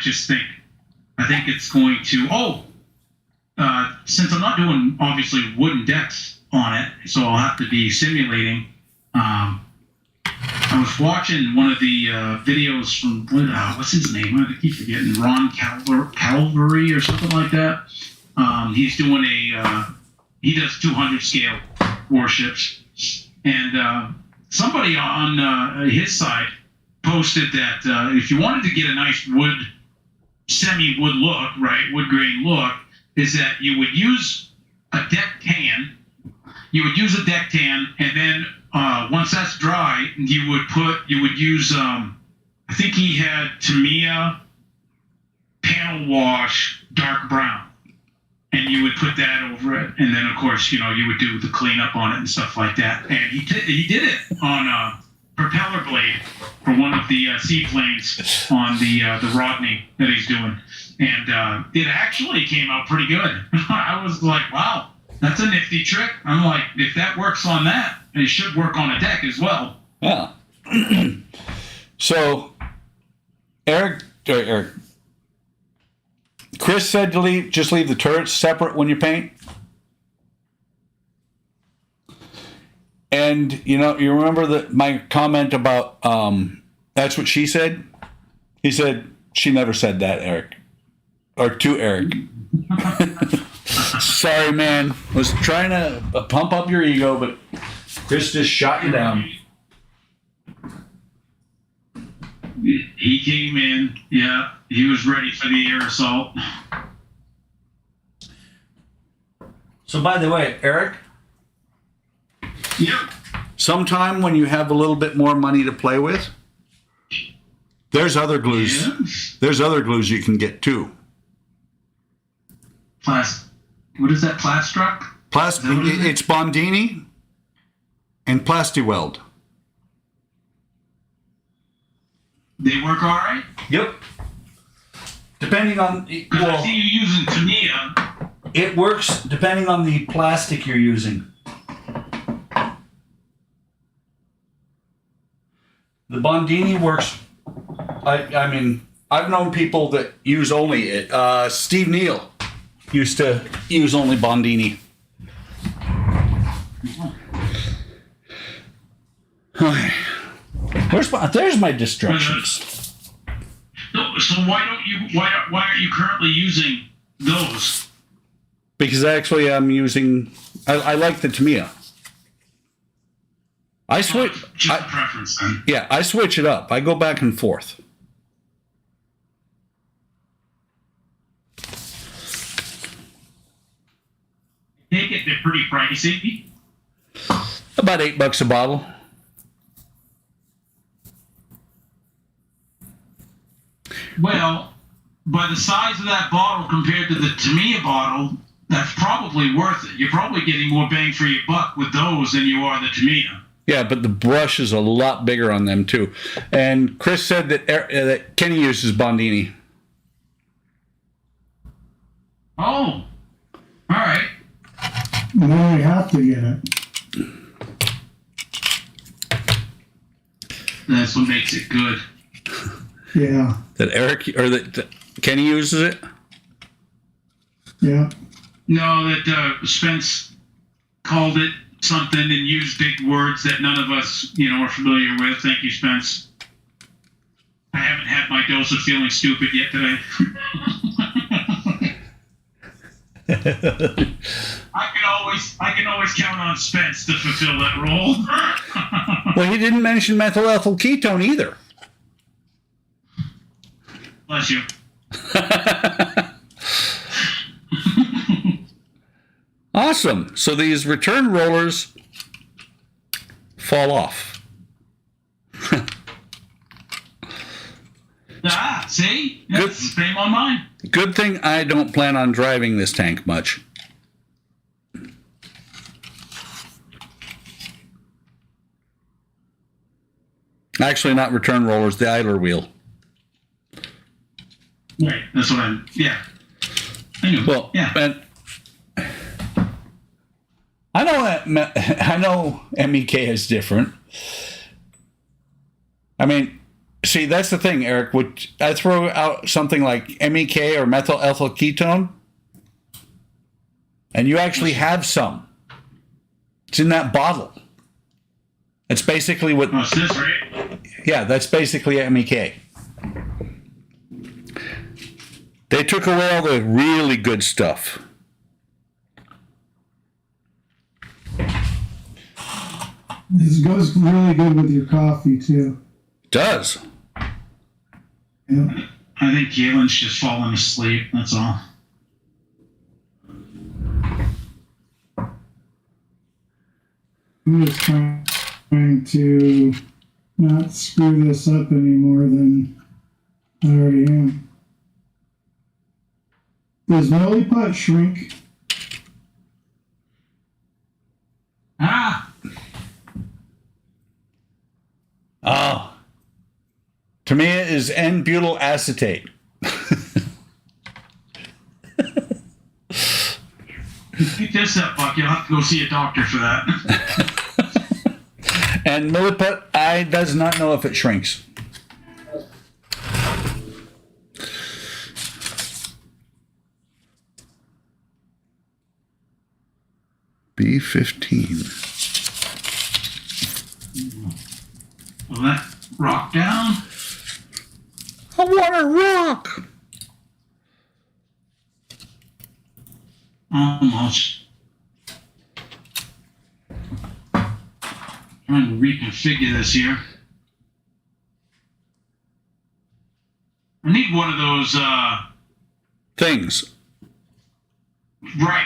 think it's going to. Since I'm not doing obviously wooden decks on it, so I'll have to be simulating. I was watching one of the videos from what's his name? I keep forgetting. Ron Calvary or something like that. He's doing he does 200 scale warships, and somebody on his side posted that if you wanted to get a nice semi-wood look, right, wood grain look, is that you would use a deck tan. You would use a deck tan, and then once that's dry, you would use I think he had Tamiya panel wash dark brown, and you would put that over it, and then of course you would do the cleanup on it and stuff like that. And he did it on a propeller blade for one of the seaplanes on the Rodney that he's doing, and it actually came out pretty good. I was like, wow. That's a nifty trick. I'm like, if that works on that, it should work on a deck as well. Yeah. So, Eric, Chris said to just leave the turrets separate when you paint. And, you remember my comment about, that's what she said? He said, she never said that, Eric. Or to Eric. Sorry, man. Was trying to pump up your ego, but Chris just shot you down. He came in. Yeah, he was ready for the air assault. So, by the way, Eric, Yep. sometime when you have a little bit more money to play with, there's other glues. Yeah. There's other glues you can get too. What is that? Plastruck? It's Bondini and PlastiWeld. They work all right. Yep. Depending on Because I see you using Tamiya. it works depending on the plastic you're using. The Bondini works. I mean, I've known people that use only it. Steve Neal used to use only Bondini. There's my distractions. So why aren't you currently using those? Because actually I'm using, I like the Tamiya. I switch. Just a preference then. Yeah, I switch it up. I go back and forth. Take it, they're pretty pricey. About $8 a bottle. Well, by the size of that bottle compared to the Tamiya bottle, that's probably worth it. You're probably getting more bang for your buck with those than you are the Tamiya. Yeah, but the brush is a lot bigger on them too. And Chris said that Kenny uses Bondini. Oh, all right. And then we have to get it. That's what makes it good. Yeah. That Eric or that Kenny uses it. Yeah. No, that Spence called it something and used big words that none of us, are familiar with. Thank you, Spence. I haven't had my dose of feeling stupid yet today. I can always count on Spence to fulfill that role. Well, he didn't mention methyl ethyl ketone either. Bless you. Awesome. So these return rollers fall off. See? That's the same on mine. Good thing I don't plan on driving this tank much. Actually, not return rollers, the idler wheel. Right. That's what yeah. I knew. Well, yeah. and I know MEK is different. I mean, see, that's the thing, Eric. Would I throw out something like MEK or methyl ethyl ketone? And you actually have some. It's in that bottle. It's basically what. Oh, it's this, right? Yeah, that's basically MEK. They took away all the really good stuff. This goes really good with your coffee too. Does. Yeah. I think Galen's just falling asleep. That's all. I'm just trying to not screw this up any more than I already am. Does Milliput shrink? Ah! Oh. Tamiya is N-butyl acetate. Pick this up, Buck. You'll have to go see a doctor for that. And Milliput, I does not know if it shrinks. B15. Will that rock down? I want to rock. Almost. Trying to reconfigure this here. I need one of those, Things. right.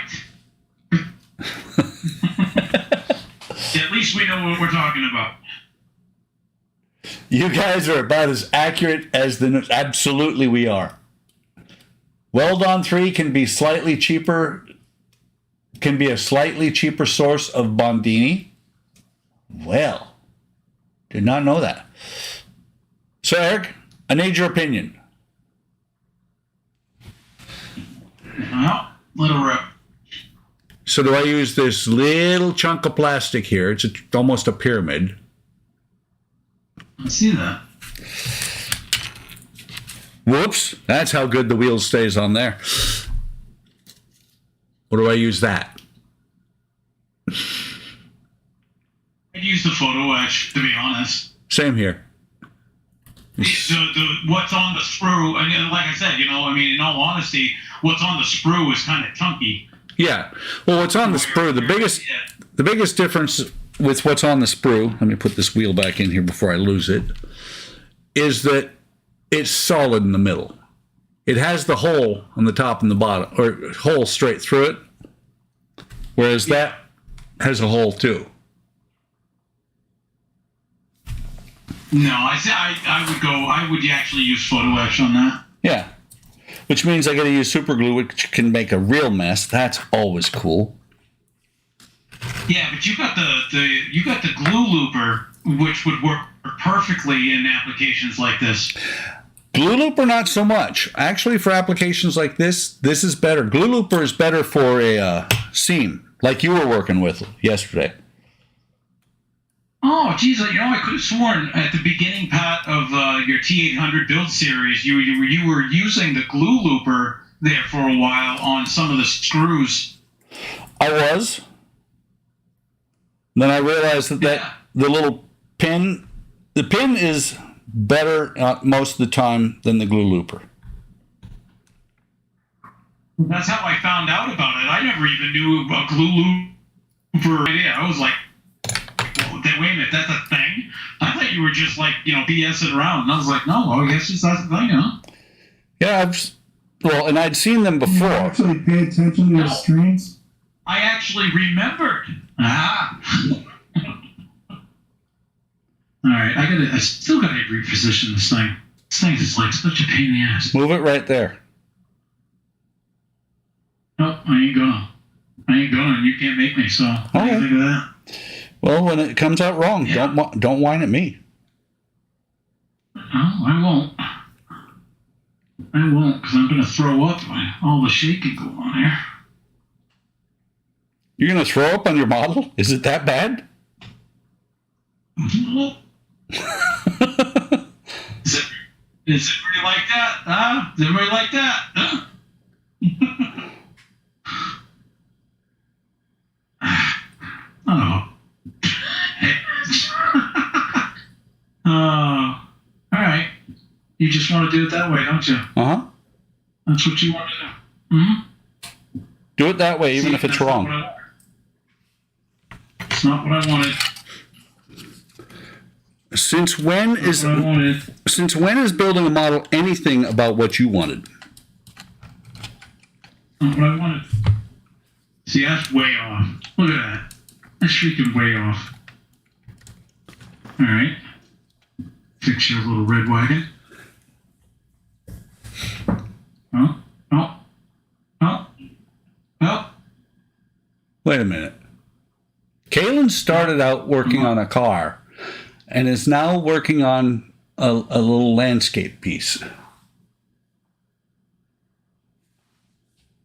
At least we know what we're talking about. You guys are about as accurate as the. Absolutely, we are. Weldon 3 can be slightly cheaper. Can be a slightly cheaper source of Bondini. Well, did not know that. So, Eric, I need your opinion. Well, little rip. So, do I use this little chunk of plastic here? It's almost a pyramid. I see that. Whoops, that's how good the wheel stays on there. Or do I use that? I'd use the photo etch, to be honest. Same here. What's on the sprue, and like I said, in all honesty, what's on the sprue is kind of chunky. Yeah. Well, what's on the sprue, the biggest difference with what's on the sprue, let me put this wheel back in here before I lose it, is that it's solid in the middle. It has the hole on the top and the bottom, or hole straight through it, whereas that has a hole too. No, I would actually use photo etch on that. Yeah. Which means I got to use super glue, which can make a real mess. That's always cool. Yeah, but you got the glue looper, which would work perfectly in applications like this. Glue Looper, not so much. Actually, for applications like this is better. Glue Looper is better for a seam, like you were working with yesterday. Oh, geez, I could have sworn at the beginning part of your T800 build series, you were using the glue looper there for a while on some of the screws. I was. Then I realized that the little pin, the pin is better most of the time than the glue looper. That's how I found out about it. I never even knew a glue looper idea. I was like, wait a minute, that's a thing? I thought you were just like, BSing around. And I was like, no, I guess that's a thing, huh? Yeah, and I'd seen them before. You actually pay attention to your streams? I actually remembered. All right, I still gotta reposition this thing. This thing is like such a pain in the ass. Move it right there. No, I ain't gonna. And you can't make me. So what do you think of that? Well, when it comes out wrong, don't whine at me. No, I won't. Because I'm gonna throw up all the shaking going on here. You're gonna throw up on your model? Is it that bad? Is it really like that? Huh? Is it really like that? Huh? Oh. All right. You just want to do it that way, don't you? Uh-huh. That's what you want to do. Mm-hmm. Do it that way, even if it's wrong. It's not what I wanted. Since when is building a model anything about what you wanted? Not what I wanted. See, that's way off. Look at that. That's freaking way off. All right. Fix your little red wagon. Oh. Wait a minute. Kalen started out working on a car and is now working on a little landscape piece.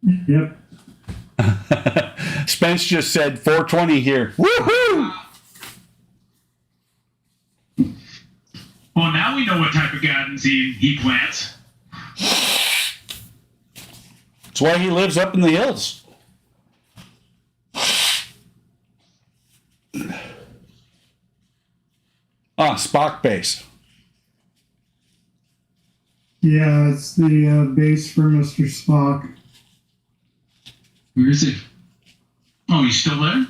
Yep. Spence just said 420 here. Woohoo! Well, now we know what type of gardens he plants. That's why he lives up in the hills. Spock base. Yeah, it's the base for Mr. Spock. Where is he? Oh, he's still there?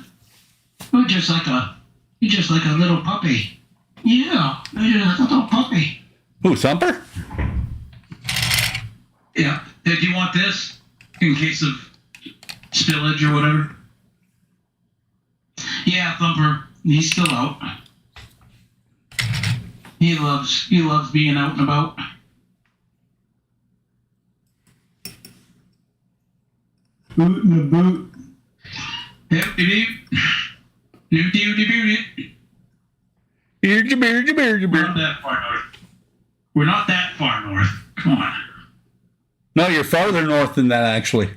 Oh, just like a You're just like a little puppy. Yeah, you're like a little puppy. Who, Thumper? Yeah. Do you want this in case of spillage or whatever? Yeah, Thumper. He's still out. He loves being out and about. Boot in the boot. Yep, beep. Doot, doot, doot, doot. We're not that far north. We're not that far north. Come on. No, you're farther north than that, actually.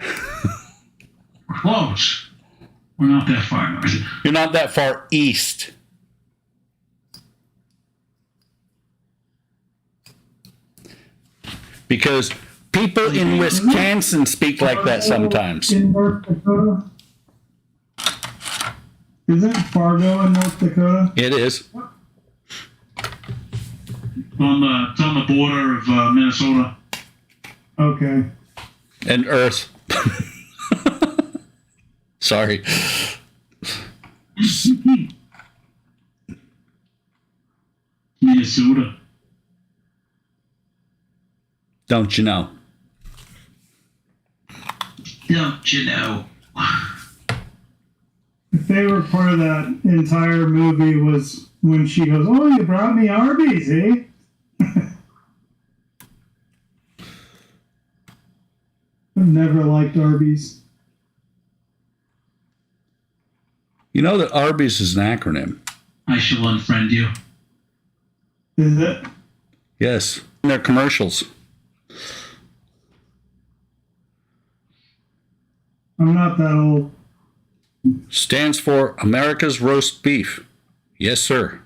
We're close. We're not that far north. You're not that far east. Because people in Wisconsin speak like that sometimes. In North Dakota? Isn't Fargo in North Dakota? It is. It's on the border of Minnesota. Okay. And Earth. Sorry. Minnesota. Don't you know? Don't you know? My favorite part of that entire movie was when she goes, "Oh, you brought me Arby's, eh?" I've never liked Arby's. You know that Arby's is an acronym. I shall unfriend you. Is it? Yes. They're commercials. I'm not that old. Stands for America's Roast Beef. Yes, sir.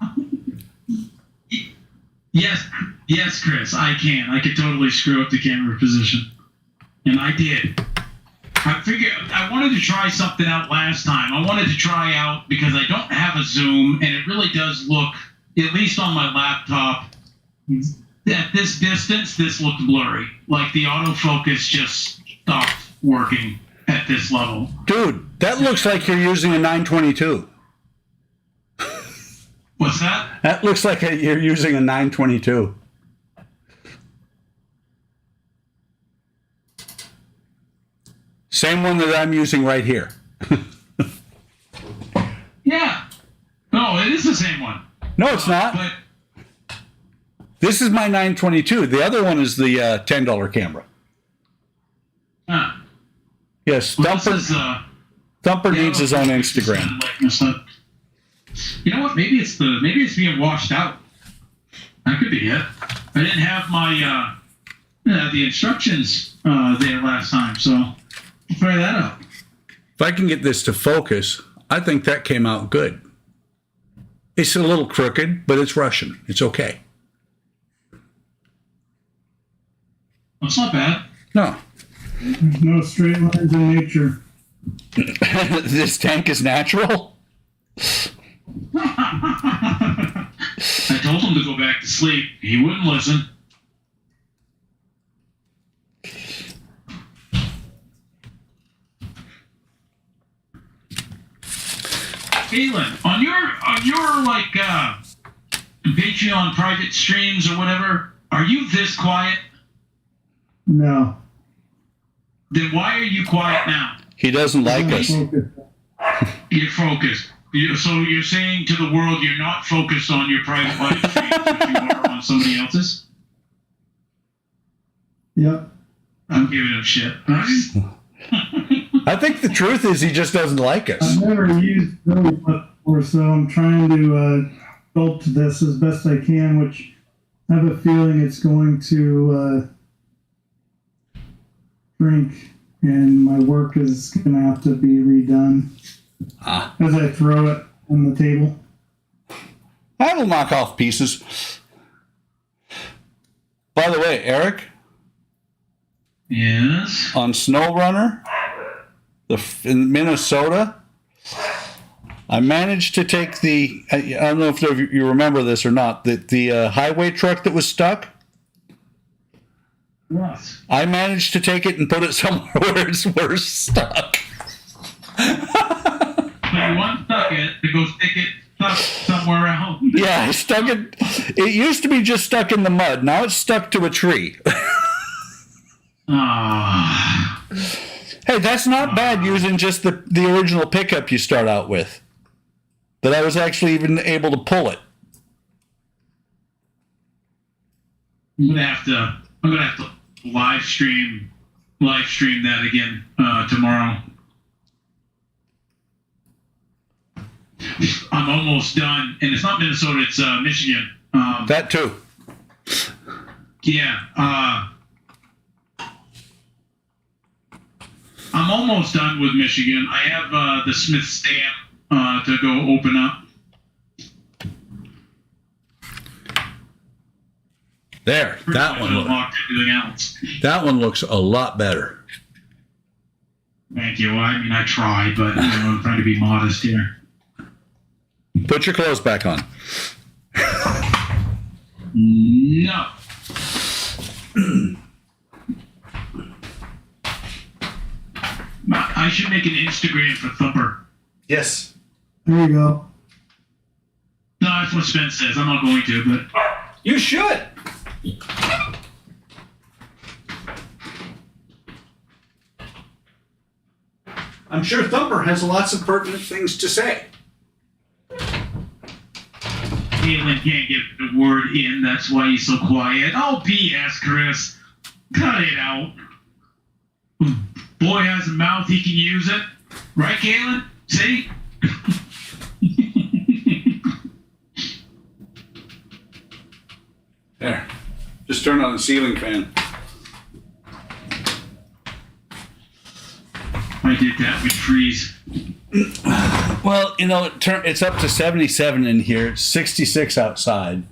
Yes, Chris, I can. I could totally screw up the camera position. And I did. I figured I wanted to try something out last time. I wanted to try out because I don't have a zoom, and it really does look, at least on my laptop, at this distance, this looked blurry. Like the autofocus just stopped working at this level. Dude, that looks like you're using a 922. What's that? That looks like you're using a 922. Same one that I'm using right here. Yeah. No, it is the same one. No, it's not. But This is my 922. The other one is the $10 camera. Yes, Thumper needs his own Instagram. You know what? Maybe it's being washed out. That could be it. I didn't have my the instructions there last time, so I'll try that out. If I can get this to focus, I think that came out good. It's a little crooked, but it's Russian. It's okay. That's not bad. No. There's no straight lines in nature. This tank is natural? I told him to go back to sleep. He wouldn't listen. Caitlin, on your like Patreon private streams or whatever, are you this quiet? No. Then why are you quiet now? He doesn't like us. Focus. You're focused. So you're saying to the world you're not focused on your private life streams, but you are on somebody else's? Yep. I'm giving him shit. I think the truth is he just doesn't like us. I've never used Billy Flip before, so I'm trying to sculpt this as best I can, which I have a feeling it's going to shrink, and my work is going to have to be redone as I throw it on the table. That'll knock off pieces. By the way, Eric, Yes. on SnowRunner, in Minnesota, I managed to take the, I don't know if you remember this or not, the highway truck that was stuck. What? I managed to take it and put it somewhere where it's stuck. But you unstuck it to go stick it stuck somewhere else. Yeah, I stuck it. It used to be just stuck in the mud. Now it's stuck to a tree. Ah. Hey, that's not bad using just the original pickup you start out with. That I was actually even able to pull it. I'm gonna have to live stream that again tomorrow. I'm almost done, and it's not Minnesota, it's Michigan. That too. Yeah. I'm almost done with Michigan. I have the Smith stamp to go open up. There, that one. Unlocked everything else. That one looks a lot better. Thank you. Well, I mean, I try, but I'm trying to be modest here. Put your clothes back on. No. I should make an Instagram for Thumper. Yes. There you go. No, that's what Spence says. I'm not going to, but You should. I'm sure Thumper has lots of pertinent things to say. Caitlin can't get the word in. That's why he's so quiet. Oh, P.S., Chris. Cut it out. Boy has a mouth, he can use it. Right, Caitlin? See? There. Just turn on the ceiling fan. I did that with trees. Well, you know, it's up to 77 in here, 66 outside.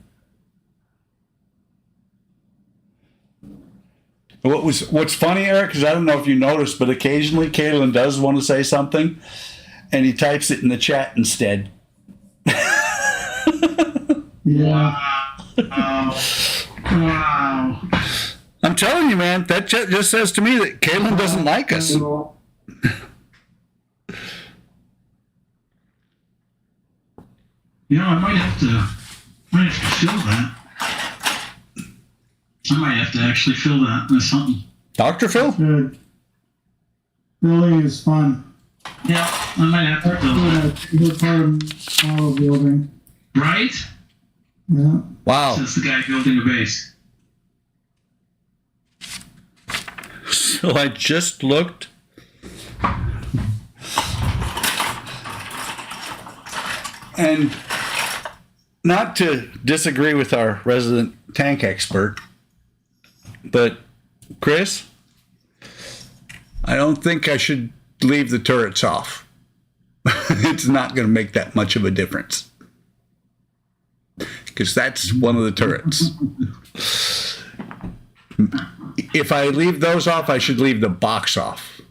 What's funny, Eric, is I don't know if you noticed, but occasionally Kaylin does want to say something, and he types it in the chat instead. Yeah. Wow. I'm telling you, man, that just says to me that Kaylin doesn't like us. You know, I might have to fill that. I might have to actually fill that with something. Dr. Phil? Good. Building is fun. Yeah, I might have to fill that. That's a good part of model building. Right? Yeah. Wow. That's the guy building a base. So I just looked. And not to disagree with our resident tank expert, but Chris, I don't think I should leave the turrets off. It's not going to make that much of a difference. Because that's one of the turrets. If I leave those off, I should leave the box off.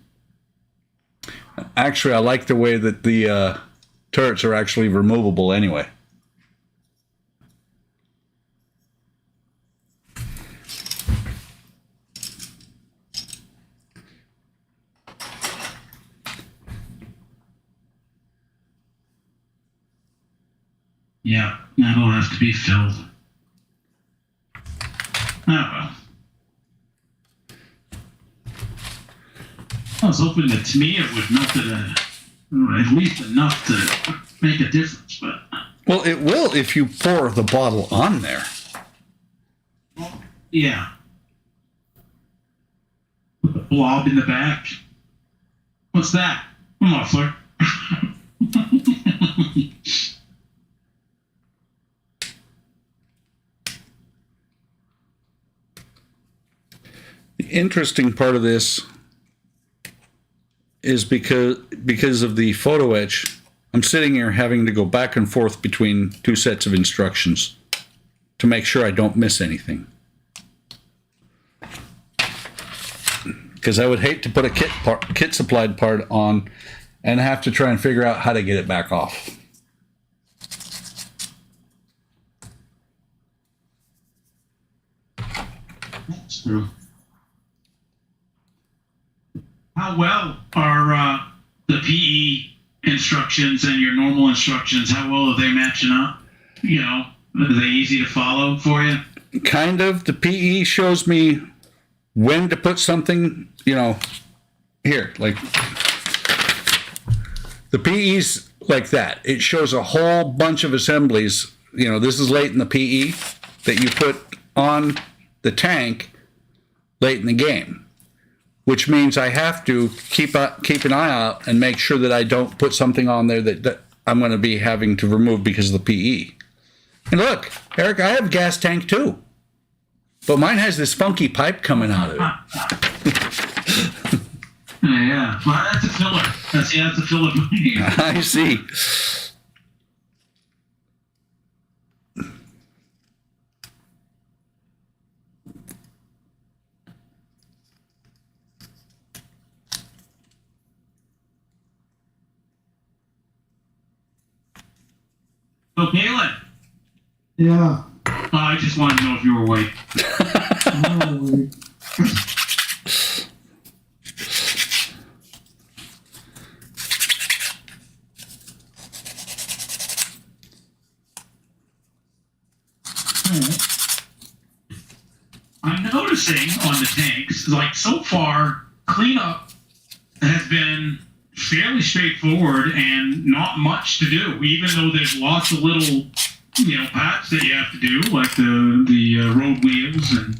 Actually, I like the way that the turrets are actually removable anyway. Yeah, that'll have to be filled. Oh well. I was hoping that Tamia would melt it at least enough to make a difference, but Well, it will if you pour the bottle on there. yeah. Put the blob in the back. What's that? A muffler. The interesting part of this is because of the photo etch, I'm sitting here having to go back and forth between two sets of instructions to make sure I don't miss anything. Because I would hate to put a kit supplied part on and have to try and figure out how to get it back off. That's true. How well are the PE instructions and your normal instructions, how well are they matching up? You know, are they easy to follow for you? Kind of. The PE shows me when to put something, you know, here, like the PE's like that. It shows a whole bunch of assemblies. You know, this is late in the PE that you put on the tank late in the game, which means I have to keep an eye out and make sure that I don't put something on there that I'm going to be having to remove because of the PE. And look, Eric, I have a gas tank too, but mine has this funky pipe coming out of it. Yeah, well, that's a filler. That's a filler. I see. So, Galen, Yeah. I just wanted to know if you were awake. Holy. I'm noticing on the tanks, like so far, cleanup has been fairly straightforward and not much to do, even though there's lots of little, you know, patch that you have to do, like the road wheels and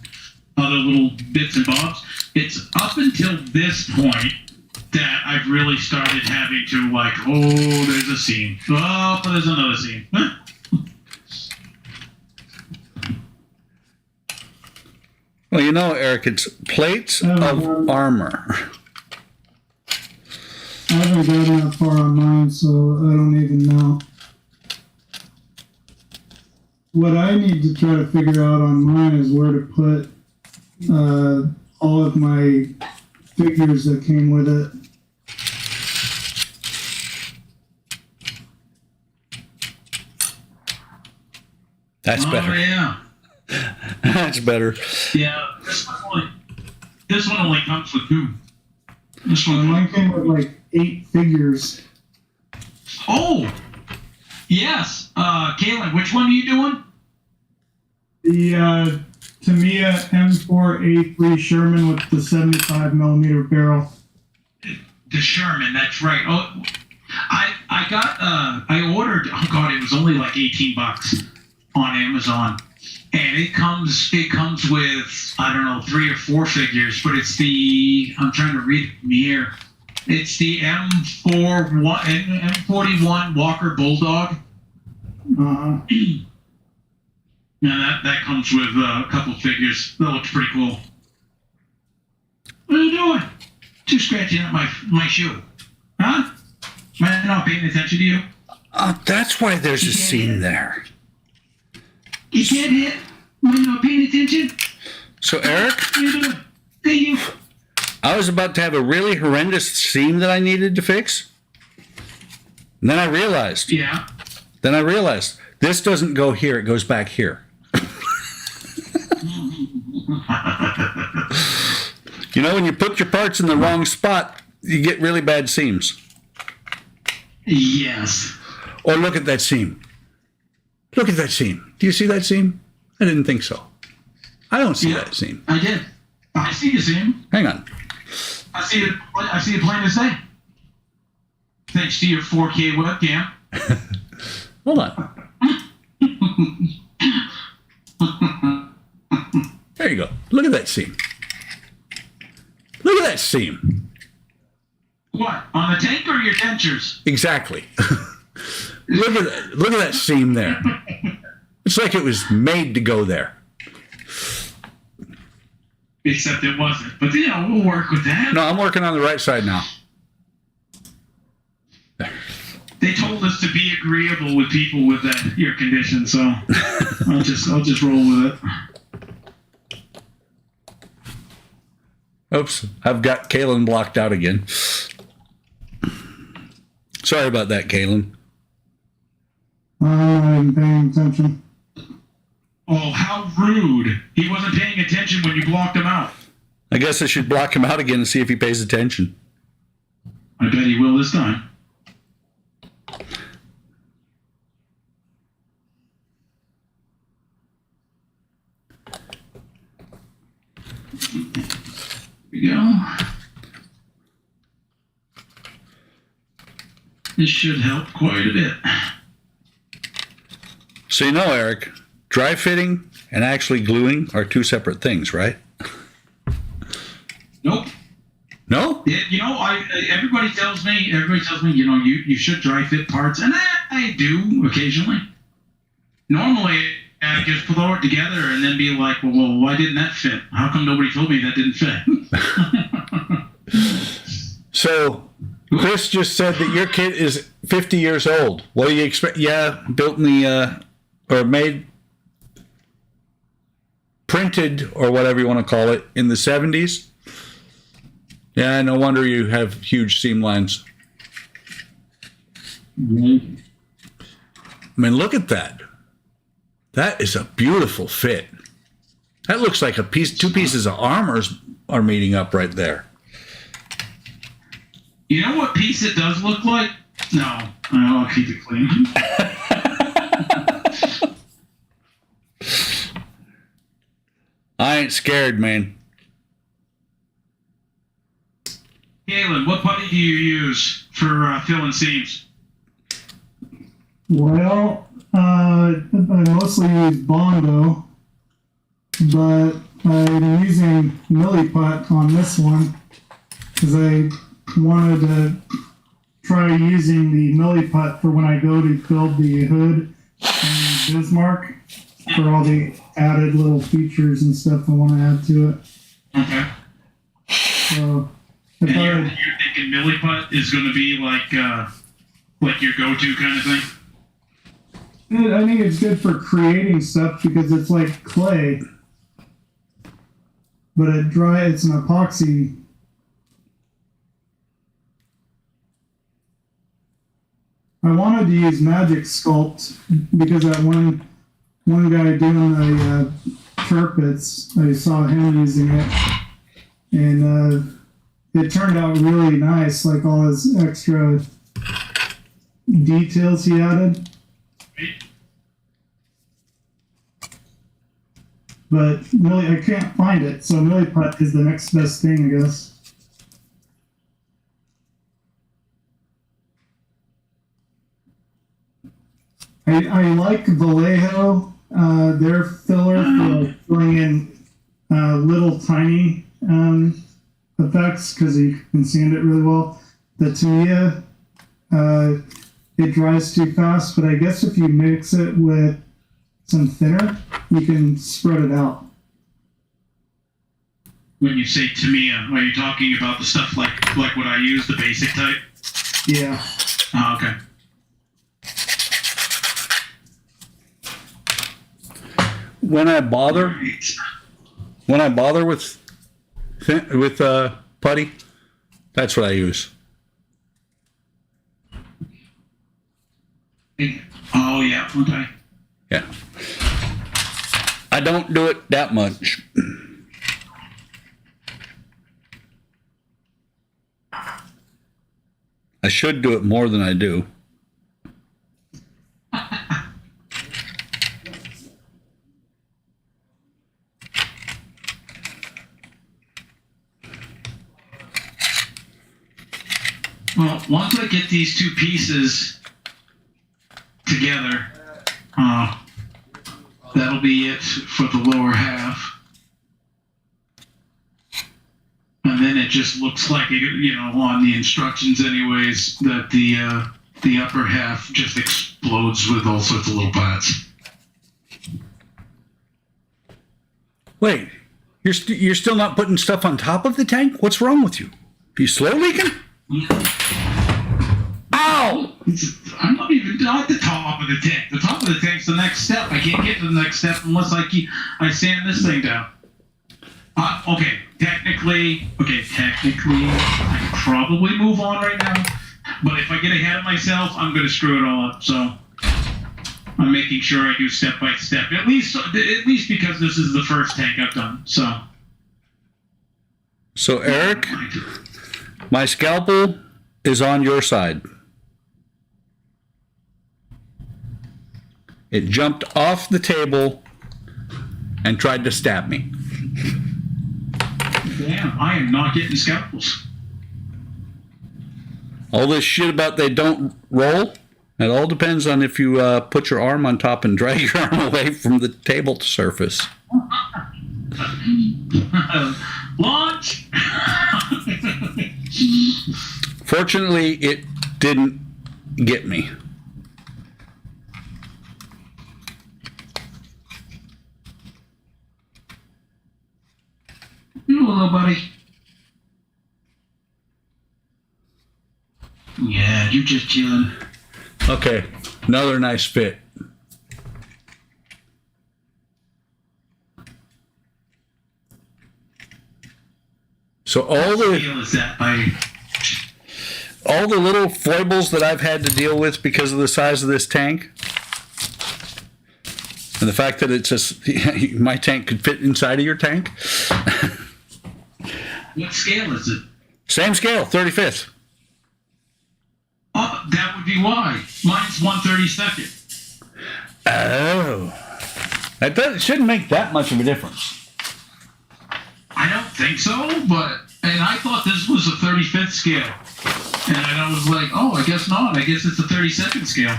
other little bits and bobs. It's up until this point that I've really started having to, like, oh, there's a seam. Oh, there's another seam. Well, you know, Eric, it's plates of armor. I haven't gotten that far on mine, so I don't even know. What I need to try to figure out on mine is where to put all of my figures that came with it. That's Oh, better. yeah. That's better. Yeah, this one only comes with two. This one, Mine came with like 8 figures. oh, yes. Kaylin, which one are you doing? The Tamiya M4A3 Sherman with the 75mm barrel. The Sherman, that's right. Oh, I got I ordered. Oh God, it was only like $18 on Amazon, and it comes with, I don't know, 3 or 4 figures, but it's the, I'm trying to read it from here. It's the M41 Walker Bulldog. Uh-huh. Yeah, that comes with a couple figures. That looks pretty cool. What are you doing? Just scratching up my shoe. Huh? Am I not paying attention to you? That's why there's a seam there. You can't hit when you're not paying attention? So, Eric, What are you doing? Thank you. I was about to have a really horrendous seam that I needed to fix. And then I realized Yeah. this doesn't go here, it goes back here. You know, when you put your parts in the wrong spot, you get really bad seams. Yes. Or look at that seam. Look at that seam. Do you see that seam? I didn't think so. I don't see that seam. I did. I see you, Sam. Hang on. I see it plain as day. Thanks to your 4K webcam. Hold on. There you go. Look at that seam. Look at that seam. What? On the tank or your dentures? Exactly. Look at that seam there. It's like it was made to go there. Except it wasn't. But you know, we'll work with that. No, I'm working on the right side now. They told us to be agreeable with people with that ear condition, so I'll just roll with it. Oops, I've got Kaylin blocked out again. Sorry about that, Kaylin. I wasn't paying attention. Oh, how rude. He wasn't paying attention when you blocked him out. I guess I should block him out again and see if he pays attention. I bet he will this time. Here we go. This should help quite a bit. So you know, Eric, dry fitting and actually gluing are two separate things, right? Nope. No? Yeah, everybody tells me, you should dry fit parts, and I do occasionally. Normally, I just throw it together and then be like, well, why didn't that fit? How come nobody told me that didn't fit? So Chris just said that your kid is 50 years old. What do you expect? Yeah, built in the, or made, printed, or whatever you want to call it, in the 70s. Yeah, no wonder you have huge seam lines. Mm-hmm. I mean, look at that. That is a beautiful fit. That looks like two pieces of armor are meeting up right there. You know what piece it does look like? No, I'll keep it clean. I ain't scared, man. Galen, what putty do you use for filling seams? Well, I mostly use Bondo, but I'm using Milliput on this one because I wanted to try using the Milliput for when I go to build the hood and Bismarck for all the added little features and stuff I want to add to it. Okay. So I And thought you're I'd- thinking Milliput is going to be like your go-to kind of thing? I think it's good for creating stuff because it's like clay, but it's an epoxy. I wanted to use Magic Sculpt because that one guy doing the turpits, I saw him using it, and it turned out really nice, like all his extra details he added. But really, I can't find it, so Milliput is the next best thing, I guess. I like Vallejo, their filler for filling in little tiny effects because you can sand it really well. The Tamiya, it dries too fast, but I guess if you mix it with some thinner, you can spread it out. When you say Tamiya, are you talking about the stuff like what I use, the basic type? Yeah. Oh, okay. When I bother with putty, that's what I use. Oh yeah, okay. Yeah. I don't do it that much. I should do it more than I do. Well, once I get these two pieces together, that'll be it for the lower half. And then it just looks like, on the instructions anyways, that the upper half just explodes with all sorts of little parts. Wait, you're still not putting stuff on top of the tank? What's wrong with you? Are you slow leaking? Ow! I'm not even at the top of the tank. The top of the tank's the next step. I can't get to the next step unless I sand this thing down. Okay, technically, I could probably move on right now. But if I get ahead of myself, I'm going to screw it all up. So I'm making sure I do step by step. At least because this is the first tank I've done. So Eric, my scalpel is on your side. It jumped off the table and tried to stab me. Damn, I am not getting scalpels. All this shit about they don't roll, it all depends on if you put your arm on top and drag your arm away from the table surface. Launch! Fortunately, it didn't get me. Hello, buddy. Yeah, you just chilling. Okay, another nice fit. So all Feel is that the little foibles that I've had to deal with because of the size of this tank, and the fact that it's just my tank could fit inside of your tank. What scale is it? Same scale, 35th. Oh, that would be why. Mine's 1/32nd. Oh, it shouldn't make that much of a difference. I don't think so, and I thought this was a 35th scale. And I was like, oh, I guess not. I guess it's a 32nd scale.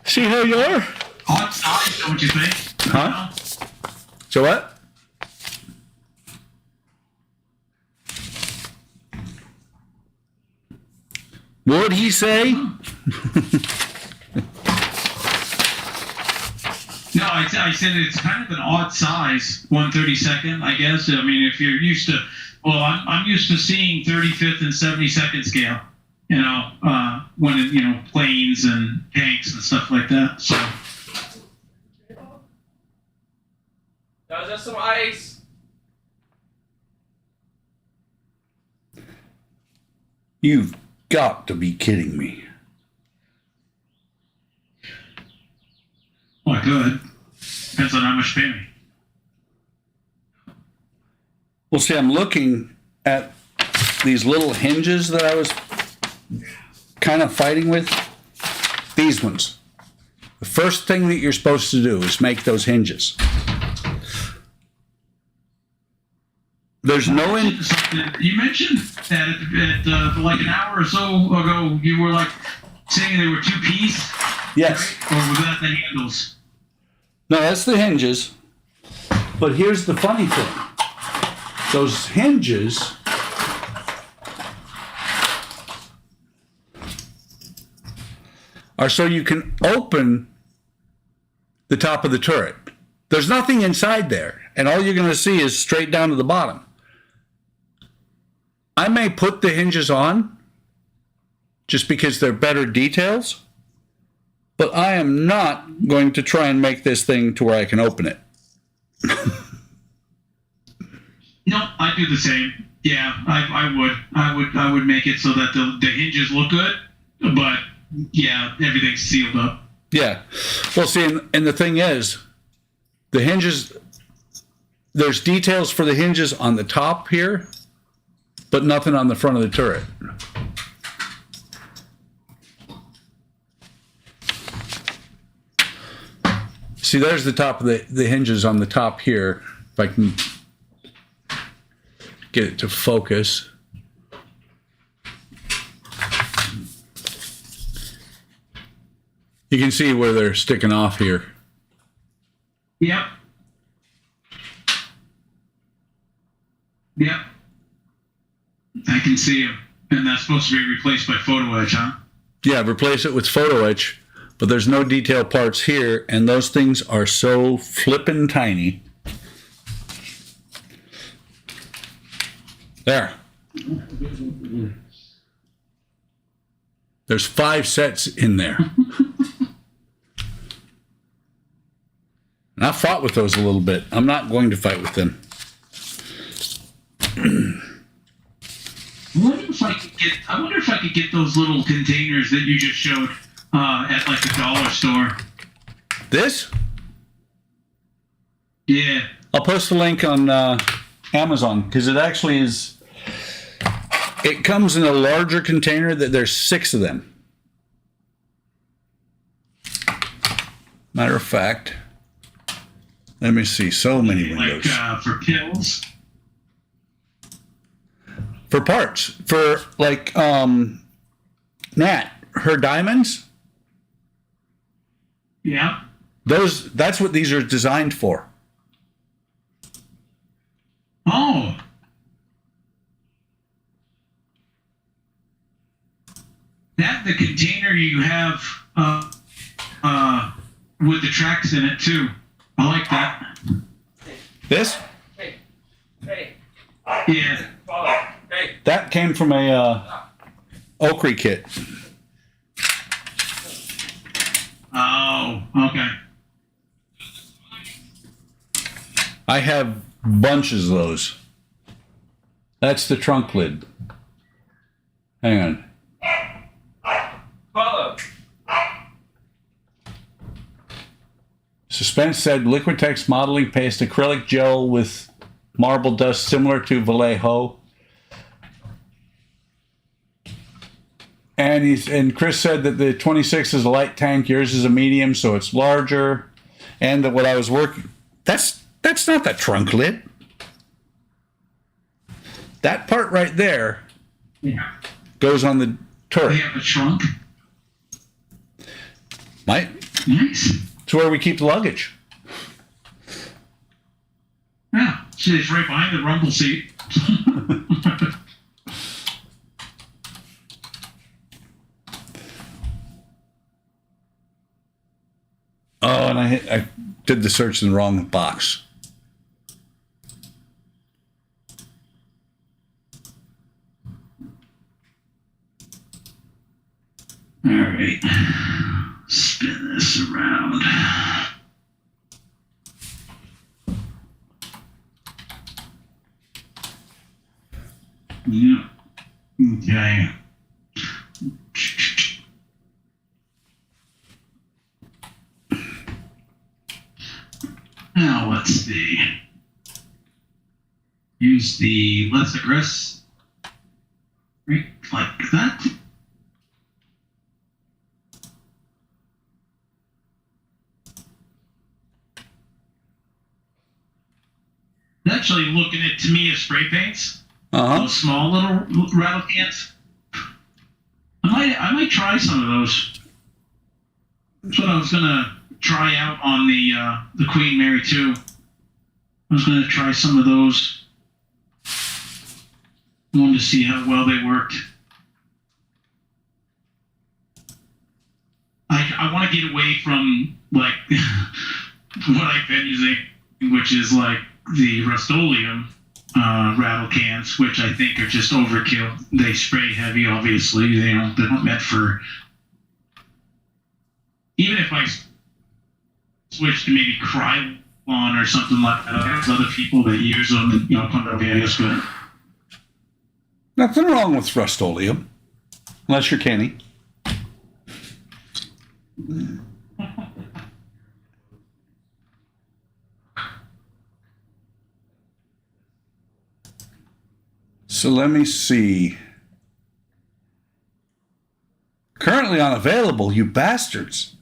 See how you are? Odd size, don't you think? Huh? So what? What'd he say? No, I said it's kind of an odd size, 1/32nd, I guess. I mean, if you're used to, well, I'm used to seeing 35th and 72nd scale, when planes and tanks and stuff like that. So That was just some ice. You've got to be kidding me. well, I could. Depends on how much you pay me. Well, see, I'm looking at these little hinges that I was kind of fighting with. These ones. The first thing that you're supposed to do is make those hinges. There's no You mentioned that at like an hour or so ago, you were like saying they were 2-piece. Yes. Right? Or was that the handles? No, that's the hinges. But here's the funny thing. Those hinges are so you can open the top of the turret. There's nothing inside there, and all you're going to see is straight down to the bottom. I may put the hinges on just because they're better details, but I am not going to try and make this thing to where I can open it. No, I do the same. Yeah, I would make it so that the hinges look good, but yeah, everything's sealed up. Yeah. Well, see, and the thing is, the hinges, there's details for the hinges on the top here, but nothing on the front of the turret. See, there's the top of the hinges on the top here. If I can get it to focus. You can see where they're sticking off here. Yep. Yep. I can see them. And that's supposed to be replaced by photo etch, huh? Yeah, replace it with photo etch, but there's no detail parts here, and those things are so flippin' tiny. There. There's 5 sets in there. And I fought with those a little bit. I'm not going to fight with them. I wonder if I could get those little containers that you just showed at like the dollar store. This? Yeah. I'll post a link on Amazon because it actually is. It comes in a larger container that there's 6 of them. Matter of fact, Let me see. So many Like windows. for pills. For parts. For like Nat, her diamonds, Yeah. that's what these are designed for. Oh. That the container you have with the tracks in it too. I like that. This? Hey. Hey. Yeah. Follow. Hey. That came from a Oakry kit. Oh, okay. I have bunches of those. That's the trunk lid. Hang on. Follow. Suspense said Liquitex modeling paste acrylic gel with marble dust similar to Vallejo. And Chris said that the 26 is a light tank, yours is a medium, so it's larger. And that what I was working, that's not the trunk lid. That part right there Yeah. goes on the They turret. have a trunk. Right? Nice. It's where we keep the luggage. Yeah. So it's right behind the rumble seat. Oh, and I did the search in the wrong box. All right. Spin this around. Yeah. Okay. Now let's see. Use the less aggressive. Right, like that. Actually, looking at Tamiya spray paints, those small little rattle cans. I might try some of those. That's what I was gonna try out on the Queen Mary 2. I was gonna try some of those. I wanted to see how well they worked. I want to get away from like what I've been using, which is like the Rust-Oleum rattle cans, which I think are just overkill. They spray heavy, obviously. They're not meant for. Even if I switch to maybe Krylon or something like that, there's other people that use them and come to be, I guess, good. Nothing wrong with Rust-Oleum, unless you're Kenny. So let me see. Currently unavailable, you bastards.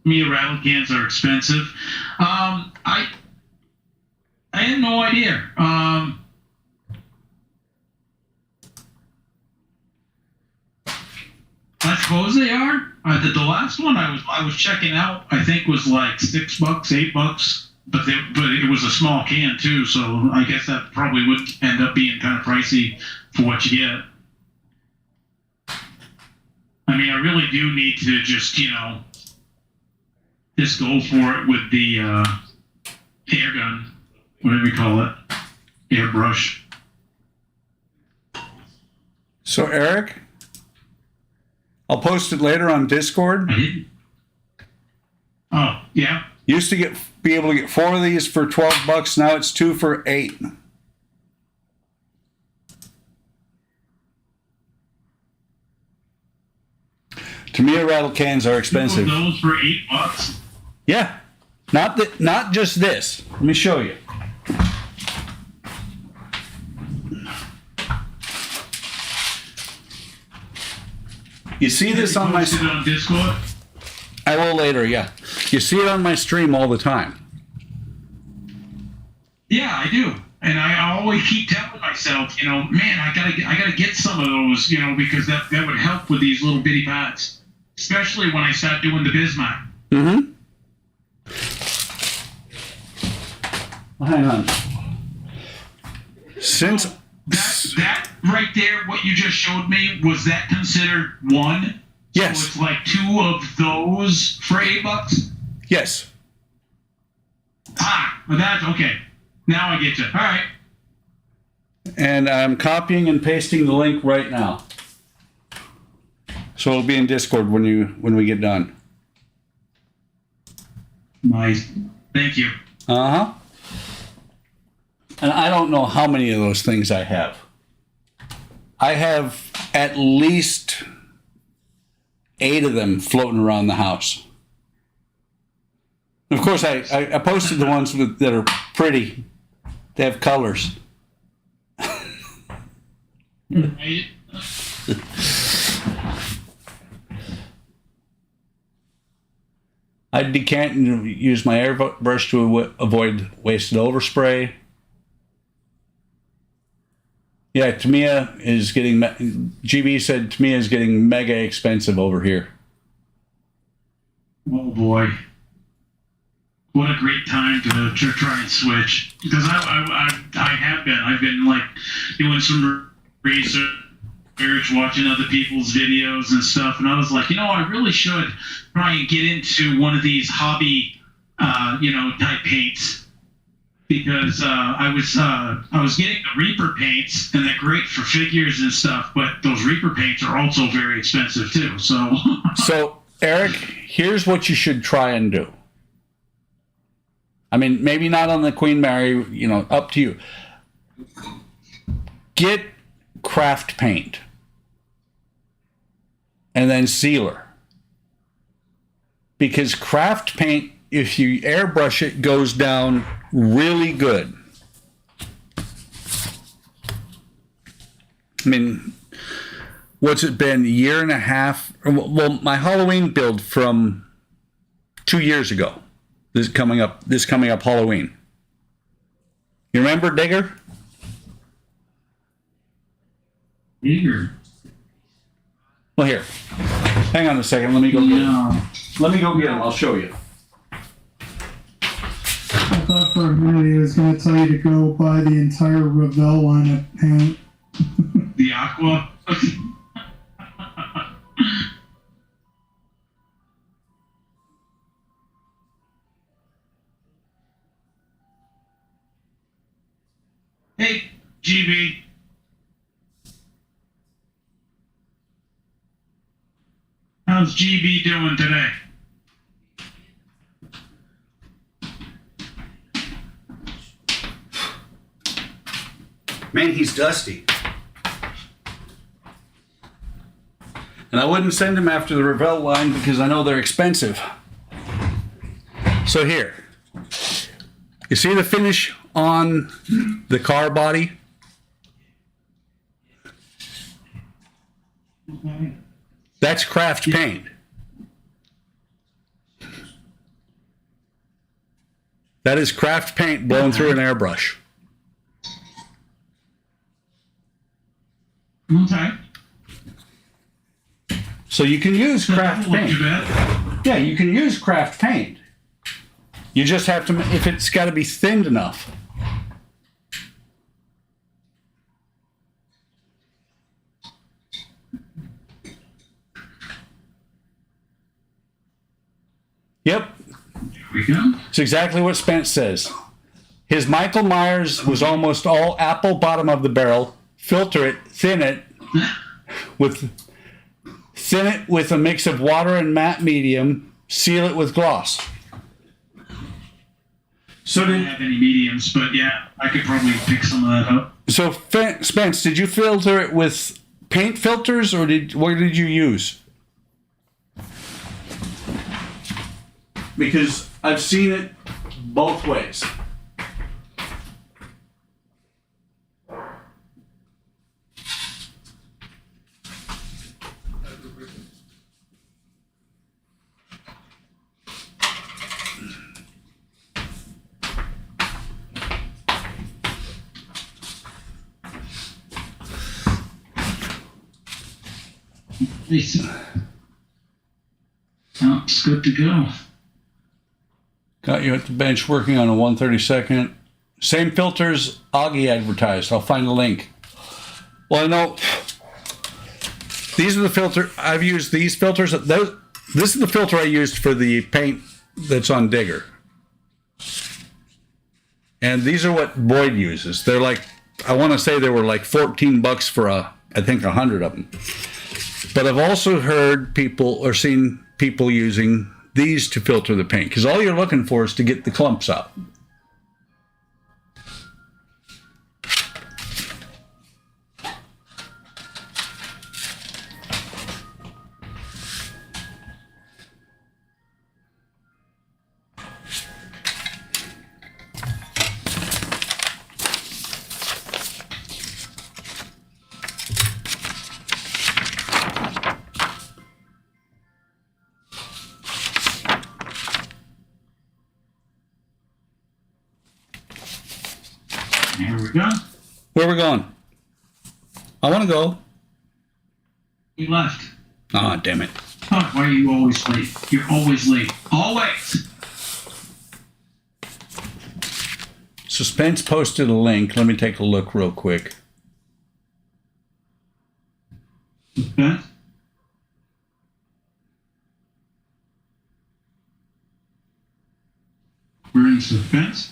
Me, rattle cans are expensive. I had no idea. I suppose they are. The last one I was checking out, I think was like $6, $8, but it was a small can too. So I guess that probably would end up being kind of pricey for what you get. I mean, I really do need to just just go for it with the air gun, whatever you call it, airbrush. So Eric, I'll post it later on Discord. I didn't. Oh yeah. Used to be able to get 4 of these for $12. Now it's 2 for $8. Tamiya rattle cans are expensive. Those for $8. Yeah, not just this. Let me show you. You see this on my Posted it on Discord. I will later, yeah. You see it on my stream all the time. Yeah, I do. And I always keep telling myself, you know, man, I gotta get some of those, you know, because that would help with these little bitty pots, especially when I start doing the Bismarck. Mm-hmm. Well, hang on. Since That right there, what you just showed me, was that considered one? Yes. So it's like 2 of those for $8? yes, Well, that's okay. Now I get you. All right. and I'm copying and pasting the link right now, so it'll be in Discord when we get done. Nice. Thank you. Uh-huh. And I don't know how many of those things I have. I have at least 8 of them floating around the house. Of course, I posted the ones that are pretty. They have colors. Right? I decant and use my airbrush to avoid wasted overspray. Yeah, Tamiya is getting. GB said Tamiya is getting mega expensive over here. Oh boy. What a great time to try and switch. Because I've been like doing some research, watching other people's videos and stuff, and I was like, you know, I really should try and get into one of these hobby, type paints. Because I was getting the Reaper paints, and they're great for figures and stuff, but those Reaper paints are also very expensive too. So, So, Eric, here's what you should try and do. I mean, maybe not on the Queen Mary, you know, up to you. Get craft paint and then sealer. Because craft paint, if you airbrush it, goes down really good. I mean, what's it been, a year and a half? Well, my Halloween build from 2 years ago. This coming up Halloween. You remember Digger? eager. Well, here. Hang on a second. Let me go get him. Let me go get him. I'll show you. I thought for a minute he was going to tell you to go buy the entire Revell line of paint. The Aqua. Hey, GB. How's GB doing today? Man, he's dusty. And I wouldn't send him after the Revell line because I know they're expensive. So here. You see the finish on the car body? That's craft paint. That is craft paint blown through an airbrush. Okay. So you can use craft Look paint. too bad. Yeah, you can use craft paint. You just have to, if it's got to be thinned enough. Yep, Here we go. it's exactly what Spence says. His Michael Myers was almost all apple bottom of the barrel. Filter it, thin it with a mix of water and matte medium. Seal it with gloss. So I don't have any mediums, but yeah, I could probably pick some of that up. So Spence, did you filter it with paint filters, or what did you use? Because I've seen it both ways. Nice. Oh, it's good to go. Got you at the bench working on a 132nd. Same filters Augie advertised. I'll find the link. Well, I know these are the filter. I've used these filters. This is the filter I used for the paint that's on Digger. And these are what Boyd uses. They're like, I want to say they were like $14 for I think 100 of them. But I've also heard people or seen people using these to filter the paint because all you're looking for is to get the clumps out. Here we go. Where we going? I want to go. You left. Ah, damn it. Oh, why are you always late? You're always late. Always. Suspense posted a link. Let me take a look real quick. Okay. We're in suspense.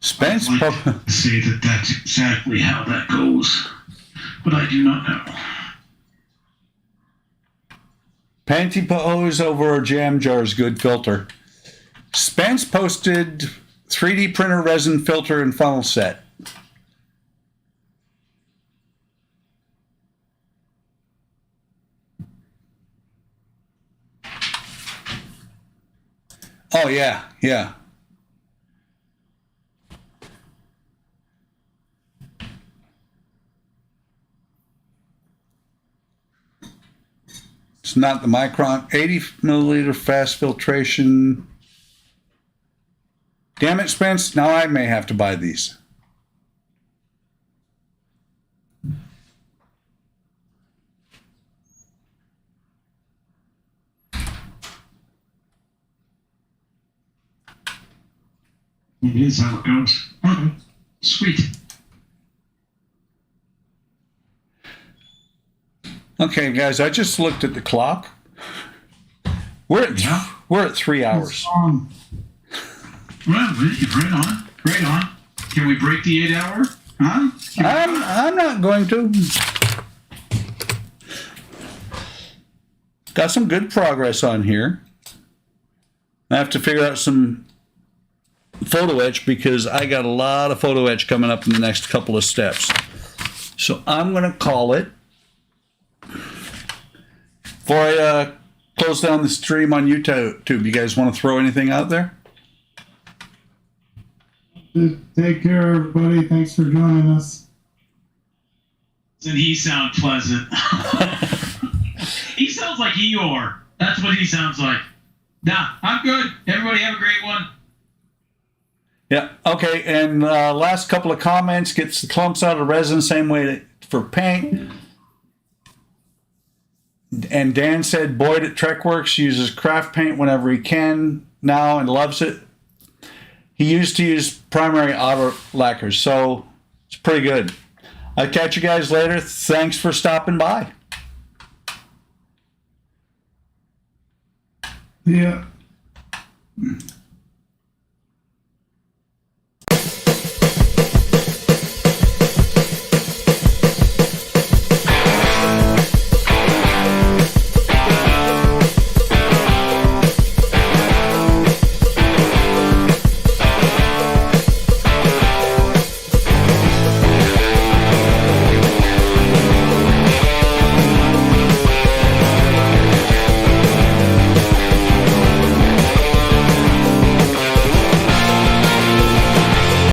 Spence, I'd like to say that that's exactly how that goes, but I do not know. Pantyhose over a jam jar is good filter. Spence posted 3D printer resin filter and funnel set. Oh yeah, yeah. It's not the Micron 80 milliliter fast filtration. Damn it, Spence. Now I may have to buy these. It is how it goes. Okay. Sweet. Okay, guys, I just looked at the clock. We're at 3 hours. Well, right on. Right on. Can we break the 8 hour? Huh? I'm not going to. Got some good progress on here. I have to figure out some photo etch because I got a lot of photo etch coming up in the next couple of steps. So I'm going to call it. Before I close down the stream on YouTube, you guys want to throw anything out there? Take care, everybody. Thanks for joining us. Doesn't he sound pleasant? He sounds like Eeyore. That's what he sounds like. Nah, I'm good. Everybody have a great one. Yeah. Okay. And last couple of comments. Gets the clumps out of resin same way for paint. And Dan said Boyd at TrekWorks uses craft paint whenever he can now and loves it. He used to use primary auto lacquers, so it's pretty good. I'll catch you guys later. Thanks for stopping by. Yeah.